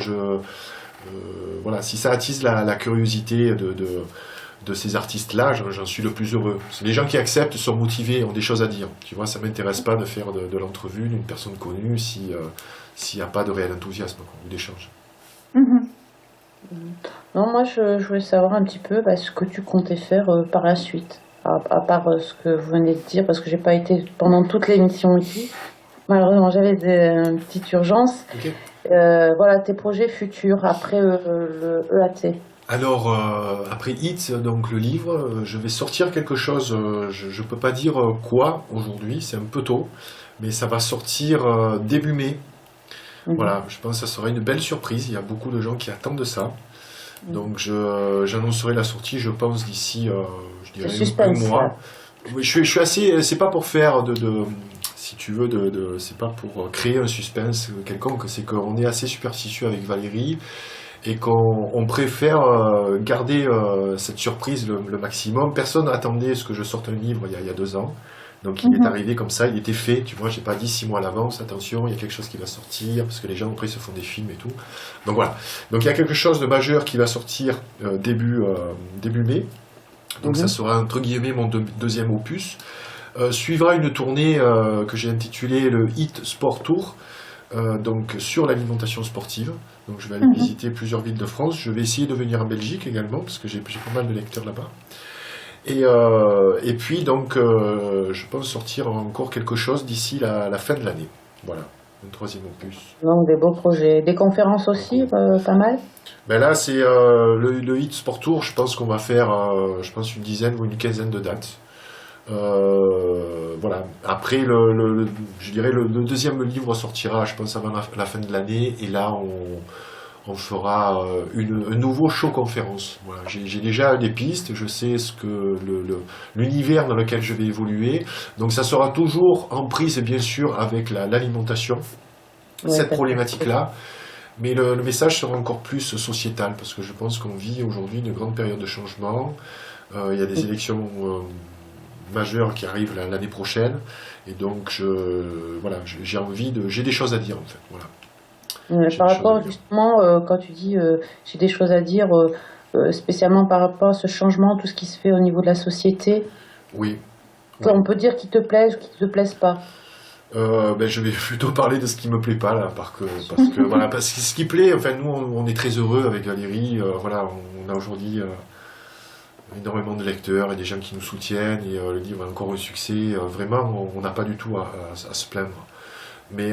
voilà, si ça attise la curiosité de ces artistes-là, j'en suis le plus heureux. Les gens qui acceptent sont motivés, ont des choses à dire. Tu vois, ça ne m'intéresse pas de faire de l'entrevue d'une personne connue s'il n'y a pas de réel enthousiasme ou d'échange. Non, moi je voulais savoir un petit peu ce que tu comptais faire par la suite, à part ce que vous venez de dire, parce que j'ai pas été pendant toute l'émission ici. Malheureusement, j'avais une petite urgence. Okay. Voilà, tes projets futurs après le EAT. Alors, après Hit, donc le livre, je vais sortir quelque chose, je ne peux pas dire quoi aujourd'hui, c'est un peu tôt, mais ça va sortir début mai. Voilà, je pense que ça sera une belle surprise, il y a beaucoup de gens qui attendent ça. Donc j'annoncerai la sortie, je pense, d'ici, je dirais, un mois. Oui, je suis assez, c'est pas pour faire si tu veux, c'est pas pour créer un suspense quelconque, c'est qu'on est assez superstitieux avec Valérie. Et qu'on préfère garder cette surprise le maximum. Personne n'attendait ce que je sorte un livre il y a 2 ans. Donc il est arrivé comme ça, il était fait. Tu vois, j'ai pas dit 6 mois à l'avance, attention, il y a quelque chose qui va sortir, parce que les gens après se font des films et tout. Donc voilà. Donc il y a quelque chose de majeur qui va sortir début mai. Donc ça sera entre guillemets mon deuxième opus. Suivra une tournée que j'ai intitulée le Hit Sport Tour. Donc sur l'alimentation sportive. Donc je vais aller visiter plusieurs villes de France. Je vais essayer de venir en Belgique également, parce que j'ai pas mal de lecteurs là-bas. Et puis donc je pense sortir encore quelque chose d'ici la fin de l'année. Voilà, un 3e opus. Donc des beaux projets. Des conférences aussi, pas mal. Ben là c'est le Hit Sport Tour, je pense qu'on va faire je pense une dizaine ou une quinzaine de dates. Voilà. Après, je dirais le deuxième livre sortira, je pense, avant la fin de l'année, et là, on fera un nouveau show conférence. Voilà. J'ai déjà des pistes, je sais ce que l'univers dans lequel je vais évoluer. Donc, ça sera toujours en prise, bien sûr, avec l'alimentation, cette problématique-là. Mais le message sera encore plus sociétal, parce que je pense qu'on vit aujourd'hui une grande période de changement. Il y a des élections majeures qui arrivent l'année prochaine, et donc j'ai des choses à dire en fait. Voilà. Par rapport justement, quand tu dis j'ai des choses à dire, spécialement par rapport à ce changement, tout ce qui se fait au niveau de la société. Oui. On peut dire qui te plaise ou qui te plaise pas. Je vais plutôt parler de ce qui me plaît pas là, parce que voilà, parce que ce qui plaît, enfin nous on est très heureux avec Valérie. Voilà, on a aujourd'hui énormément de lecteurs et des gens qui nous soutiennent, et le livre a encore un succès. Vraiment, on n'a pas du tout à se plaindre. Mais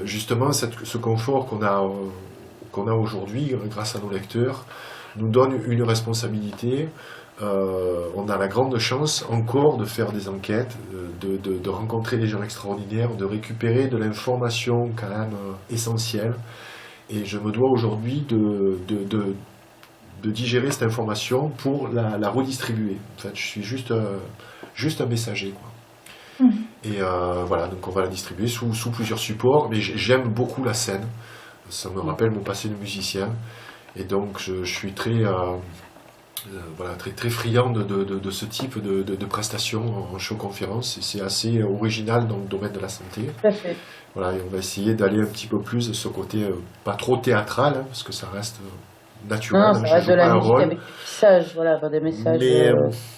justement, ce confort qu'on a aujourd'hui, grâce à nos lecteurs, nous donne une responsabilité. On a la grande chance encore de faire des enquêtes, de rencontrer des gens extraordinaires, de récupérer de l'information quand même essentielle. Et je me dois aujourd'hui de digérer cette information pour la redistribuer. En fait, je suis juste un messager, quoi. Et voilà, donc on va la distribuer sous plusieurs supports. Mais j'aime beaucoup la scène. Ça me rappelle mon passé de musicien. Et donc je suis très friand de ce type de prestations en show-conférence. Et c'est assez original dans le domaine de la santé. Tout à fait. Voilà, et on va essayer d'aller un petit peu plus de ce côté, pas trop théâtral, parce que ça reste naturel. Non, ça reste de la musique avec des messages, voilà, des messages. Mais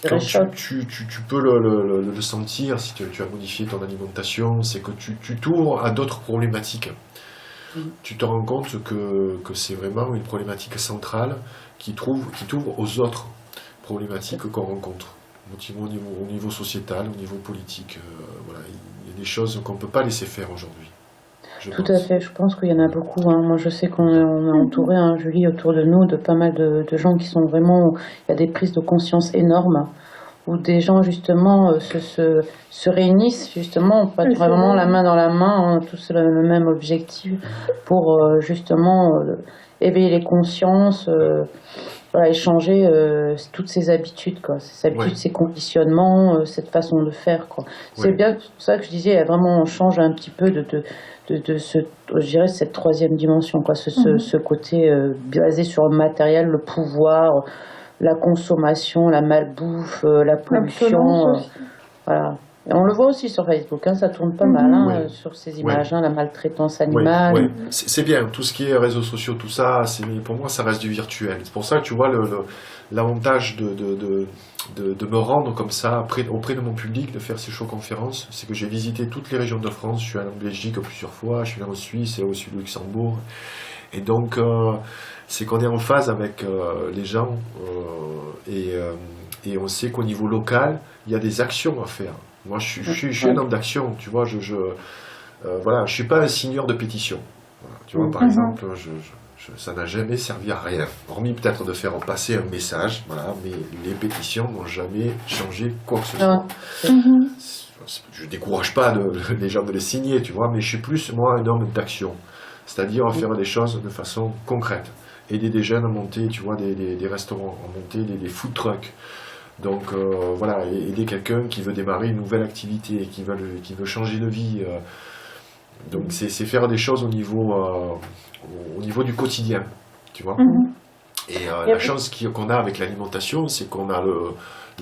quand tu peux le sentir, si tu as modifié ton alimentation, c'est que tu t'ouvres à d'autres problématiques. Tu te rends compte que c'est vraiment une problématique centrale qui t'ouvre aux autres problématiques qu'on rencontre. Au niveau sociétal, au niveau politique, voilà, il y a des choses qu'on ne peut pas laisser faire aujourd'hui. Tout à fait, je pense qu'il y en a beaucoup. Hein. Moi, je sais qu'on est entouré, hein, Julie, autour de nous, de pas mal de gens qui sont vraiment... Il y a des prises de conscience énormes, où des gens, justement, se réunissent, justement, pour être vraiment la main dans la main, hein, tous le même objectif, pour, justement, éveiller les consciences, voilà, échanger toutes ces habitudes, quoi. Ces habitudes, ces conditionnements, cette façon de faire, quoi. C'est bien pour ça que je disais, vraiment, on change un petit peu de je dirais, cette troisième dimension, quoi. Ce côté basé sur le matériel, le pouvoir, la consommation, la malbouffe, la pollution. Voilà. Et on le voit aussi sur Facebook, hein, ça tourne pas mal hein, sur ces images, hein, la maltraitance animale. Oui. C'est bien, tout ce qui est réseaux sociaux, tout ça, pour moi ça reste du virtuel. C'est pour ça que tu vois l'avantage de me rendre comme ça auprès de mon public, de faire ces show-conférences, c'est que j'ai visité toutes les régions de France, je suis allé en Belgique plusieurs fois, je suis allé en Suisse et au sud du Luxembourg. Et donc, c'est qu'on est en phase avec les gens et on sait qu'au niveau local, il y a des actions à faire. Moi, je suis un homme d'action, tu vois, voilà, je suis pas un signeur de pétition. Voilà, tu vois, par exemple, ça n'a jamais servi à rien, hormis peut-être de faire passer un message, voilà, mais les pétitions n'ont jamais changé quoi que ce soit. Je décourage pas les gens de les signer, tu vois, mais je suis plus, moi, un homme d'action. C'est-à-dire faire des choses de façon concrète. Aider des jeunes à monter, tu vois, des restaurants, à monter des food trucks. Donc voilà, aider quelqu'un qui veut démarrer une nouvelle activité, qui veut changer de vie. Donc c'est faire des choses au niveau du quotidien, tu vois. Et la chance qu'on a avec l'alimentation, c'est qu'on a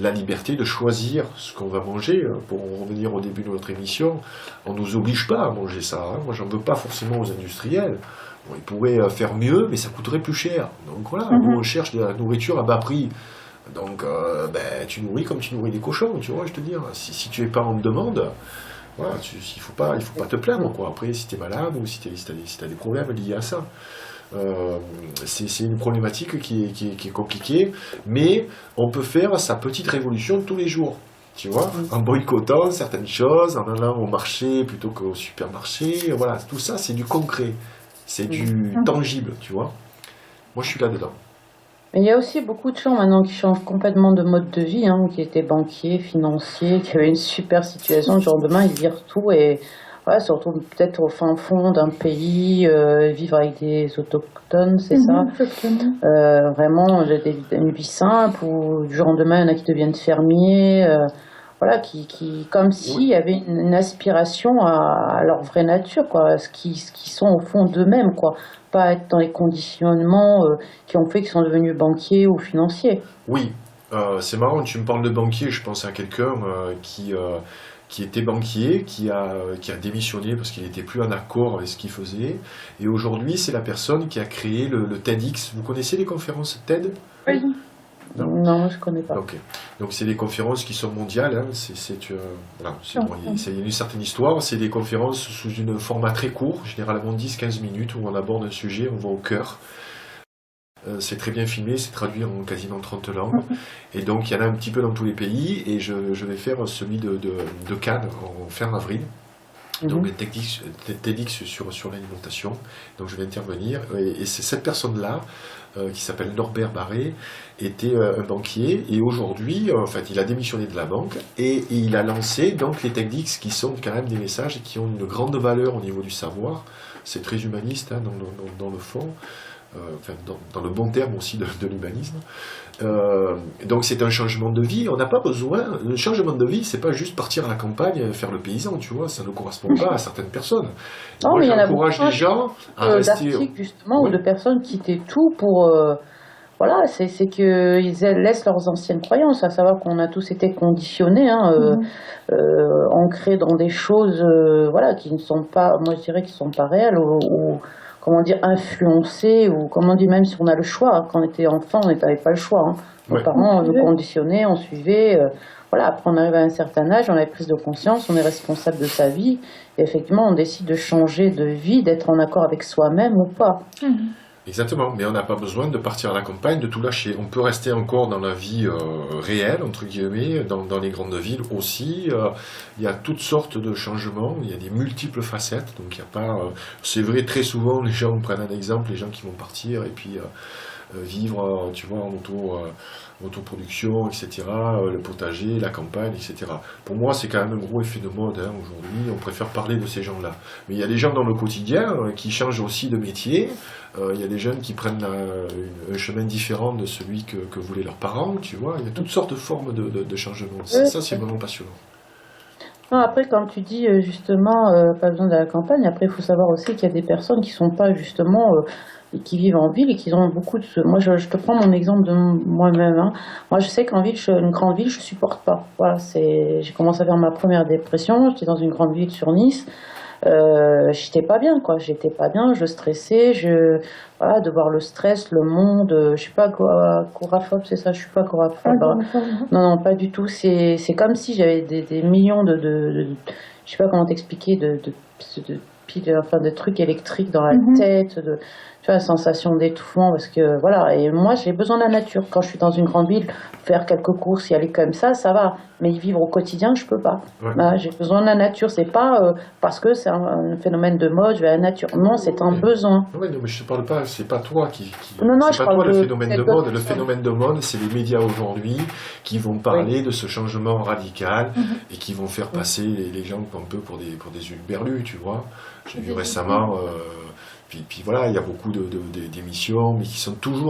la liberté de choisir ce qu'on va manger. Pour en revenir au début de notre émission, on ne nous oblige pas à manger ça. Hein. Moi, j'en veux pas forcément aux industriels. Bon, ils pourraient faire mieux, mais ça coûterait plus cher. Donc voilà, nous, on cherche de la nourriture à bas prix. Donc, tu nourris comme tu nourris les cochons, tu vois, je te dis. Si tu n'es pas en demande, voilà, il faut pas te plaindre, quoi. Après, si tu es malade ou si tu as des problèmes liés à ça. C'est une problématique qui est compliquée, mais on peut faire sa petite révolution tous les jours, tu vois, en boycottant certaines choses, en allant au marché plutôt qu'au supermarché. Voilà, tout ça, c'est du concret, c'est du tangible, tu vois. Moi, je suis là-dedans. Mais il y a aussi beaucoup de gens maintenant qui changent complètement de mode de vie, hein, qui étaient banquiers, financiers, qui avaient une super situation, du jour au lendemain, ils virent tout et voilà, se retrouvent peut-être au fin fond d'un pays, vivre avec des autochtones, c'est ça. Vraiment, une vie simple, où du jour au lendemain, il y en a qui deviennent fermiers, voilà, qui comme s'il y avait une aspiration à leur vraie nature, quoi, ce qui sont au fond d'eux-mêmes, quoi. Pas être dans les conditionnements qui ont fait qu'ils sont devenus banquiers ou financiers. Oui, c'est marrant, tu me parles de banquier, je pense à quelqu'un qui était banquier, qui a démissionné parce qu'il n'était plus en accord avec ce qu'il faisait. Et aujourd'hui, c'est la personne qui a créé le TEDx. Vous connaissez les conférences TED ? Oui. Non, je ne connais pas. Okay. Donc, c'est des conférences qui sont mondiales. Hein. Voilà, il y a une certaine histoire. C'est des conférences sous un format très court, généralement 10-15 minutes, où on aborde un sujet, on va au cœur. C'est très bien filmé, c'est traduit en quasiment 30 langues. Et donc, il y en a un petit peu dans tous les pays. Et je vais faire celui de Cannes en fin avril. Donc, le TEDx sur l'alimentation. Donc, je vais intervenir. Et c'est cette personne-là, qui s'appelle Norbert Barré, était un banquier. Et aujourd'hui, en fait, il a démissionné de la banque. Et il a lancé donc les TEDx, qui sont quand même des messages et qui ont une grande valeur au niveau du savoir. C'est très humaniste hein, dans le fond. Enfin, dans le bon terme aussi de l'humanisme. Donc c'est un changement de vie. On n'a pas besoin. Le changement de vie, c'est pas juste partir à la campagne faire le paysan, tu vois. Ça ne correspond pas à certaines personnes. Non, moi, mais j'encourage les gens à rester. D'articles justement ou de personnes qui quittaient tout pour. Voilà, c'est qu'ils laissent leurs anciennes croyances, à savoir qu'on a tous été conditionnés, hein, ancrés dans des choses, voilà, qui ne sont pas, moi je dirais, qui ne sont pas réelles ou comment dire, influencés, ou comment dire, même si on a le choix, hein, quand on était enfant, on n'avait pas le choix. Hein. Nos parents nous conditionnaient, on suivait. Voilà, après on arrive à un certain âge, on avait prise de conscience, on est responsable de sa vie, et effectivement on décide de changer de vie, d'être en accord avec soi-même ou pas. Exactement, mais on n'a pas besoin de partir à la campagne, de tout lâcher. On peut rester encore dans la vie réelle, entre guillemets, dans les grandes villes aussi. Il y a toutes sortes de changements, il y a des multiples facettes, donc il n'y a pas... c'est vrai, très souvent, les gens prennent un exemple, les gens qui vont partir et puis vivre, tu vois, en autoproduction, etc., le potager, la campagne, etc. Pour moi, c'est quand même un gros effet de mode, hein, aujourd'hui, on préfère parler de ces gens-là. Mais il y a des gens dans le quotidien qui changent aussi de métier. Il y a des jeunes qui prennent un chemin différent de celui que voulaient leurs parents, tu vois. Il y a toutes sortes de formes de changements. Ça, c'est vraiment passionnant. Non, après, quand tu dis justement, pas besoin de la campagne, après, il faut savoir aussi qu'il y a des personnes qui sont pas justement, qui vivent en ville et qui ont beaucoup de... Moi, je te prends mon exemple de moi-même. Hein. Moi, je sais qu'en ville, une grande ville, je supporte pas. Voilà, j'ai commencé à faire ma première dépression. J'étais dans une grande ville sur Nice. J'étais pas bien, quoi. J'étais pas bien, je stressais, voilà, de voir le stress, le monde, je suis pas agoraphobe, c'est ça, je suis pas agoraphobe. Non, non, pas du tout. C'est comme si j'avais des millions je sais pas comment t'expliquer, de piles, enfin, de trucs électriques dans la tête, tu vois, la sensation d'étouffement, parce que voilà. Et moi, j'ai besoin de la nature. Quand je suis dans une grande ville, faire quelques courses, y aller comme ça va. Mais y vivre au quotidien, je peux pas. Ouais. Là, j'ai besoin de la nature. C'est pas parce que c'est un phénomène de mode, je vais à la nature. Non, c'est un besoin. Oui, non, mais je te parle pas, c'est pas toi Non, c'est pas toi le phénomène de mode. Le personnes. phénomène de mode, c'est les médias aujourd'hui qui vont parler de ce changement radical et qui vont faire passer les gens un peu pour des hurluberlus, tu vois. J'ai vu récemment, puis voilà, il y a beaucoup d'émissions, mais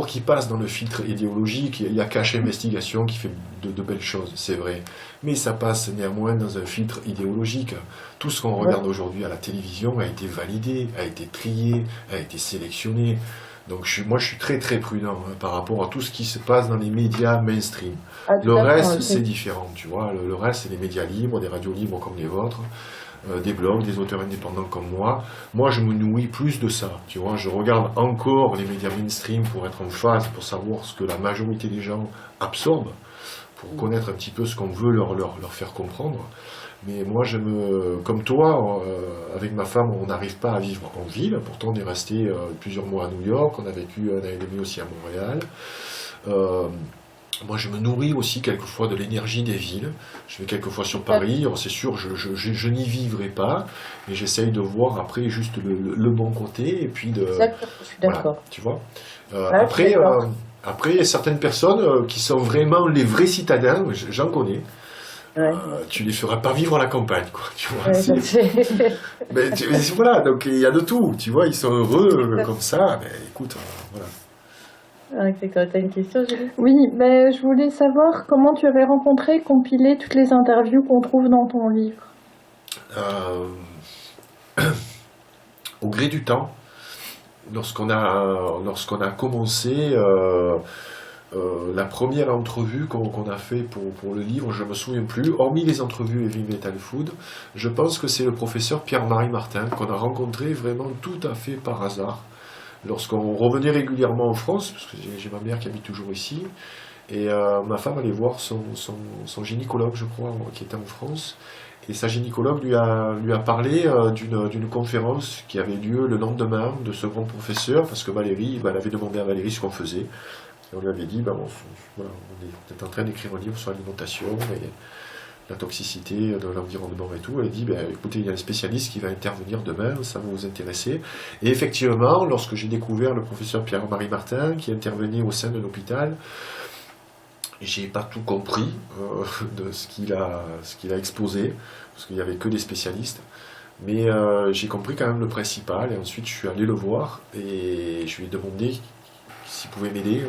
qui passent dans le filtre idéologique. Il y a Cache Investigation qui fait de belles choses, c'est vrai. Mais ça passe néanmoins dans un filtre idéologique. Tout ce qu'on regarde aujourd'hui à la télévision a été validé, a été trié, a été sélectionné. Donc moi je suis très très prudent par rapport à tout ce qui se passe dans les médias mainstream. Le reste c'est différent, tu vois. Le reste c'est des médias libres, des radios libres comme les vôtres. Des blogs, des auteurs indépendants comme moi. Moi, je me nourris plus de ça. Tu vois, je regarde encore les médias mainstream pour être en phase, pour savoir ce que la majorité des gens absorbent, pour connaître un petit peu ce qu'on veut leur faire comprendre. Mais moi, comme toi, avec ma femme, on n'arrive pas à vivre en ville. Pourtant, on est resté plusieurs mois à New York. On a vécu un an et demi aussi à Montréal. Moi, je me nourris aussi quelquefois de l'énergie des villes. Je vais quelquefois sur Paris. Alors, c'est sûr, je n'y vivrai pas, mais j'essaye de voir après juste le bon côté et puis Exactement, je suis d'accord. Voilà, tu vois. Après, certaines personnes qui sont vraiment les vrais citadins, j'en connais. Ouais. Tu les feras pas vivre à la campagne, quoi. Tu vois. Ouais, mais voilà, donc il y a de tout. Tu vois, ils sont heureux comme ça. Mais écoute, voilà. T'as une question, Julie? Oui, ben, je voulais savoir comment tu avais rencontré, compilé toutes les interviews qu'on trouve dans ton livre. Au gré du temps, lorsqu'on a commencé la première entrevue qu'on a fait pour le livre, je ne me souviens plus, hormis les entrevues Heavy Metal Food, je pense que c'est le professeur Pierre-Marie Martin qu'on a rencontré vraiment tout à fait par hasard. Lorsqu'on revenait régulièrement en France, parce que j'ai ma mère qui habite toujours ici, et ma femme allait voir son gynécologue, je crois, qui était en France, et sa gynécologue lui a parlé d'une conférence qui avait lieu le lendemain de ce grand professeur, parce que Valérie, elle avait demandé à Valérie ce qu'on faisait, et on lui avait dit, voilà, on est en train d'écrire un livre sur l'alimentation, et la toxicité de l'environnement et tout. Elle dit, écoutez, il y a un spécialiste qui va intervenir demain, ça va vous intéresser. Et effectivement, lorsque j'ai découvert le professeur Pierre-Marie Martin, qui intervenait au sein de l'hôpital, j'ai pas tout compris de ce qu'il a exposé, parce qu'il n'y avait que des spécialistes. Mais j'ai compris quand même le principal, et ensuite je suis allé le voir, et je lui ai demandé s'il pouvait m'aider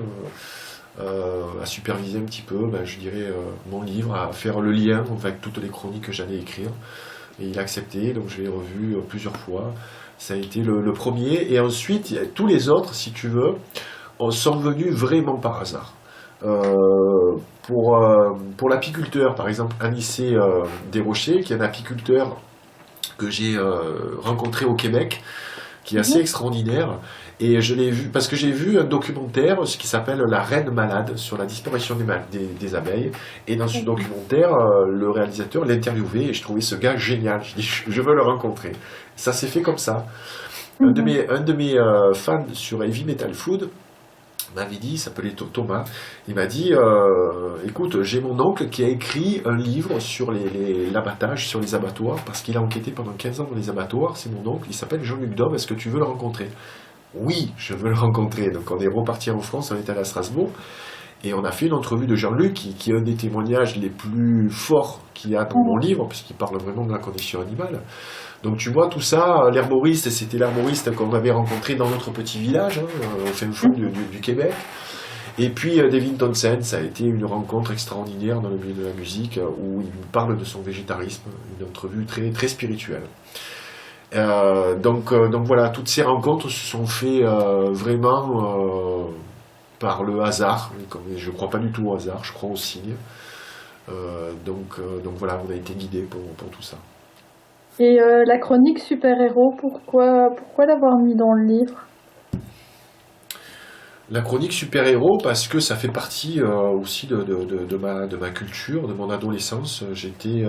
à superviser un petit peu, je dirais, mon livre, à faire le lien avec toutes les chroniques que j'allais écrire. Et il a accepté, donc je l'ai revu plusieurs fois. Ça a été le premier. Et ensuite, tous les autres, si tu veux, sont venus vraiment par hasard. Pour l'apiculteur, par exemple, Anissé Desrochers, qui est un apiculteur que j'ai rencontré au Québec, qui est assez extraordinaire. Et je l'ai vu, parce que j'ai vu un documentaire, ce qui s'appelle La Reine Malade, sur la disparition des abeilles. Et dans ce documentaire, le réalisateur l'interviewait, et je trouvais ce gars génial. Je dis, je veux le rencontrer. Ça s'est fait comme ça. Un de mes fans sur Heavy Metal Food m'avait dit, il s'appelait Thomas, il m'a dit, écoute, j'ai mon oncle qui a écrit un livre sur l'abattage, sur les abattoirs, parce qu'il a enquêté pendant 15 ans dans les abattoirs, c'est mon oncle, il s'appelle Jean-Luc Dom, est-ce que tu veux le rencontrer? Oui, je veux le rencontrer. Donc on est reparti en France, on est allé à Strasbourg, et on a fait une entrevue de Jean-Luc, qui est un des témoignages les plus forts qu'il y a dans mon livre, puisqu'il parle vraiment de la condition animale. Donc tu vois, tout ça, l'herboriste, c'était l'herboriste qu'on avait rencontré dans notre petit village, au fin fond du Québec. Et puis Devin Townsend, ça a été une rencontre extraordinaire dans le milieu de la musique, où il nous parle de son végétarisme, une entrevue très, très spirituelle. Donc voilà, toutes ces rencontres se sont faites vraiment par le hasard. Je ne crois pas du tout au hasard, je crois au signe. Donc voilà, on a été guidés pour tout ça. Et la chronique super-héros, pourquoi l'avoir mis dans le livre? La chronique super-héros, parce que ça fait partie aussi de ma culture, de mon adolescence. J'étais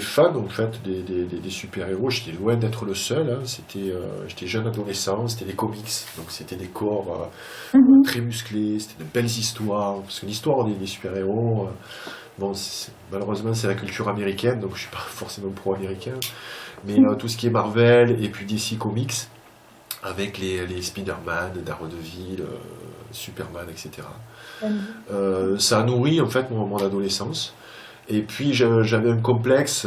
fan en fait des super-héros. J'étais loin d'être le seul. Hein. J'étais jeune adolescent, c'était des comics, donc c'était des corps très musclés, c'était de belles histoires. Parce que l'histoire des super-héros, bon, malheureusement c'est la culture américaine, donc je suis pas forcément pro-américain. Mais tout ce qui est Marvel et puis DC Comics, avec les Spider-Man, Daredevil, Superman, etc. Ça a nourri en fait mon adolescence. Et puis j'avais un complexe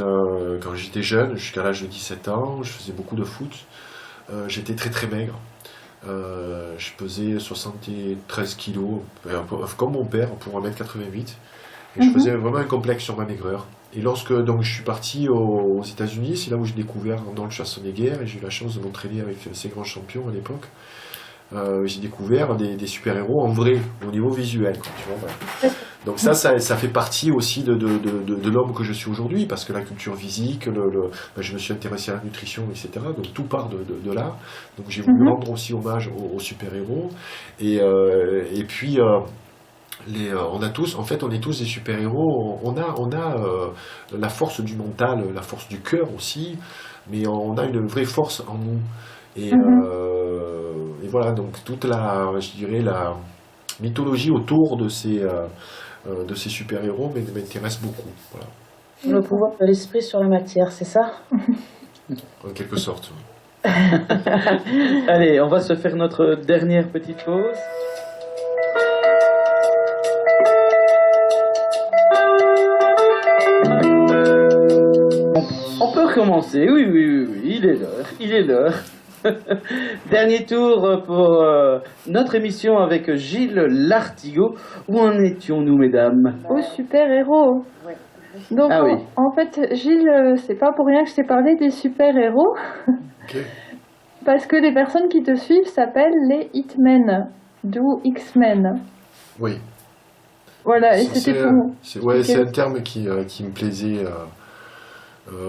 quand j'étais jeune, jusqu'à l'âge de 17 ans, je faisais beaucoup de foot. J'étais très très maigre. Je pesais 73 kilos, comme mon père, pour 1m88. Et je faisais vraiment un complexe sur ma maigreur. Et lorsque donc, je suis parti aux États-Unis, c'est là où j'ai découvert Arnold Schwarzenegger, et j'ai eu la chance de m'entraîner avec ces grands champions à l'époque. J'ai découvert des super-héros en vrai, au niveau visuel. Quoi, tu vois, voilà. Donc ça fait partie aussi de l'homme que je suis aujourd'hui, parce que la culture physique, je me suis intéressé à la nutrition, etc. Donc tout part de là. Donc j'ai voulu rendre aussi hommage aux super-héros. Et puis... on est tous des super-héros. On a la force du mental, la force du cœur aussi, mais on a une vraie force en nous. Et voilà, donc toute la mythologie autour de ces super-héros m'intéresse beaucoup. Voilà. Le pouvoir de l'esprit sur la matière, c'est ça? En quelque sorte. Allez, on va se faire notre dernière petite pause. On peut recommencer, oui, il est l'heure. Dernier tour pour notre émission avec Gilles Lartigot. Où en étions-nous, mesdames? Au super-héros. Donc, Ah oui. en fait, Gilles, c'est pas pour rien que je t'ai parlé des super-héros. Okay. Parce que les personnes qui te suivent s'appellent les Hitmen, d'où X-Men. Oui. Voilà, et c'était pour... C'est un terme qui me plaisait.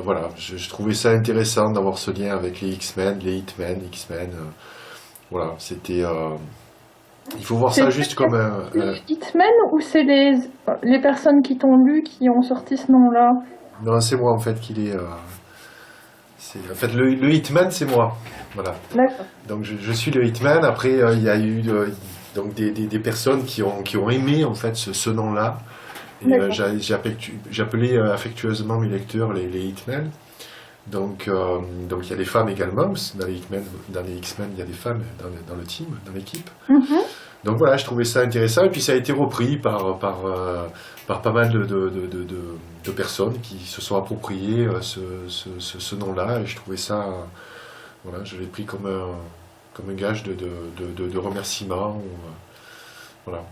Voilà, je trouvais ça intéressant d'avoir ce lien avec les X-Men, les Hitmen, X-Men. Voilà, c'était... il faut voir ça juste comme un... Les Hitmen ou c'est les personnes qui t'ont lu qui ont sorti ce nom-là? Non, c'est moi en fait qui l'ai... En fait, le Hitman, c'est moi. Voilà. D'accord. Donc je suis le Hitman. Après, il y a eu donc des personnes qui ont aimé en fait ce nom-là. Et j'appelais affectueusement mes lecteurs les Hitmen. Donc il y a des femmes également, parce que dans les X-Men, il y a des femmes dans le team, dans l'équipe. Donc voilà, je trouvais ça intéressant. Et puis ça a été repris par pas mal de personnes qui se sont appropriées ce nom-là. Et je trouvais ça, voilà, je l'ai pris comme un gage de remerciement. Voilà,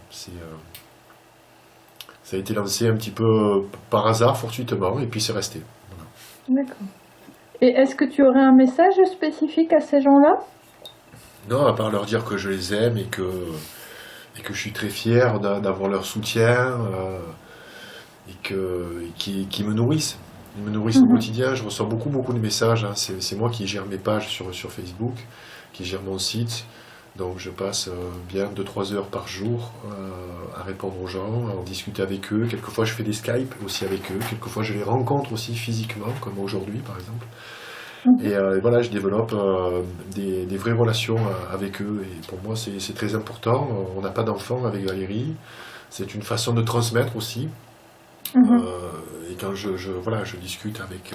ça a été lancé un petit peu par hasard, fortuitement, et puis c'est resté. Voilà. D'accord. Et est-ce que tu aurais un message spécifique à ces gens-là? Non, à part leur dire que je les aime et que je suis très fier d'avoir leur soutien et qui me nourrissent. Ils me nourrissent au quotidien. Je reçois beaucoup de messages. Hein. C'est moi qui gère mes pages sur Facebook, qui gère mon site. Donc je passe bien 2-3 heures par jour à répondre aux gens, à en discuter avec eux. Quelquefois je fais des Skype aussi avec eux. Quelquefois je les rencontre aussi physiquement, comme aujourd'hui par exemple. Et voilà, je développe des vraies relations avec eux. Et pour moi, c'est très important. On n'a pas d'enfant avec Valérie. C'est une façon de transmettre aussi. Et quand voilà, je discute avec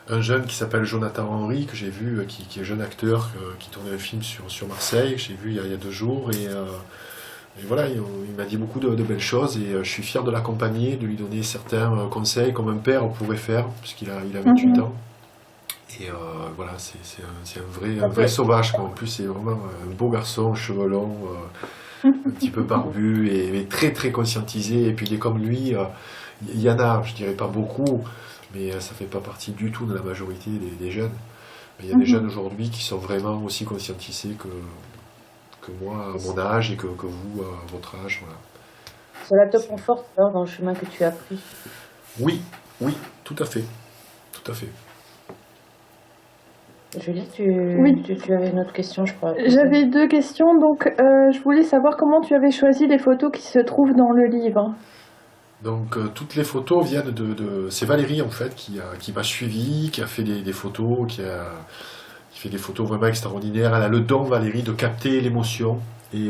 un jeune qui s'appelle Jonathan Henry, que j'ai vu, qui est jeune acteur, qui tournait un film sur Marseille, j'ai vu il y a 2 jours. Et voilà, il m'a dit beaucoup de belles choses. Et je suis fier de l'accompagner, de lui donner certains conseils, comme un père pourrait faire, puisqu'il a 28 ans. Et voilà, c'est un vrai sauvage, quoi. En plus, c'est vraiment un beau garçon, cheveux longs, un petit peu barbu, et très très conscientisé. Et puis il est comme lui, il y en a, je dirais pas beaucoup, mais ça fait pas partie du tout de la majorité des jeunes. Mais il y a des jeunes aujourd'hui qui sont vraiment aussi conscientisés que moi à mon âge et que vous à votre âge. Voilà. Cela te conforte alors, dans le chemin que tu as pris. Oui, tout à fait. Tout à fait. Julie, Oui. tu avais une autre question, je crois. J'avais 2 questions, donc je voulais savoir comment tu avais choisi les photos qui se trouvent dans le livre. Donc toutes les photos viennent c'est Valérie en fait qui m'a suivi, qui a fait des photos, qui fait des photos vraiment extraordinaires. Elle a le don, Valérie, de capter l'émotion. Et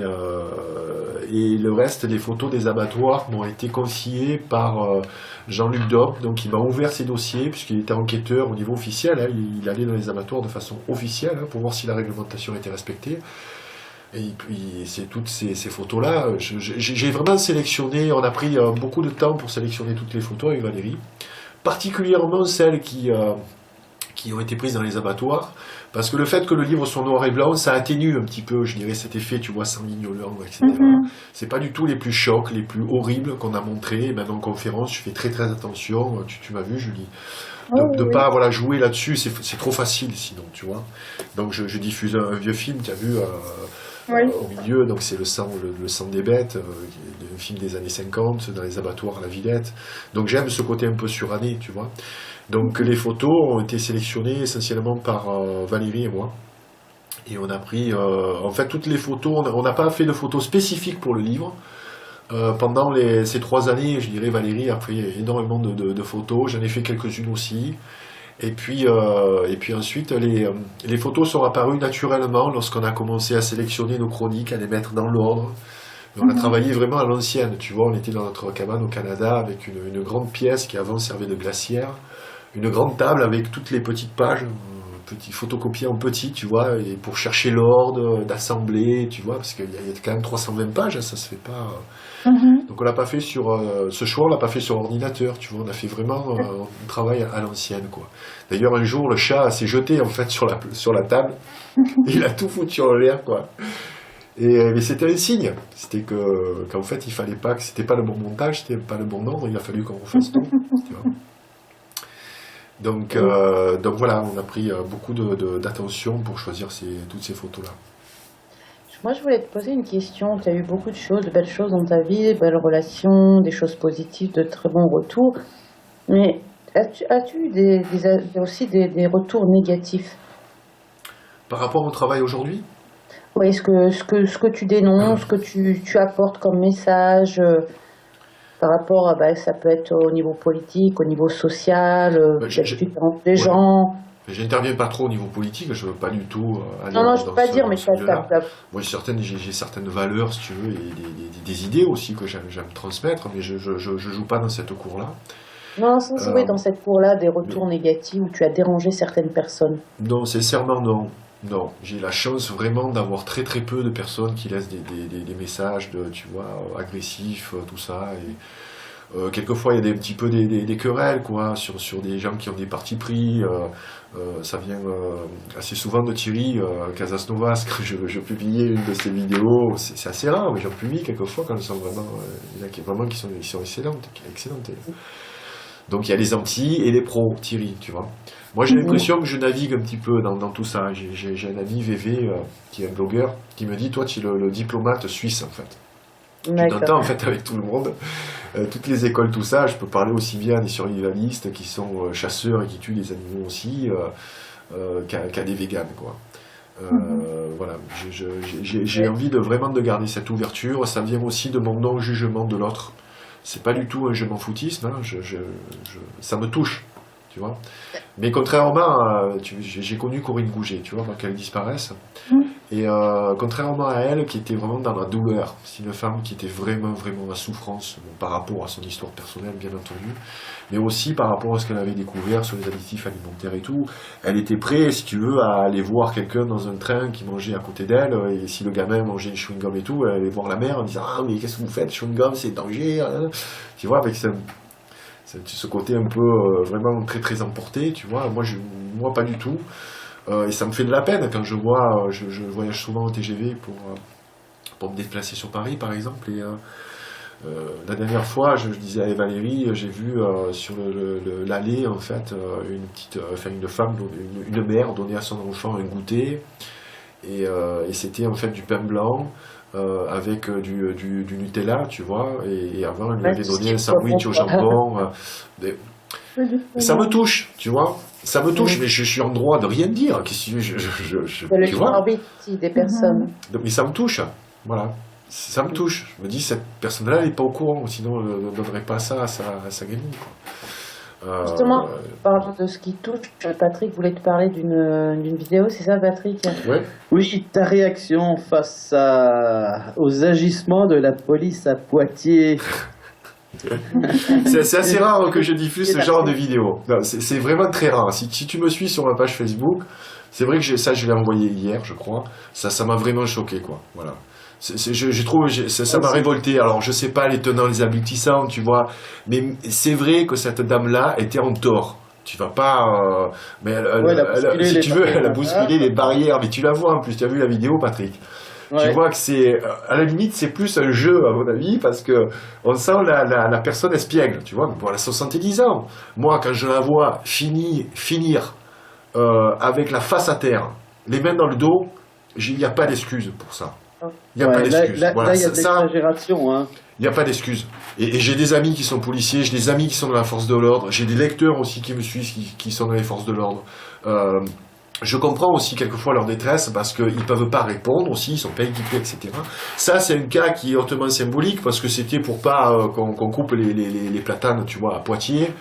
le reste des photos des abattoirs m'ont été confiées par Jean-Luc Dom, donc il m'a ouvert ses dossiers, puisqu'il était enquêteur au niveau officiel, hein, il allait dans les abattoirs de façon officielle, hein, pour voir si la réglementation était respectée. Et puis c'est toutes ces photos-là, j'ai vraiment sélectionné, on a pris beaucoup de temps pour sélectionner toutes les photos avec Valérie, particulièrement celles qui ont été prises dans les abattoirs, parce que le fait que le livre soit noir et blanc, ça atténue un petit peu, je dirais, cet effet, tu vois, sanguignolant, etc. C'est pas du tout les plus chocs, les plus horribles qu'on a montrés, et même en conférence, je fais très très attention, tu m'as vu, Julie, de pas voilà, jouer là-dessus, c'est trop facile sinon, tu vois. Donc je diffuse un vieux film, tu as vu, au milieu, donc c'est le sang des bêtes, un film des années 50, dans les abattoirs à la Villette. Donc j'aime ce côté un peu suranné, tu vois. Donc les photos ont été sélectionnées essentiellement par Valérie et moi. Et on a pris, en fait, toutes les photos, on n'a pas fait de photos spécifiques pour le livre. Pendant ces 3 années, je dirais, Valérie a pris énormément de photos, j'en ai fait quelques-unes aussi. Et puis ensuite, les photos sont apparues naturellement lorsqu'on a commencé à sélectionner nos chroniques, à les mettre dans l'ordre. On a travaillé vraiment à l'ancienne, tu vois, on était dans notre cabane au Canada avec une grande pièce qui avant servait de glacière, une grande table avec toutes les petites pages, photocopiées en petit, tu vois, et pour chercher l'ordre, d'assembler, tu vois, parce qu'il y a quand même 320 pages, ça se fait pas. Donc on l'a pas fait ce choix, on l'a pas fait sur ordinateur, tu vois, on a fait vraiment un travail à l'ancienne, quoi. D'ailleurs, un jour, le chat s'est jeté, en fait, sur la table, et il a tout foutu en l'air, quoi. Mais c'était un signe, c'était qu'en fait, il fallait pas, que c'était pas le bon montage, c'était pas le bon ordre, il a fallu qu'on refasse tout, tu vois. Donc voilà, on a pris beaucoup d'attention pour choisir toutes ces photos-là. Moi, je voulais te poser une question. Tu as eu beaucoup de choses, de belles choses dans ta vie, de belles relations, des choses positives, de très bons retours. Mais as-tu eu aussi des retours négatifs? Par rapport au travail aujourd'hui? Oui, ce que tu dénonces, ce que tu apportes comme message, par rapport à, ça peut être au niveau politique, au niveau social, des gens. J'interviens pas trop au niveau politique, je veux pas du tout aller non, je peux pas dire, mais moi j'ai certaines valeurs, si tu veux, et des idées aussi que j'aime transmettre, mais je joue pas dans cette cour-là. Non, sans jouer dans cette cour-là des retours négatifs où tu as dérangé certaines personnes. Non, sincèrement, non. Non, j'ai la chance vraiment d'avoir très très peu de personnes qui laissent des messages tu vois, agressifs, tout ça. Et quelquefois, il y a un petit peu des querelles, quoi, sur des gens qui ont des partis pris. Ça vient assez souvent de Thierry Casasnovas, quand je publiais une de ses vidéos. C'est assez rare, mais j'en publie quelquefois quand elles sont vraiment, il y en a vraiment qui sont excellentes. Donc il y a les anti et les pros, Thierry, tu vois. Moi j'ai l'impression que je navigue un petit peu dans tout ça. J'ai un ami VV qui est un blogueur qui me dit, toi tu es le diplomate suisse en fait. Tu t'entends en fait avec tout le monde, toutes les écoles, tout ça. Je peux parler aussi bien des survivalistes qui sont chasseurs et qui tuent des animaux aussi qu'à des véganes, quoi. Voilà, j'ai envie vraiment de garder cette ouverture. Ça vient aussi de mon non-jugement de l'autre. C'est pas du tout un je m'en foutisme, hein. Ça me touche. tu vois. Mais contrairement à, j'ai connu Corinne Gouget, tu vois, avant qu'elle disparaisse. Et contrairement à elle, qui était vraiment dans la douleur, c'est une femme qui était vraiment, vraiment en souffrance par rapport à son histoire personnelle, bien entendu, mais aussi par rapport à ce qu'elle avait découvert sur les additifs alimentaires et tout. Elle était prête, si tu veux, à aller voir quelqu'un dans un train qui mangeait à côté d'elle, et si le gamin mangeait des chewing-gums et tout, elle allait voir la mère en disant « Ah, mais qu'est-ce que vous faites, chewing-gum, c'est danger !» Tu vois, avec ce côté un peu vraiment très, très emporté, tu vois. Moi pas du tout. Et ça me fait de la peine quand je vois, je voyage souvent au TGV pour me déplacer sur Paris, par exemple. Et la dernière fois, je disais à Valérie, j'ai vu sur l'allée, en fait, une femme, une mère donner à son enfant un goûter. Et c'était en fait du pain blanc avec du Nutella, tu vois. Et avant, elle lui avait donné un sandwich au jambon. Ça me touche, tu vois. Ça me touche, mais je suis en droit de rien dire. C'est le tu vois. arbitre des personnes. Mais ça me touche, voilà. Ça me touche. Je me dis, cette personne-là, elle n'est pas au courant, sinon elle ne donnerait pas ça à sa gamine. Justement, parlant de ce qui touche, Patrick voulait te parler d'une vidéo, c'est ça, Patrick? Ouais. Oui, ta réaction face aux agissements de la police à Poitiers. C'est assez rare que je diffuse ce genre de vidéo. C'est vraiment très rare. Si tu me suis sur ma page Facebook, c'est vrai que je l'ai envoyé hier, je crois. Ça m'a vraiment choqué, quoi. Voilà. Je trouve, ça m'a révolté. Alors, je sais pas les tenants, les aboutissants, tu vois. Mais c'est vrai que cette dame-là était en tort. Tu vas pas... mais si tu veux, elle a bousculé les barrières. Mais tu la vois en plus. Tu as vu la vidéo, Patrick? Ouais. Tu vois que c'est, à la limite, c'est plus un jeu, à mon avis, parce que on sent la personne espiègle, tu vois. Bon, elle a 70 ans. Moi, quand je la vois finir avec la face à terre, les mains dans le dos, il n'y a pas d'excuse pour ça. Il n'y a pas d'excuse. Là, il y a de l'exagération, hein. Il n'y a pas d'excuse. Et j'ai des amis qui sont policiers, j'ai des amis qui sont dans la force de l'ordre, j'ai des lecteurs aussi qui me suivent, qui sont dans les forces de l'ordre. Je comprends aussi quelquefois leur détresse parce qu'ils ne peuvent pas répondre aussi, ils ne sont pas équipés, etc. Ça, c'est un cas qui est hautement symbolique parce que c'était pour pas qu'on coupe les platanes, tu vois, à Poitiers.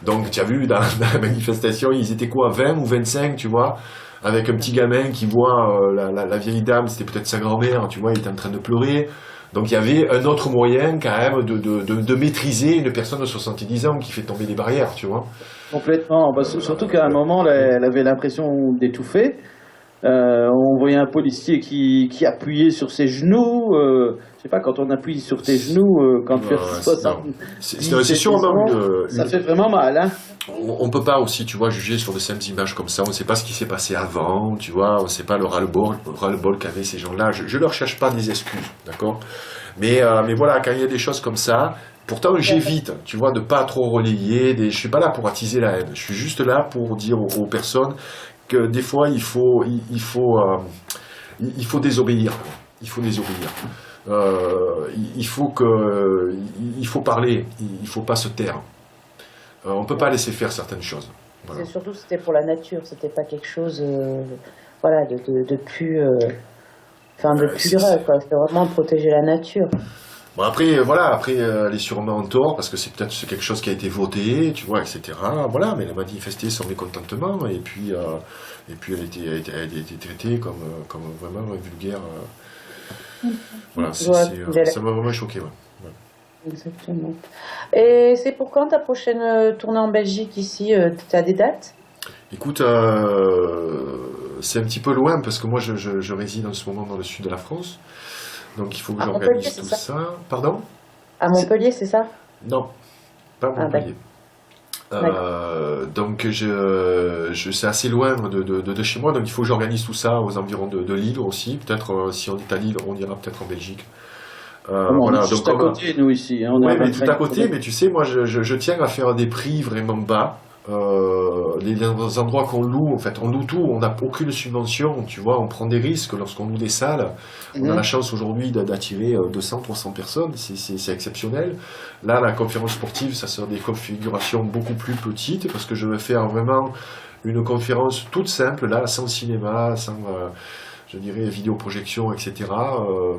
Donc, tu as vu, dans la manifestation, ils étaient quoi, 20 ou 25, tu vois, avec un petit gamin qui voit la vieille dame, c'était peut-être sa grand-mère, tu vois, il était en train de pleurer. Donc il y avait un autre moyen quand même de maîtriser une personne de 70 ans qui fait tomber des barrières, tu vois. Complètement, parce que surtout qu'à un moment, elle avait l'impression d'étouffer. On voyait un policier qui appuyait sur ses genoux. Je sais pas, quand on appuie sur tes genoux, quand tu as 60... C'est sûrement ça fait vraiment mal, hein. On peut pas aussi, tu vois, juger sur de simples images comme ça. On ne sait pas ce qui s'est passé avant, tu vois. On ne sait pas le ras-le-bol qu'avaient ces gens-là. Je leur cherche pas des excuses, d'accord. Mais voilà, quand il y a des choses comme ça, pourtant j'évite, tu vois, de pas trop relayer. Je suis pas là pour attiser la haine. Je suis juste là pour dire aux personnes que des fois il faut désobéir. Il faut désobéir. Il faut parler. Il faut pas se taire. On ne peut pas laisser faire certaines choses. Voilà. Surtout, c'était pour la nature, c'était pas quelque chose voilà, de plus quoi. C'était vraiment protéger la nature. Bon, après, voilà, elle est sûrement en tort, parce que c'est peut-être quelque chose qui a été voté, tu vois, etc. Voilà, mais elle a manifesté son mécontentement, et puis elle a été traitée comme vraiment vulgaire. Voilà, ça m'a vraiment choqué, ouais. Exactement. Et c'est pour quand ta prochaine tournée en Belgique ici? Tu as des dates? Écoute, c'est un petit peu loin parce que moi je réside en ce moment dans le sud de la France, donc il faut que j'organise tout ça. Pardon? À Montpellier, c'est ça? Non, pas Montpellier. Donc c'est assez loin de chez moi, donc il faut que j'organise tout ça aux environs de Lille aussi. Peut-être si on est à Lille, on ira peut-être en Belgique. On est juste à côté, nous, ici. Hein, oui, mais tout à côté, mais tu sais, moi, je tiens à faire des prix vraiment bas. Les endroits qu'on loue, en fait, on loue tout, on n'a aucune subvention, tu vois, on prend des risques lorsqu'on loue des salles. On a la chance aujourd'hui d'attirer 200, 300 personnes, c'est exceptionnel. Là, la conférence sportive, ça sera des configurations beaucoup plus petites, parce que je vais faire vraiment une conférence toute simple, là, sans cinéma, sans... je dirais vidéoprojection, etc.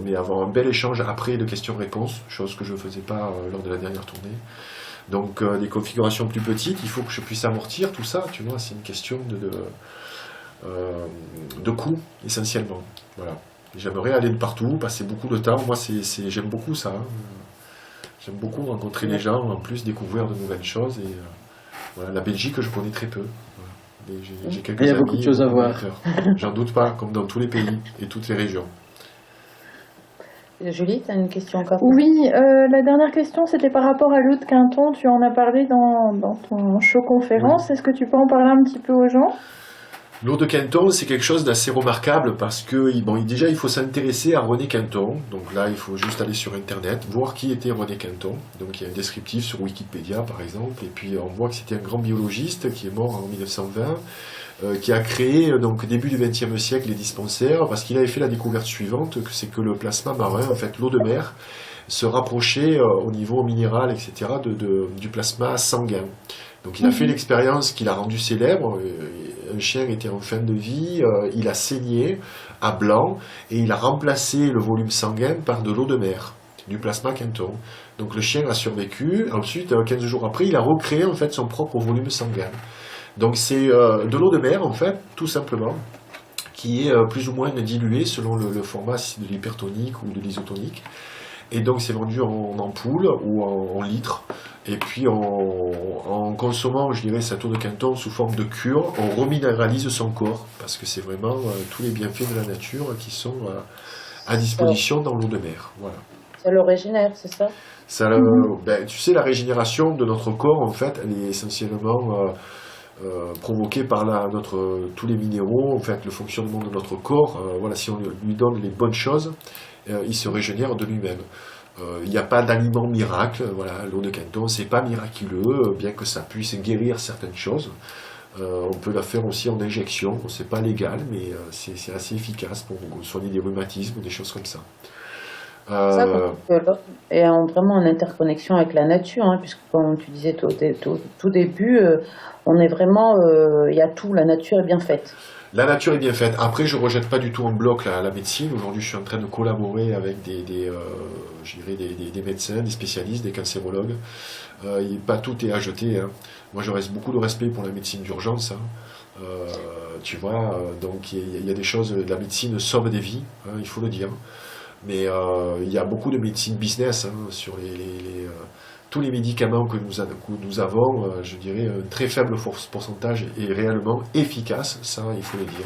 Mais avoir un bel échange après de questions-réponses, chose que je ne faisais pas lors de la dernière tournée. Donc des configurations plus petites, il faut que je puisse amortir tout ça, tu vois, c'est une question de coût essentiellement. Voilà. J'aimerais aller de partout, passer beaucoup de temps. Moi, j'aime beaucoup ça. Hein. J'aime beaucoup rencontrer les gens, en plus découvrir de nouvelles choses. Et voilà, la Belgique, je connais très peu. Voilà. J'ai quelques Il y a amis, beaucoup de choses à voir. J'en doute pas, comme dans tous les pays et toutes les régions. Julie, tu as une question encore? Oui, la dernière question, c'était par rapport à l'eau de Quinton. Tu en as parlé dans ton show conférence. Oui. Est-ce que tu peux en parler un petit peu aux gens? L'eau de Quinton, c'est quelque chose d'assez remarquable parce que, déjà, il faut s'intéresser à René Quinton. Donc là, il faut juste aller sur Internet, voir qui était René Quinton. Donc il y a un descriptif sur Wikipédia, par exemple. Et puis, on voit que c'était un grand biologiste qui est mort en 1920, qui a créé, donc, début du XXe siècle, les dispensaires, parce qu'il avait fait la découverte suivante, que c'est que le plasma marin, en fait, l'eau de mer, se rapprochait au niveau minéral, etc., du plasma sanguin. Donc il a fait l'expérience qui l'a rendu célèbre. Un chien était en fin de vie, il a saigné à blanc et il a remplacé le volume sanguin par de l'eau de mer, du plasma Quinton. Donc le chien a survécu. Ensuite, 15 jours après, il a recréé en fait son propre volume sanguin. Donc c'est de l'eau de mer en fait, tout simplement, qui est plus ou moins diluée selon le format de l'hypertonique ou de l'isotonique. Et donc c'est vendu en ampoule ou en litres. Et puis en consommant, je dirais, cette eau de Quinton sous forme de cure, on reminéralise son corps. Parce que c'est vraiment tous les bienfaits de la nature qui sont à disposition dans l'eau de mer. Voilà. Ça le régénère, c'est ça? Tu sais, la régénération de notre corps, en fait, elle est essentiellement provoquée par tous les minéraux, en fait, le fonctionnement de notre corps. Voilà, si on lui donne les bonnes choses, il se régénère de lui-même. Il n'y a pas d'aliment miracle. Voilà, l'eau de Quinton, c'est pas miraculeux, bien que ça puisse guérir certaines choses. On peut la faire aussi en injection. C'est pas légal, mais c'est assez efficace pour soigner des rhumatismes, des choses comme ça. Ça, et vraiment en interconnexion avec la nature, hein, puisque comme tu disais tout début, on est vraiment, il y a tout, la nature est bien faite. La nature est bien faite. Après, je ne rejette pas du tout en bloc la médecine. Aujourd'hui, je suis en train de collaborer avec des médecins, des spécialistes, des cancérologues. Pas tout est à jeter. Hein. Moi, je reste beaucoup de respect pour la médecine d'urgence. Hein. Tu vois, donc il y a des choses. La médecine sauve des vies, hein, il faut le dire. Mais il y a beaucoup de médecine business hein, sur tous les médicaments que nous avons, je dirais, un très faible pourcentage est réellement efficace, ça il faut le dire.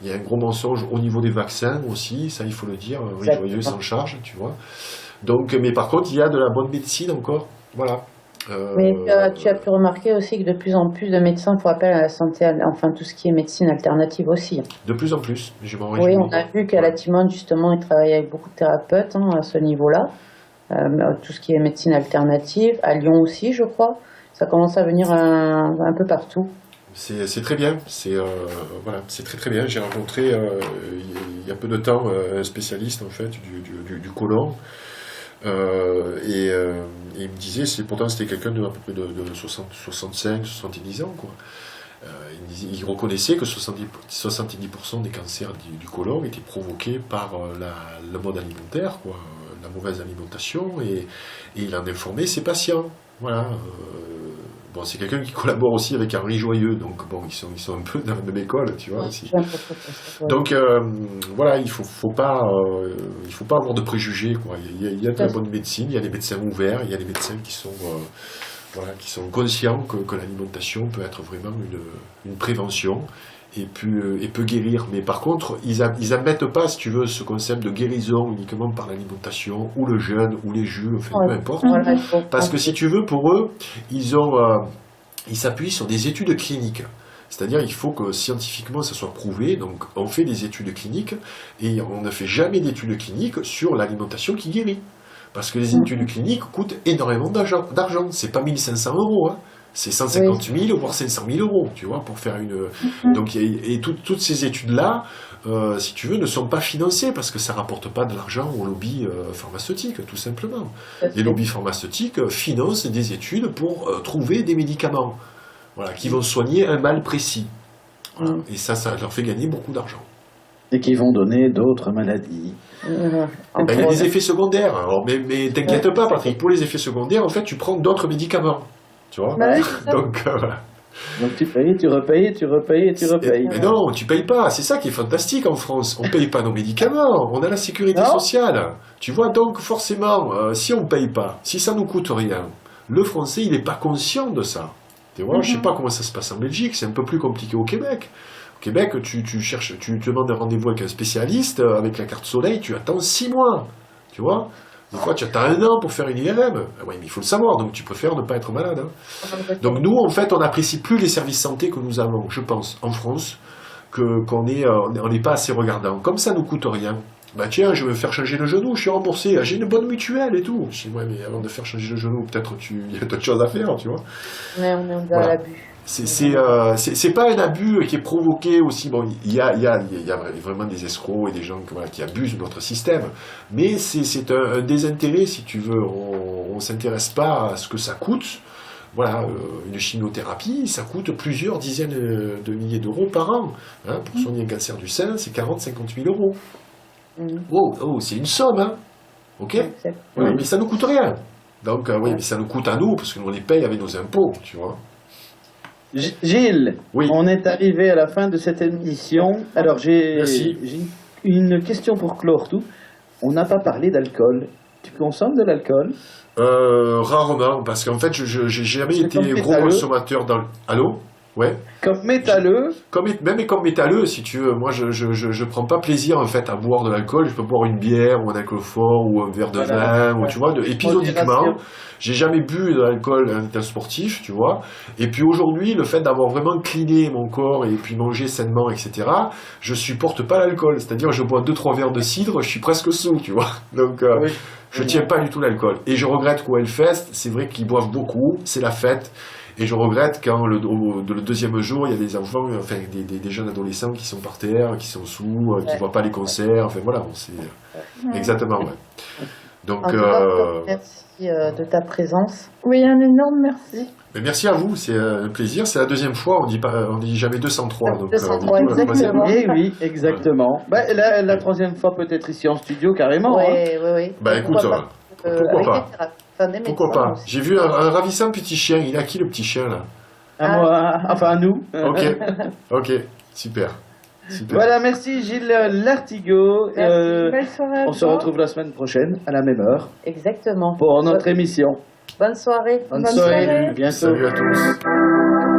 Il y a un gros mensonge au niveau des vaccins aussi, ça il faut le dire, Joyeux s'en charge, tu vois. Donc, mais par contre, il y a de la bonne médecine encore, voilà. Mais tu as pu remarquer aussi que de plus en plus de médecins font appel à la santé, enfin tout ce qui est médecine alternative aussi. De plus en plus, je m'en réjouis. Oui, on a vu qu'à la Timone, justement, ils travaillaient avec beaucoup de thérapeutes hein, à ce niveau-là. Tout ce qui est médecine alternative, à Lyon aussi, je crois. Ça commence à venir un peu partout. C'est très bien, voilà, c'est très très bien. J'ai rencontré il y a peu de temps un spécialiste en fait du côlon. Et il me disait, pourtant c'était quelqu'un de à peu près de 65, 70 ans, quoi. Il reconnaissait que 70% des cancers du côlon étaient provoqués par le mode alimentaire, quoi, la mauvaise alimentation, et il en informait ses patients. Voilà. Bon, c'est quelqu'un qui collabore aussi avec Henri Joyeux, donc bon, ils sont un peu dans la même école, tu vois. Aussi. Donc voilà, il faut pas avoir de préjugés, quoi. Il y a de la bonne médecine, il y a des médecins ouverts, il y a des médecins qui sont conscients que l'alimentation peut être vraiment une prévention et peut guérir. Mais par contre, ils admettent pas, si tu veux, ce concept de guérison uniquement par l'alimentation, ou le jeûne, ou les jus, enfin peu importe. Voilà, Parce que si tu veux, pour eux, ils s'appuient sur des études cliniques. C'est-à-dire il faut que scientifiquement ça soit prouvé, donc on fait des études cliniques, et on ne fait jamais d'études cliniques sur l'alimentation qui guérit. Parce que les études cliniques coûtent énormément d'argent. C'est pas 1 500 €, hein. C'est 150 000, voire 500 000 €, tu vois, pour faire une... Donc, toutes ces études-là, si tu veux, ne sont pas financées parce que ça rapporte pas de l'argent aux lobbies pharmaceutiques, tout simplement. Les lobbies pharmaceutiques financent des études pour trouver des médicaments, voilà, qui vont soigner un mal précis. Voilà. Et ça leur fait gagner beaucoup d'argent. Et qui vont donner d'autres maladies. Il y a des effets secondaires. Alors, mais t'inquiète pas, Patrick, pour les effets secondaires, en fait, tu prends d'autres médicaments. Tu vois? Bah oui, c'est ça. Donc, voilà. Donc tu payes, tu repayes, tu repayes et tu repayes. Mais non, tu payes pas. C'est ça qui est fantastique en France. On paye pas nos médicaments. On a la sécurité Non. sociale. Tu vois, donc forcément, si on paye pas, si ça nous coûte rien, le Français, il n'est pas conscient de ça. Tu vois, je sais pas comment ça se passe en Belgique. C'est un peu plus compliqué au Québec. Au Québec, tu cherches, tu demandes un rendez-vous avec un spécialiste, avec la carte soleil, tu attends 6 mois. Tu vois? Des fois, tu attends 1 an pour faire une IRM. Ah oui, mais il faut le savoir, donc tu préfères ne pas être malade. Hein. Donc nous, en fait, on n'apprécie plus les services santé que nous avons, je pense, en France, qu'on n'est pas assez regardant. Comme ça nous coûte rien. Bah tiens, je vais me faire changer le genou, je suis remboursé, j'ai une bonne mutuelle et tout. Je dis, ouais, mais avant de faire changer le genou, peut-être il y a d'autres choses à faire, tu vois. Mais on est dans Voilà. l'abus. C'est pas un abus qui est provoqué aussi. Bon, il y a vraiment des escrocs et des gens qui abusent de notre système, mais c'est un désintérêt, si tu veux. On s'intéresse pas à ce que ça coûte. Voilà, une chimiothérapie, ça coûte plusieurs dizaines de milliers d'euros par an. Hein, pour soigner un cancer du sein, c'est 40-50 000 euros. Oh, c'est une somme, hein. Ok. Oui, mais ça nous coûte rien. Donc, oui, mais ça nous coûte à nous, parce que nous on les paye avec nos impôts, tu vois. Gilles, Oui. on est arrivé à la fin de cette émission. Alors Merci. j'ai une question pour clore tout. On n'a pas parlé d'alcool. Tu consommes de l'alcool? Rarement, parce qu'en fait, j'ai jamais C'est été comme gros métalleux. consommateur dans... Allô? Ouais. Comme métalleux? Même comme métalleux, si tu veux. Moi, je prends pas plaisir, en fait, à boire de l'alcool. Je peux boire une bière, ou un alcool fort, ou un verre de Voilà. vin, ou Ouais. tu vois, épisodiquement. Modération. J'ai jamais bu de l'alcool en état sportif, tu vois. Et puis aujourd'hui, le fait d'avoir vraiment cleané mon corps et puis manger sainement, etc., je supporte pas l'alcool. C'est-à-dire, je bois 2-3 verres de cidre, je suis presque sous, tu vois. Donc, Oui. je tiens pas du tout l'alcool. Et je regrette qu'au Hellfest, c'est vrai qu'ils boivent beaucoup, c'est la fête. Et je regrette quand le deuxième jour, il y a des enfants, enfin des jeunes adolescents qui sont par terre, qui sont sous, qui voient pas les concerts. Enfin voilà, c'est exactement, ouais. Donc, En tout cas, merci de ta présence. Oui, un énorme merci. mais merci à vous, c'est un plaisir. C'est la deuxième fois, on dit jamais 203. Donc, 203, du coup, la troisième. exactement. Eh oui, exactement. Bah, la troisième fois peut-être ici en studio carrément. Oui, Hein. oui, oui. Bah écoute, pourquoi avec pas. des thérapeutes, enfin, des Pourquoi médecins pas? aussi. J'ai vu un ravissant petit chien. Il a qui le petit chien là? À moi, enfin à nous. Ok, super. Super. Voilà, merci Gilles Lartigot. Belle soirée à On se toi. retrouve la semaine prochaine à la même heure Exactement. pour notre émission. Bonne soirée. Bonne Bonne soirée, soirée. à bientôt. Salut à tous.